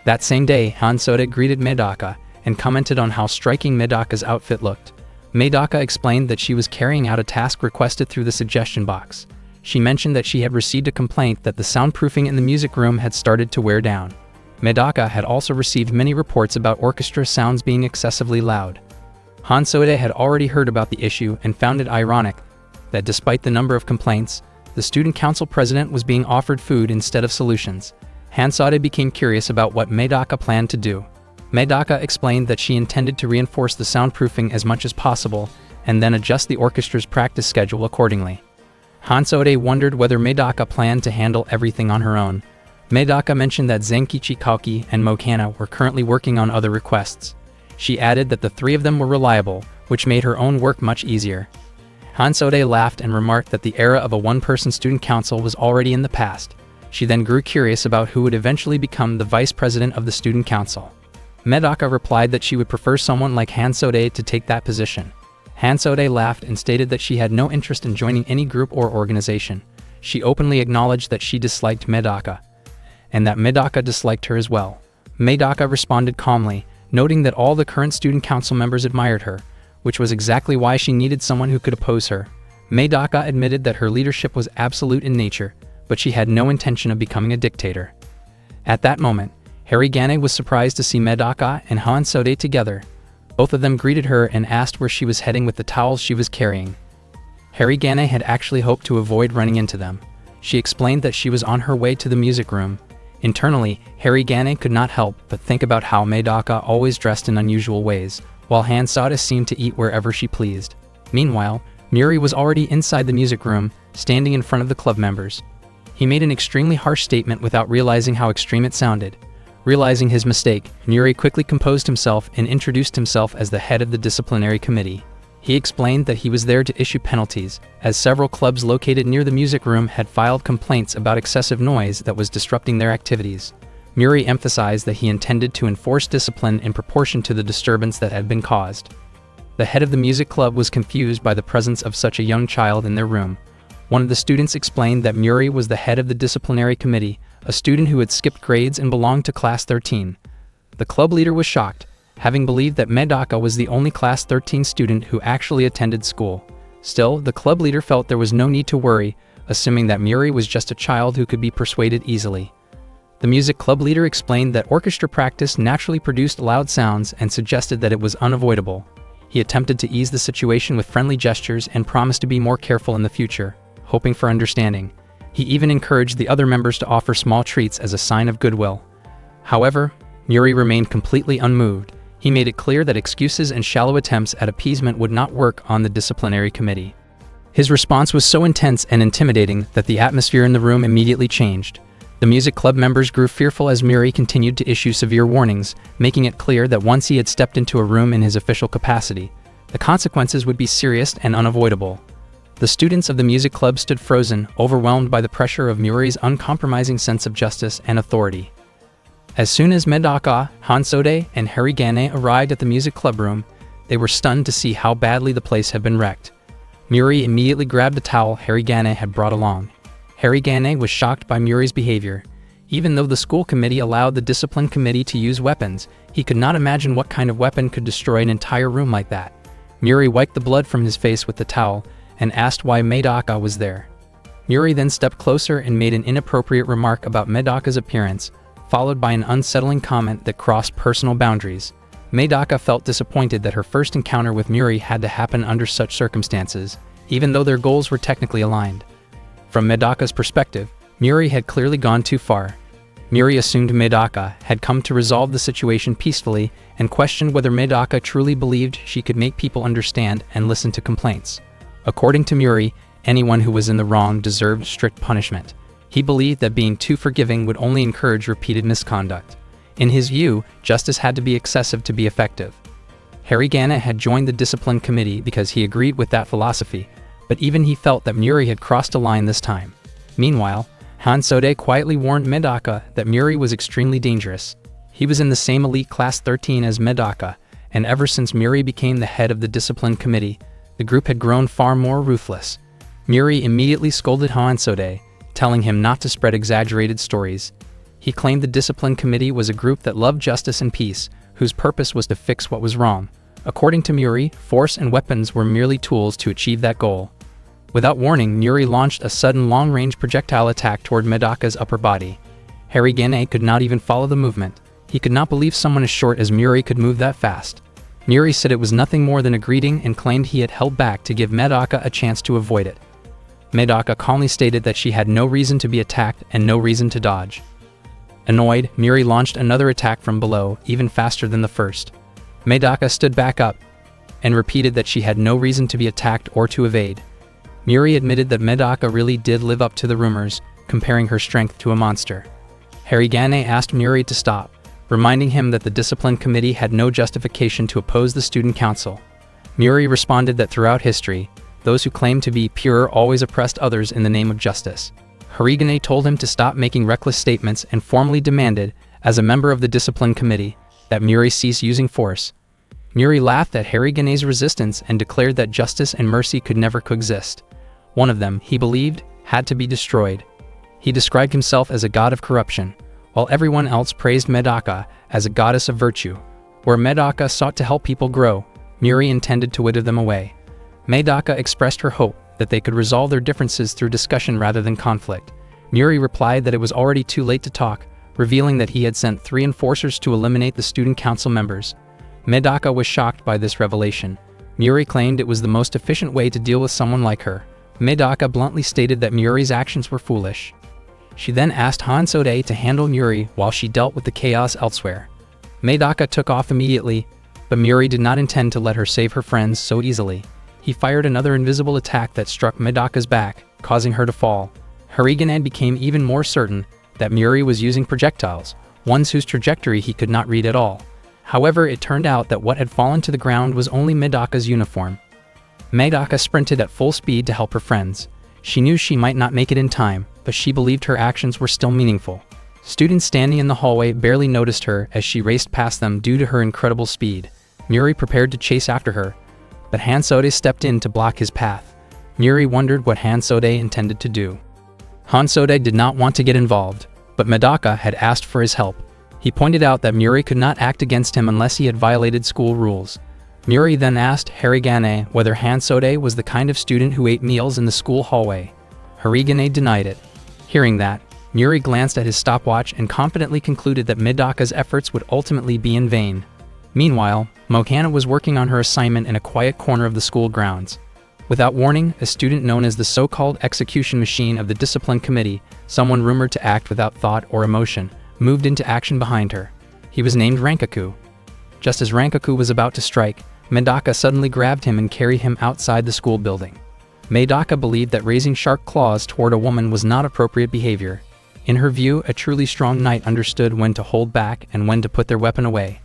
That same day, Hansode greeted Medaka and commented on how striking Medaka's outfit looked. Medaka explained that she was carrying out a task requested through the suggestion box. She mentioned that she had received a complaint that the soundproofing in the music room had started to wear down. Medaka had also received many reports about orchestra sounds being excessively loud. Hansode had already heard about the issue and found it ironic that despite the number of complaints, the student council president was being offered food instead of solutions. Hansode became curious about what Medaka planned to do. Medaka explained that she intended to reinforce the soundproofing as much as possible and then adjust the orchestra's practice schedule accordingly. Hansode wondered whether Medaka planned to handle everything on her own. Medaka mentioned that Zenkichi Kaoki and Mokana were currently working on other requests. She added that the three of them were reliable, which made her own work much easier. Hansode laughed and remarked that the era of a one-person student council was already in the past. She then grew curious about who would eventually become the vice president of the student council. Medaka replied that she would prefer someone like Hansode to take that position. Hansode laughed and stated that she had no interest in joining any group or organization. She openly acknowledged that she disliked Medaka, and that Medaka disliked her as well. Medaka responded calmly, noting that all the current student council members admired her, which was exactly why she needed someone who could oppose her. Medaka admitted that her leadership was absolute in nature, but she had no intention of becoming a dictator. At that moment, Harigane was surprised to see Medaka and Hansode together. Both of them greeted her and asked where she was heading with the towels she was carrying. Harigane had actually hoped to avoid running into them. She explained that she was on her way to the music room. Internally, Harigane could not help but think about how Medaka always dressed in unusual ways, while Hansoda seemed to eat wherever she pleased. Meanwhile, Muri was already inside the music room, standing in front of the club members. He made an extremely harsh statement without realizing how extreme it sounded. Realizing his mistake, Muri quickly composed himself and introduced himself as the head of the disciplinary committee. He explained that he was there to issue penalties, as several clubs located near the music room had filed complaints about excessive noise that was disrupting their activities. Muri emphasized that he intended to enforce discipline in proportion to the disturbance that had been caused. The head of the music club was confused by the presence of such a young child in their room. One of the students explained that Muri was the head of the disciplinary committee, a student who had skipped grades and belonged to class 13. The club leader was shocked, having believed that Medaka was the only class 13 student who actually attended school. Still, the club leader felt there was no need to worry, assuming that Muri was just a child who could be persuaded easily. The music club leader explained that orchestra practice naturally produced loud sounds and suggested that it was unavoidable. He attempted to ease the situation with friendly gestures and promised to be more careful in the future, hoping for understanding. He even encouraged the other members to offer small treats as a sign of goodwill. However, Muri remained completely unmoved. He made it clear that excuses and shallow attempts at appeasement would not work on the disciplinary committee. His response was so intense and intimidating that the atmosphere in the room immediately changed. The music club members grew fearful as Muri continued to issue severe warnings, making it clear that once he had stepped into a room in his official capacity, the consequences would be serious and unavoidable. The students of the music club stood frozen, overwhelmed by the pressure of Muri's uncompromising sense of justice and authority. As soon as Medaka, Hansode, and Harigane arrived at the music club room, they were stunned to see how badly the place had been wrecked. Muri immediately grabbed the towel Harigane had brought along. Harigane was shocked by Muri's behavior. Even though the school committee allowed the discipline committee to use weapons, he could not imagine what kind of weapon could destroy an entire room like that. Muri wiped the blood from his face with the towel and asked why Medaka was there. Muri then stepped closer and made an inappropriate remark about Medaka's appearance, followed by an unsettling comment that crossed personal boundaries. Medaka felt disappointed that her first encounter with Muri had to happen under such circumstances, even though their goals were technically aligned. From Medaka's perspective, Muri had clearly gone too far. Muri assumed Medaka had come to resolve the situation peacefully and questioned whether Medaka truly believed she could make people understand and listen to complaints. According to Muri, anyone who was in the wrong deserved strict punishment. He believed that being too forgiving would only encourage repeated misconduct. In his view, justice had to be excessive to be effective. Harigane had joined the discipline committee because he agreed with that philosophy, but even he felt that Muri had crossed a line this time. Meanwhile, Hansode quietly warned Medaka that Muri was extremely dangerous. He was in the same elite class 13 as Medaka, and ever since Muri became the head of the discipline committee, the group had grown far more ruthless. Muri immediately scolded Hansode, telling him not to spread exaggerated stories. He claimed the discipline committee was a group that loved justice and peace, whose purpose was to fix what was wrong. According to Muri, force and weapons were merely tools to achieve that goal. Without warning, Muri launched a sudden long-range projectile attack toward Medaka's upper body. Harigane could not even follow the movement. He could not believe someone as short as Muri could move that fast. Muri said it was nothing more than a greeting and claimed he had held back to give Medaka a chance to avoid it. Medaka calmly stated that she had no reason to be attacked and no reason to dodge. Annoyed, Muri launched another attack from below, even faster than the first. Medaka stood back up and repeated that she had no reason to be attacked or to evade. Muri admitted that Medaka really did live up to the rumors, comparing her strength to a monster. Harigane asked Muri to stop, reminding him that the discipline committee had no justification to oppose the student council. Muri responded that throughout history, those who claimed to be pure always oppressed others in the name of justice. Harigane told him to stop making reckless statements and formally demanded, as a member of the discipline committee, that Muri cease using force. Muri laughed at Harigane's resistance and declared that justice and mercy could never coexist. One of them, he believed, had to be destroyed. He described himself as a god of corruption, while everyone else praised Medaka as a goddess of virtue. Where Medaka sought to help people grow, Muri intended to wither them away. Medaka expressed her hope that they could resolve their differences through discussion rather than conflict. Muri replied that it was already too late to talk, revealing that he had sent 3 enforcers to eliminate the student council members. Medaka was shocked by this revelation. Muri claimed it was the most efficient way to deal with someone like her. Medaka bluntly stated that Muri's actions were foolish. She then asked Hansode to handle Muri while she dealt with the chaos elsewhere. Medaka took off immediately, but Muri did not intend to let her save her friends so easily. He fired another invisible attack that struck Medaka's back, causing her to fall. Harigane became even more certain that Muri was using projectiles, ones whose trajectory he could not read at all. However, it turned out that what had fallen to the ground was only Medaka's uniform. Medaka sprinted at full speed to help her friends. She knew she might not make it in time, but she believed her actions were still meaningful. Students standing in the hallway barely noticed her as she raced past them due to her incredible speed. Muri prepared to chase after her, but Hansode stepped in to block his path. Muri wondered what Hansode intended to do. Hansode did not want to get involved, but Medaka had asked for his help. He pointed out that Muri could not act against him unless he had violated school rules. Muri then asked Harigane whether Hansode was the kind of student who ate meals in the school hallway. Harigane denied it. Hearing that, Muri glanced at his stopwatch and confidently concluded that Medaka's efforts would ultimately be in vain. Meanwhile, Mokana was working on her assignment in a quiet corner of the school grounds. Without warning, a student known as the so-called execution machine of the discipline committee, someone rumored to act without thought or emotion, moved into action behind her. He was named Rankaku. Just as Rankaku was about to strike, Medaka suddenly grabbed him and carried him outside the school building. Medaka believed that raising sharp claws toward a woman was not appropriate behavior. In her view, a truly strong knight understood when to hold back and when to put their weapon away.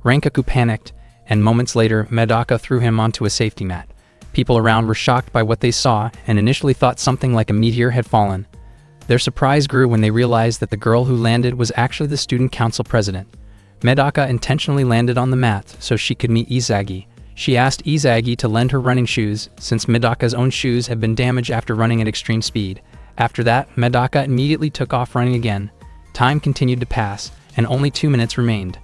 Rankaku panicked, and moments later, Medaka threw him onto a safety mat. People around were shocked by what they saw and initially thought something like a meteor had fallen. Their surprise grew when they realized that the girl who landed was actually the student council president. Medaka intentionally landed on the mat so she could meet Izagi. She asked Izagi to lend her running shoes since Medaka's own shoes had been damaged after running at extreme speed. After that, Medaka immediately took off running again. Time continued to pass, and only 2 minutes remained.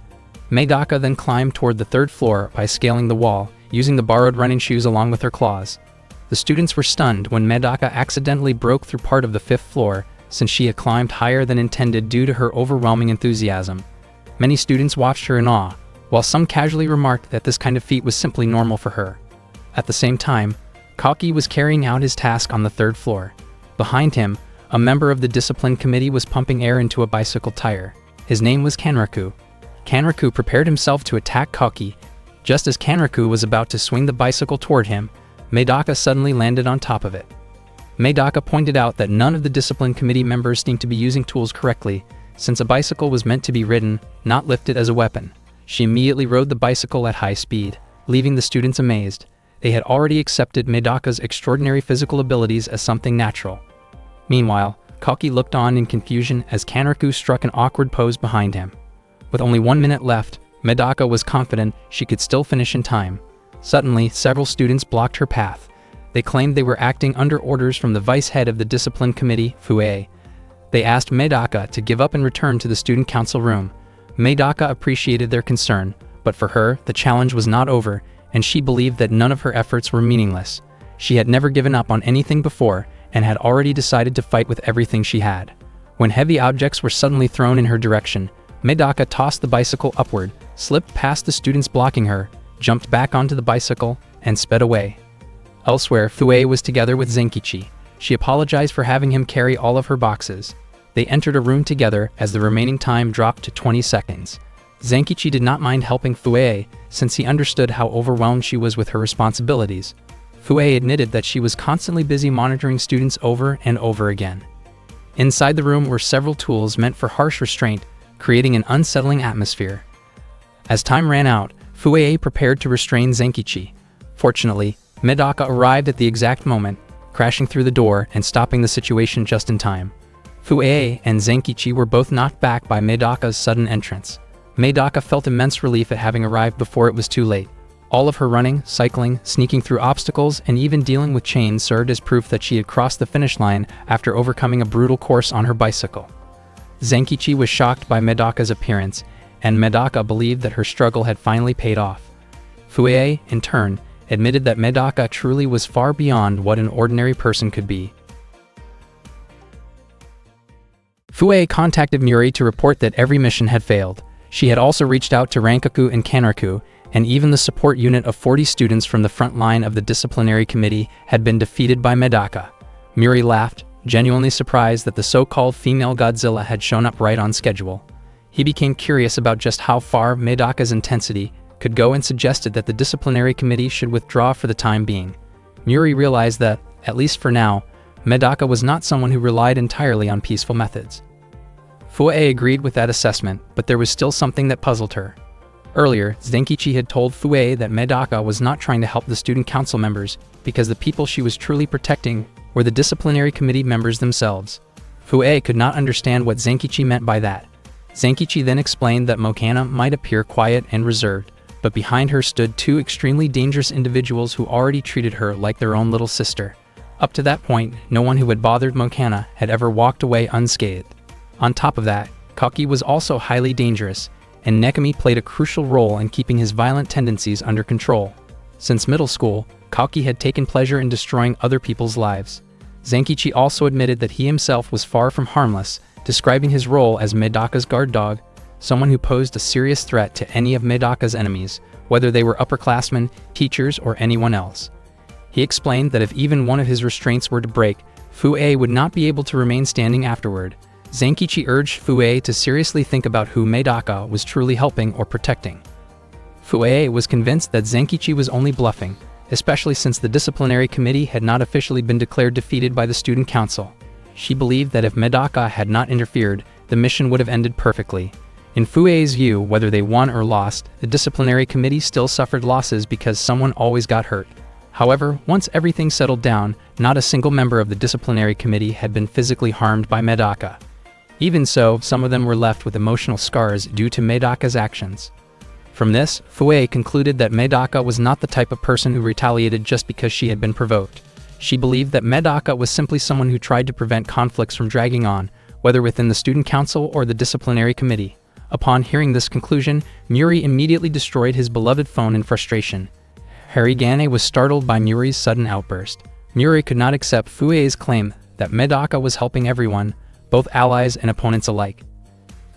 Medaka then climbed toward the 3rd floor by scaling the wall, using the borrowed running shoes along with her claws. The students were stunned when Medaka accidentally broke through part of the 5th floor, since she had climbed higher than intended due to her overwhelming enthusiasm. Many students watched her in awe, while some casually remarked that this kind of feat was simply normal for her. At the same time, Kaki was carrying out his task on the 3rd floor. Behind him, a member of the discipline committee was pumping air into a bicycle tire. His name was Kanraku. Kanraku prepared himself to attack Kaki. Just as Kanraku was about to swing the bicycle toward him, Medaka suddenly landed on top of it. Medaka pointed out that none of the discipline committee members seemed to be using tools correctly, since a bicycle was meant to be ridden, not lifted as a weapon. She immediately rode the bicycle at high speed, leaving the students amazed. They had already accepted Medaka's extraordinary physical abilities as something natural. Meanwhile, Kaki looked on in confusion as Kanraku struck an awkward pose behind him. With only 1 minute left, Medaka was confident she could still finish in time. Suddenly, several students blocked her path. They claimed they were acting under orders from the vice head of the discipline committee, Fue. They asked Medaka to give up and return to the student council room. Medaka appreciated their concern, but for her, the challenge was not over, and she believed that none of her efforts were meaningless. She had never given up on anything before, and had already decided to fight with everything she had. When heavy objects were suddenly thrown in her direction, Medaka tossed the bicycle upward, slipped past the students blocking her, jumped back onto the bicycle, and sped away. Elsewhere, Fue was together with Zenkichi. She apologized for having him carry all of her boxes. They entered a room together as the remaining time dropped to 20 seconds. Zenkichi did not mind helping Fue, since he understood how overwhelmed she was with her responsibilities. Fue admitted that she was constantly busy monitoring students over and over again. Inside the room were several tools meant for harsh restraint, creating an unsettling atmosphere. As time ran out, Fue prepared to restrain Zenkichi. Fortunately, Medaka arrived at the exact moment, crashing through the door and stopping the situation just in time. Fue and Zenkichi were both knocked back by Medaka's sudden entrance. Medaka felt immense relief at having arrived before it was too late. All of her running, cycling, sneaking through obstacles, and even dealing with chains served as proof that she had crossed the finish line after overcoming a brutal course on her bicycle. Zenkichi was shocked by Medaka's appearance, and Medaka believed that her struggle had finally paid off. Fue, in turn, admitted that Medaka truly was far beyond what an ordinary person could be. Fue contacted Muri to report that every mission had failed. She had also reached out to Rankaku and Kanraku, and even the support unit of 40 students from the front line of the disciplinary committee had been defeated by Medaka. Muri laughed, genuinely surprised that the so-called female Godzilla had shown up right on schedule. He became curious about just how far Medaka's intensity could go and suggested that the disciplinary committee should withdraw for the time being. Muri realized that, at least for now, Medaka was not someone who relied entirely on peaceful methods. Fue agreed with that assessment, but there was still something that puzzled her. Earlier, Zenkichi had told Fue that Medaka was not trying to help the student council members because the people she was truly protecting were the disciplinary committee members themselves. Fue could not understand what Zenkichi meant by that. Zenkichi then explained that Mokana might appear quiet and reserved, but behind her stood two extremely dangerous individuals who already treated her like their own little sister. Up to that point, no one who had bothered Mokana had ever walked away unscathed. On top of that, Koki was also highly dangerous, and Nekami played a crucial role in keeping his violent tendencies under control. Since middle school, Koki had taken pleasure in destroying other people's lives. Zenkichi also admitted that he himself was far from harmless, describing his role as Medaka's guard dog, someone who posed a serious threat to any of Medaka's enemies, whether they were upperclassmen, teachers, or anyone else. He explained that if even one of his restraints were to break, Fue would not be able to remain standing afterward. Zenkichi urged Fue to seriously think about who Medaka was truly helping or protecting. Fue was convinced that Zenkichi was only bluffing, especially since the disciplinary committee had not officially been declared defeated by the student council. She believed that if Medaka had not interfered, the mission would have ended perfectly. In Fue's view, whether they won or lost, the disciplinary committee still suffered losses because someone always got hurt. However, once everything settled down, not a single member of the disciplinary committee had been physically harmed by Medaka. Even so, some of them were left with emotional scars due to Medaka's actions. From this, Fue concluded that Medaka was not the type of person who retaliated just because she had been provoked. She believed that Medaka was simply someone who tried to prevent conflicts from dragging on, whether within the student council or the disciplinary committee. Upon hearing this conclusion, Muri immediately destroyed his beloved phone in frustration. Harigane was startled by Muri's sudden outburst. Muri could not accept Fue's claim that Medaka was helping everyone, both allies and opponents alike.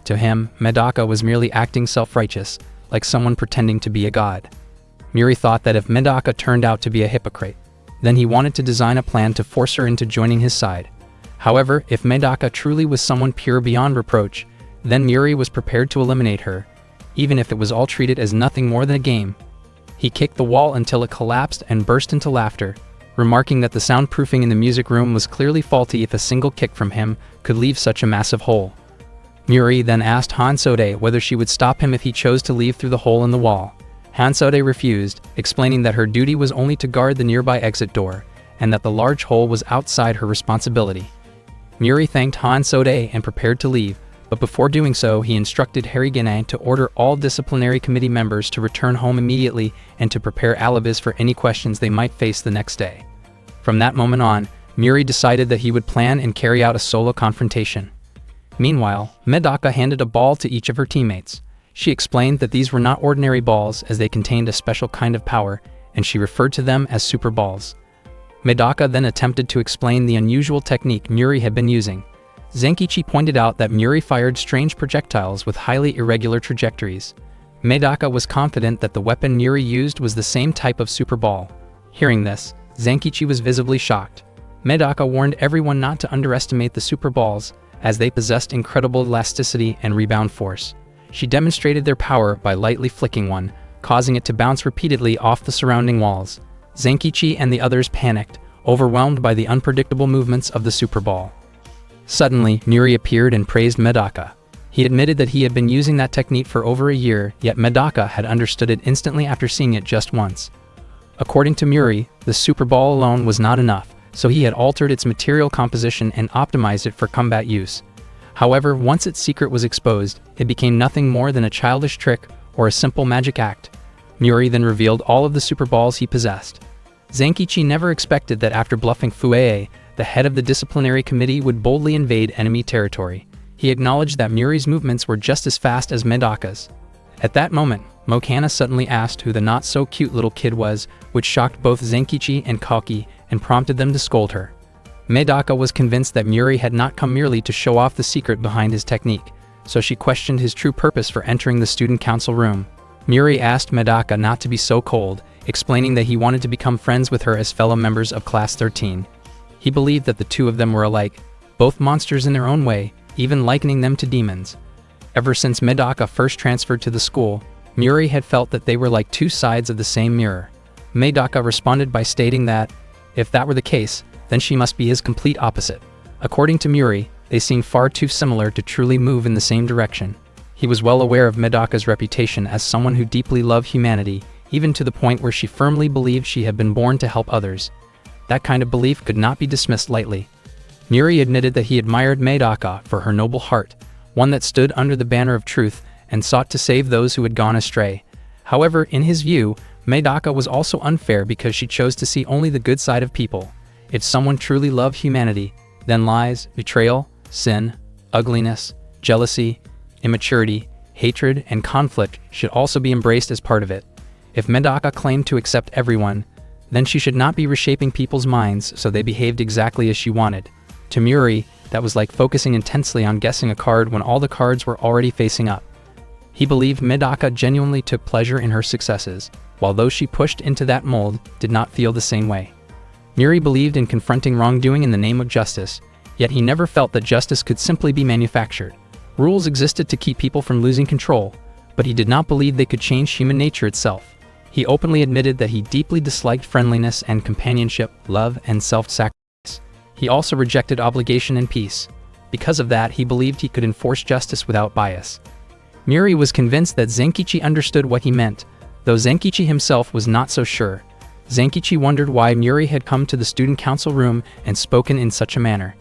To him, Medaka was merely acting self-righteous, like someone pretending to be a god. Muri thought that if Medaka turned out to be a hypocrite, then he wanted to design a plan to force her into joining his side. However, if Medaka truly was someone pure beyond reproach, then Muri was prepared to eliminate her, even if it was all treated as nothing more than a game. He kicked the wall until it collapsed and burst into laughter, remarking that the soundproofing in the music room was clearly faulty if a single kick from him could leave such a massive hole. Muri then asked Hansode whether she would stop him if he chose to leave through the hole in the wall. Hansode refused, explaining that her duty was only to guard the nearby exit door, and that the large hole was outside her responsibility. Muri thanked Hansode and prepared to leave, but before doing so, he instructed Harigane to order all disciplinary committee members to return home immediately and to prepare alibis for any questions they might face the next day. From that moment on, Muri decided that he would plan and carry out a solo confrontation. Meanwhile, Medaka handed a ball to each of her teammates. She explained that these were not ordinary balls as they contained a special kind of power, and she referred to them as super balls. Medaka then attempted to explain the unusual technique Muri had been using. Zenkichi pointed out that Muri fired strange projectiles with highly irregular trajectories. Medaka was confident that the weapon Muri used was the same type of super ball. Hearing this, Zenkichi was visibly shocked. Medaka warned everyone not to underestimate the super balls, as they possessed incredible elasticity and rebound force. She demonstrated their power by lightly flicking one, causing it to bounce repeatedly off the surrounding walls. Zenkichi and the others panicked, overwhelmed by the unpredictable movements of the super ball. Suddenly, Muri appeared and praised Medaka. He admitted that he had been using that technique for over a year, yet Medaka had understood it instantly after seeing it just once. According to Muri, the super ball alone was not enough, so he had altered its material composition and optimized it for combat use. However, once its secret was exposed, it became nothing more than a childish trick or a simple magic act. Muri then revealed all of the super balls he possessed. Zenkichi never expected that after bluffing Fue, the head of the disciplinary committee would boldly invade enemy territory. He acknowledged that Muri's movements were just as fast as Medaka's. At that moment, Mokana suddenly asked who the not-so-cute little kid was, which shocked both Zenkichi and Koki and prompted them to scold her. Medaka was convinced that Muri had not come merely to show off the secret behind his technique, so she questioned his true purpose for entering the student council room. Muri asked Medaka not to be so cold, explaining that he wanted to become friends with her as fellow members of Class 13. He believed that the two of them were alike, both monsters in their own way, even likening them to demons. Ever since Medaka first transferred to the school, Muri had felt that they were like two sides of the same mirror. Medaka responded by stating that, if that were the case, then she must be his complete opposite. According to Muri, they seemed far too similar to truly move in the same direction. He was well aware of Medaka's reputation as someone who deeply loved humanity, even to the point where she firmly believed she had been born to help others. That kind of belief could not be dismissed lightly. Muri admitted that he admired Medaka for her noble heart, one that stood under the banner of truth and sought to save those who had gone astray. However, in his view, Medaka was also unfair because she chose to see only the good side of people. If someone truly loved humanity, then lies, betrayal, sin, ugliness, jealousy, immaturity, hatred, and conflict should also be embraced as part of it. If Medaka claimed to accept everyone, then she should not be reshaping people's minds so they behaved exactly as she wanted. To Muri, that was like focusing intensely on guessing a card when all the cards were already facing up. He believed Medaka genuinely took pleasure in her successes, while those she pushed into that mold did not feel the same way. Muri believed in confronting wrongdoing in the name of justice, yet he never felt that justice could simply be manufactured. Rules existed to keep people from losing control, but he did not believe they could change human nature itself. He openly admitted that he deeply disliked friendliness and companionship, love and self-sacrifice. He also rejected obligation and peace. Because of that, he believed he could enforce justice without bias. Muri was convinced that Zenkichi understood what he meant, though Zenkichi himself was not so sure. Zenkichi wondered why Muri had come to the student council room and spoken in such a manner.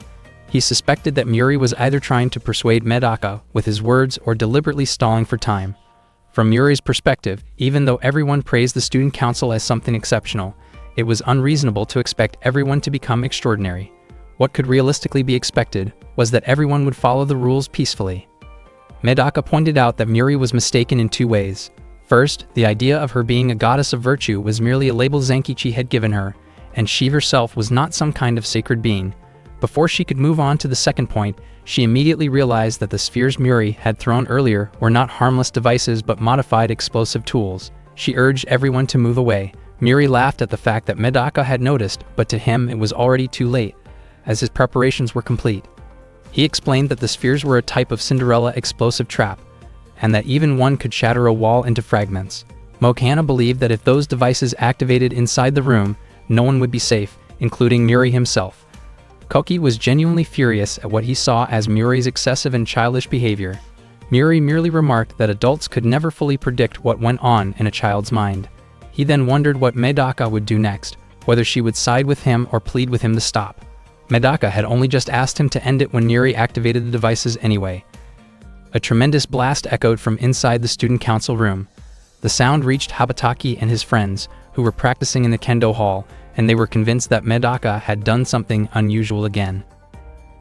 He suspected that Muri was either trying to persuade Medaka with his words or deliberately stalling for time. From Muri's perspective, even though everyone praised the student council as something exceptional, it was unreasonable to expect everyone to become extraordinary. What could realistically be expected was that everyone would follow the rules peacefully. Medaka pointed out that Muri was mistaken in two ways. First, the idea of her being a goddess of virtue was merely a label Zenkichi had given her, and she herself was not some kind of sacred being. Before she could move on to the second point, she immediately realized that the spheres Muri had thrown earlier were not harmless devices but modified explosive tools. She urged everyone to move away. Muri laughed at the fact that Medaka had noticed, but to him it was already too late, as his preparations were complete. He explained that the spheres were a type of Cinderella explosive trap, and that even one could shatter a wall into fragments. Mokana believed that if those devices activated inside the room, no one would be safe, including Muri himself. Koki was genuinely furious at what he saw as Muri's excessive and childish behavior. Muri merely remarked that adults could never fully predict what went on in a child's mind. He then wondered what Medaka would do next, whether she would side with him or plead with him to stop. Medaka had only just asked him to end it when Muri activated the devices anyway. A tremendous blast echoed from inside the student council room. The sound reached Habataki and his friends, who were practicing in the kendo hall, and they were convinced that Medaka had done something unusual again.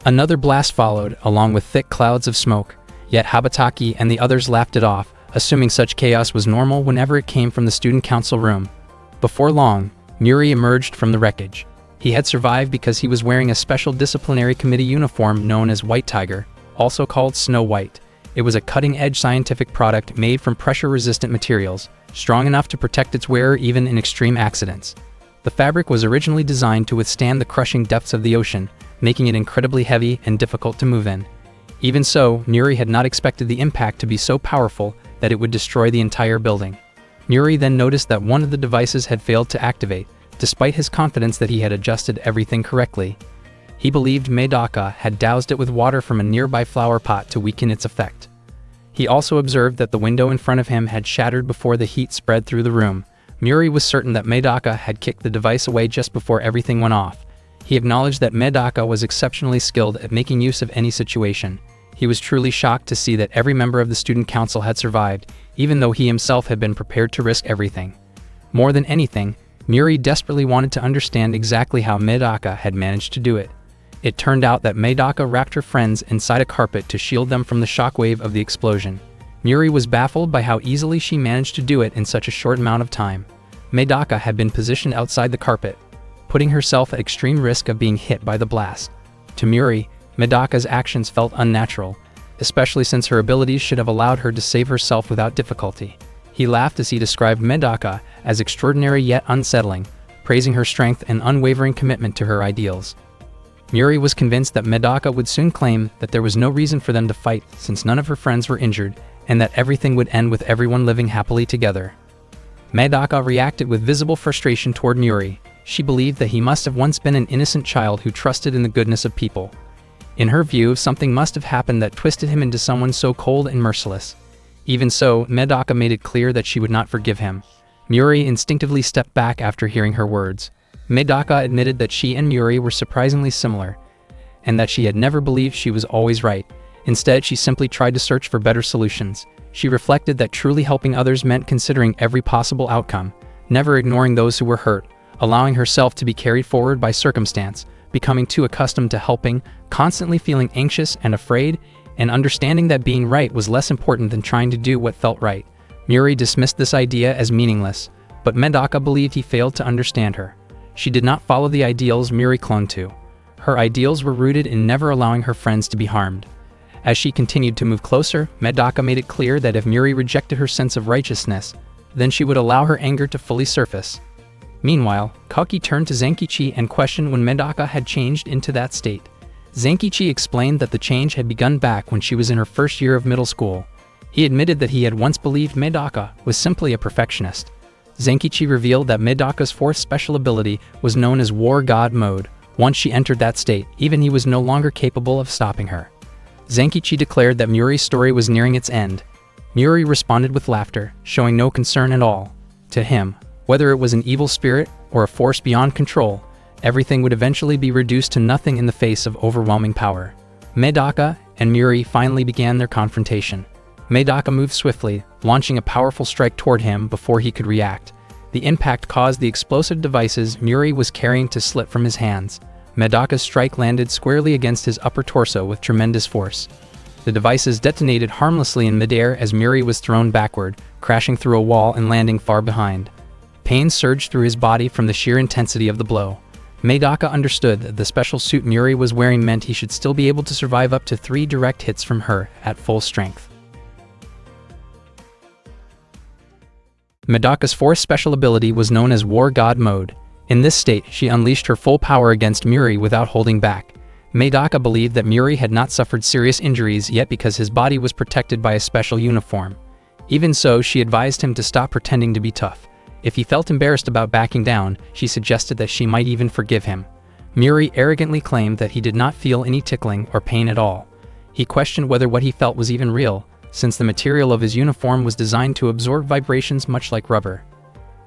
Another blast followed, along with thick clouds of smoke, yet Habataki and the others laughed it off, assuming such chaos was normal whenever it came from the student council room. Before long, Muri emerged from the wreckage. He had survived because he was wearing a special disciplinary committee uniform known as White Tiger, also called Snow White. It was a cutting-edge scientific product made from pressure-resistant materials, strong enough to protect its wearer even in extreme accidents. The fabric was originally designed to withstand the crushing depths of the ocean, making it incredibly heavy and difficult to move in. Even so, Muri had not expected the impact to be so powerful that it would destroy the entire building. Muri then noticed that one of the devices had failed to activate, despite his confidence that he had adjusted everything correctly. He believed Medaka had doused it with water from a nearby flower pot to weaken its effect. He also observed that the window in front of him had shattered before the heat spread through the room. Muri was certain that Medaka had kicked the device away just before everything went off. He acknowledged that Medaka was exceptionally skilled at making use of any situation. He was truly shocked to see that every member of the student council had survived, even though he himself had been prepared to risk everything. More than anything, Muri desperately wanted to understand exactly how Medaka had managed to do it. It turned out that Medaka wrapped her friends inside a carpet to shield them from the shockwave of the explosion. Muri was baffled by how easily she managed to do it in such a short amount of time. Medaka had been positioned outside the carpet, putting herself at extreme risk of being hit by the blast. To Muri, Medaka's actions felt unnatural, especially since her abilities should have allowed her to save herself without difficulty. He laughed as he described Medaka as extraordinary yet unsettling, praising her strength and unwavering commitment to her ideals. Muri was convinced that Medaka would soon claim that there was no reason for them to fight since none of her friends were injured, and that everything would end with everyone living happily together. Medaka reacted with visible frustration toward Muri. She believed that he must have once been an innocent child who trusted in the goodness of people. In her view, something must have happened that twisted him into someone so cold and merciless. Even so, Medaka made it clear that she would not forgive him. Muri instinctively stepped back after hearing her words. Medaka admitted that she and Muri were surprisingly similar, and that she had never believed she was always right. Instead, she simply tried to search for better solutions. She reflected that truly helping others meant considering every possible outcome, never ignoring those who were hurt, allowing herself to be carried forward by circumstance, becoming too accustomed to helping, constantly feeling anxious and afraid, and understanding that being right was less important than trying to do what felt right. Muri dismissed this idea as meaningless, but Medaka believed he failed to understand her. She did not follow the ideals Muri clung to. Her ideals were rooted in never allowing her friends to be harmed. As she continued to move closer, Medaka made it clear that if Muri rejected her sense of righteousness, then she would allow her anger to fully surface. Meanwhile, Koki turned to Zenkichi and questioned when Medaka had changed into that state. Zenkichi explained that the change had begun back when she was in her first year of middle school. He admitted that he had once believed Medaka was simply a perfectionist. Zenkichi revealed that Medaka's fourth special ability was known as War God Mode. Once she entered that state, even he was no longer capable of stopping her. Zenkichi declared that Muri's story was nearing its end. Muri responded with laughter, showing no concern at all. To him, whether it was an evil spirit or a force beyond control, everything would eventually be reduced to nothing in the face of overwhelming power. Medaka and Muri finally began their confrontation. Medaka moved swiftly, launching a powerful strike toward him before he could react. The impact caused the explosive devices Muri was carrying to slip from his hands. Medaka's strike landed squarely against his upper torso with tremendous force. The devices detonated harmlessly in midair as Muri was thrown backward, crashing through a wall and landing far behind. Pain surged through his body from the sheer intensity of the blow. Medaka understood that the special suit Muri was wearing meant he should still be able to survive up to 3 direct hits from her at full strength. Medaka's fourth special ability was known as War God Mode. In this state, she unleashed her full power against Muri without holding back. Medaka believed that Muri had not suffered serious injuries yet because his body was protected by a special uniform. Even so, she advised him to stop pretending to be tough. If he felt embarrassed about backing down, she suggested that she might even forgive him. Muri arrogantly claimed that he did not feel any tickling or pain at all. He questioned whether what he felt was even real, since the material of his uniform was designed to absorb vibrations much like rubber.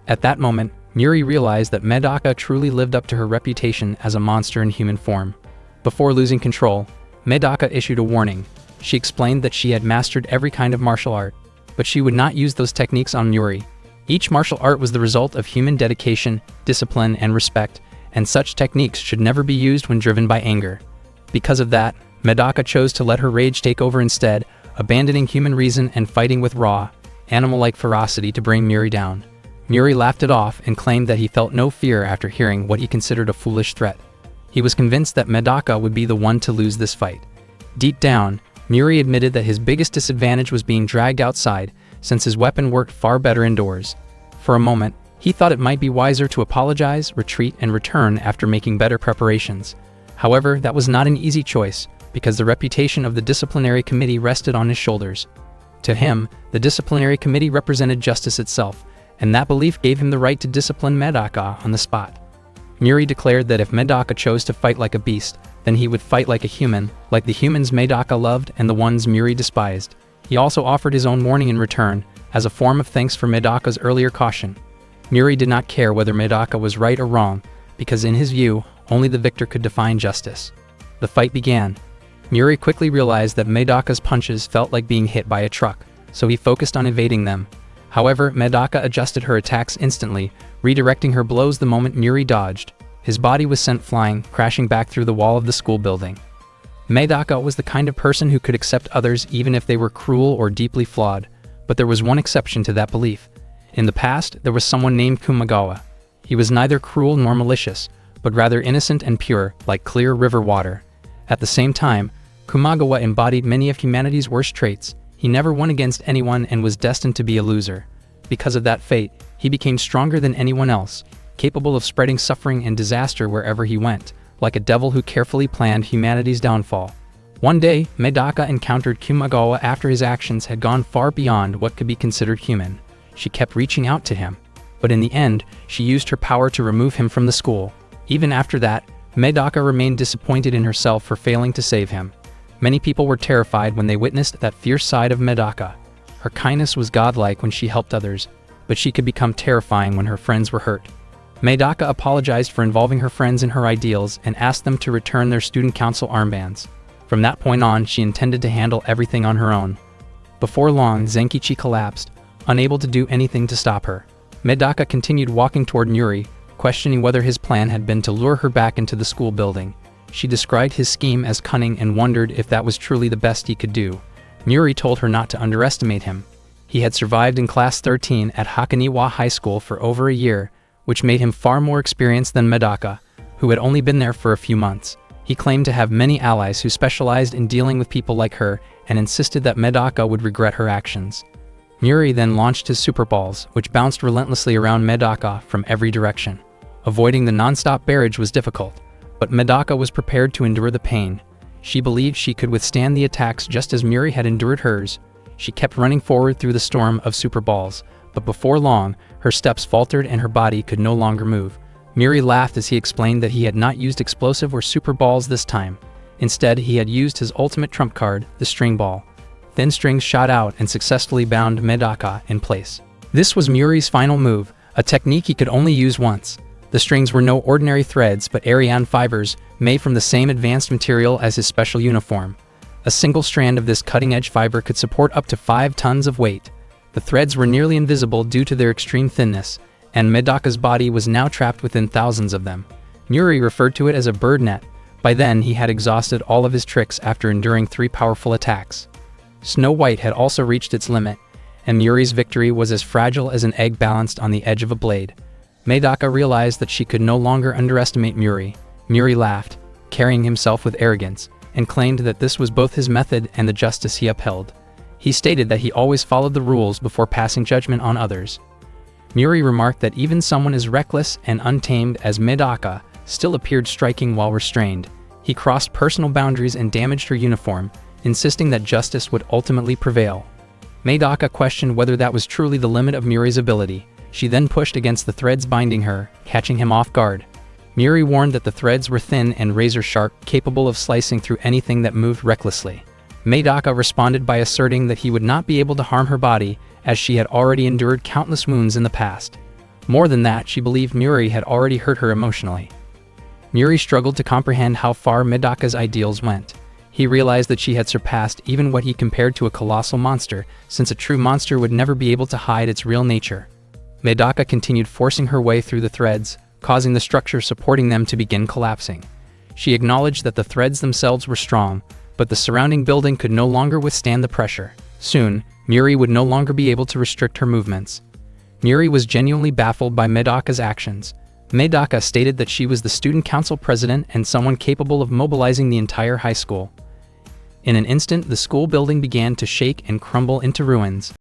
At that moment, Muri realized that Medaka truly lived up to her reputation as a monster in human form. Before losing control, Medaka issued a warning. She explained that she had mastered every kind of martial art, but she would not use those techniques on Muri. Each martial art was the result of human dedication, discipline, and respect, and such techniques should never be used when driven by anger. Because of that, Medaka chose to let her rage take over instead, abandoning human reason and fighting with raw, animal-like ferocity to bring Muri down. Muri laughed it off and claimed that he felt no fear after hearing what he considered a foolish threat. He was convinced that Medaka would be the one to lose this fight. Deep down, Muri admitted that his biggest disadvantage was being dragged outside, since his weapon worked far better indoors. For a moment, he thought it might be wiser to apologize, retreat, and return after making better preparations. However, that was not an easy choice, because the reputation of the disciplinary committee rested on his shoulders. To him, the disciplinary committee represented justice itself, and that belief gave him the right to discipline Medaka on the spot. Muri declared that if Medaka chose to fight like a beast, then he would fight like a human, like the humans Medaka loved and the ones Muri despised. He also offered his own warning in return, as a form of thanks for Medaka's earlier caution. Muri did not care whether Medaka was right or wrong, because in his view, only the victor could define justice. The fight began. Muri quickly realized that Medaka's punches felt like being hit by a truck, so he focused on evading them. However, Medaka adjusted her attacks instantly, redirecting her blows the moment Muri dodged. His body was sent flying, crashing back through the wall of the school building. Medaka was the kind of person who could accept others even if they were cruel or deeply flawed, but there was one exception to that belief. In the past, there was someone named Kumagawa. He was neither cruel nor malicious, but rather innocent and pure, like clear river water. At the same time, Kumagawa embodied many of humanity's worst traits. He never won against anyone and was destined to be a loser. Because of that fate, he became stronger than anyone else, capable of spreading suffering and disaster wherever he went, like a devil who carefully planned humanity's downfall. One day, Medaka encountered Kumagawa after his actions had gone far beyond what could be considered human. She kept reaching out to him, but in the end, she used her power to remove him from the school. Even after that, Medaka remained disappointed in herself for failing to save him. Many people were terrified when they witnessed that fierce side of Medaka. Her kindness was godlike when she helped others, but she could become terrifying when her friends were hurt. Medaka apologized for involving her friends in her ideals and asked them to return their student council armbands. From that point on, she intended to handle everything on her own. Before long, Zenkichi collapsed, unable to do anything to stop her. Medaka continued walking toward Muri, questioning whether his plan had been to lure her back into the school building. She described his scheme as cunning and wondered if that was truly the best he could do. Muri told her not to underestimate him. He had survived in class 13 at Hakoniwa High School for over a year, which made him far more experienced than Medaka, who had only been there for a few months. He claimed to have many allies who specialized in dealing with people like her and insisted that Medaka would regret her actions. Muri then launched his super balls, which bounced relentlessly around Medaka from every direction. Avoiding the non-stop barrage was difficult, but Medaka was prepared to endure the pain. She believed she could withstand the attacks just as Muri had endured hers. She kept running forward through the storm of super balls, but before long, her steps faltered and her body could no longer move. Muri laughed as he explained that he had not used explosive or super balls this time. Instead, he had used his ultimate trump card, the string ball. Thin strings shot out and successfully bound Medaka in place. This was Muri's final move, a technique he could only use once. The strings were no ordinary threads but Ariane fibers, made from the same advanced material as his special uniform. A single strand of this cutting-edge fiber could support up to 5 tons of weight. The threads were nearly invisible due to their extreme thinness, and Medaka's body was now trapped within thousands of them. Muri referred to it as a bird net. By then, he had exhausted all of his tricks after enduring 3 powerful attacks. Snow White had also reached its limit, and Muri's victory was as fragile as an egg balanced on the edge of a blade. Medaka realized that she could no longer underestimate Muri. Muri laughed, carrying himself with arrogance, and claimed that this was both his method and the justice he upheld. He stated that he always followed the rules before passing judgment on others. Muri remarked that even someone as reckless and untamed as Medaka still appeared striking while restrained. He crossed personal boundaries and damaged her uniform, insisting that justice would ultimately prevail. Medaka questioned whether that was truly the limit of Muri's ability. She then pushed against the threads binding her, catching him off guard. Muri warned that the threads were thin and razor-sharp, capable of slicing through anything that moved recklessly. Medaka responded by asserting that he would not be able to harm her body, as she had already endured countless wounds in the past. More than that, she believed Muri had already hurt her emotionally. Muri struggled to comprehend how far Medaka's ideals went. He realized that she had surpassed even what he compared to a colossal monster, since a true monster would never be able to hide its real nature. Medaka continued forcing her way through the threads, causing the structure supporting them to begin collapsing. She acknowledged that the threads themselves were strong, but the surrounding building could no longer withstand the pressure. Soon, Muri would no longer be able to restrict her movements. Muri was genuinely baffled by Medaka's actions. Medaka stated that she was the student council president and someone capable of mobilizing the entire high school. In an instant, the school building began to shake and crumble into ruins.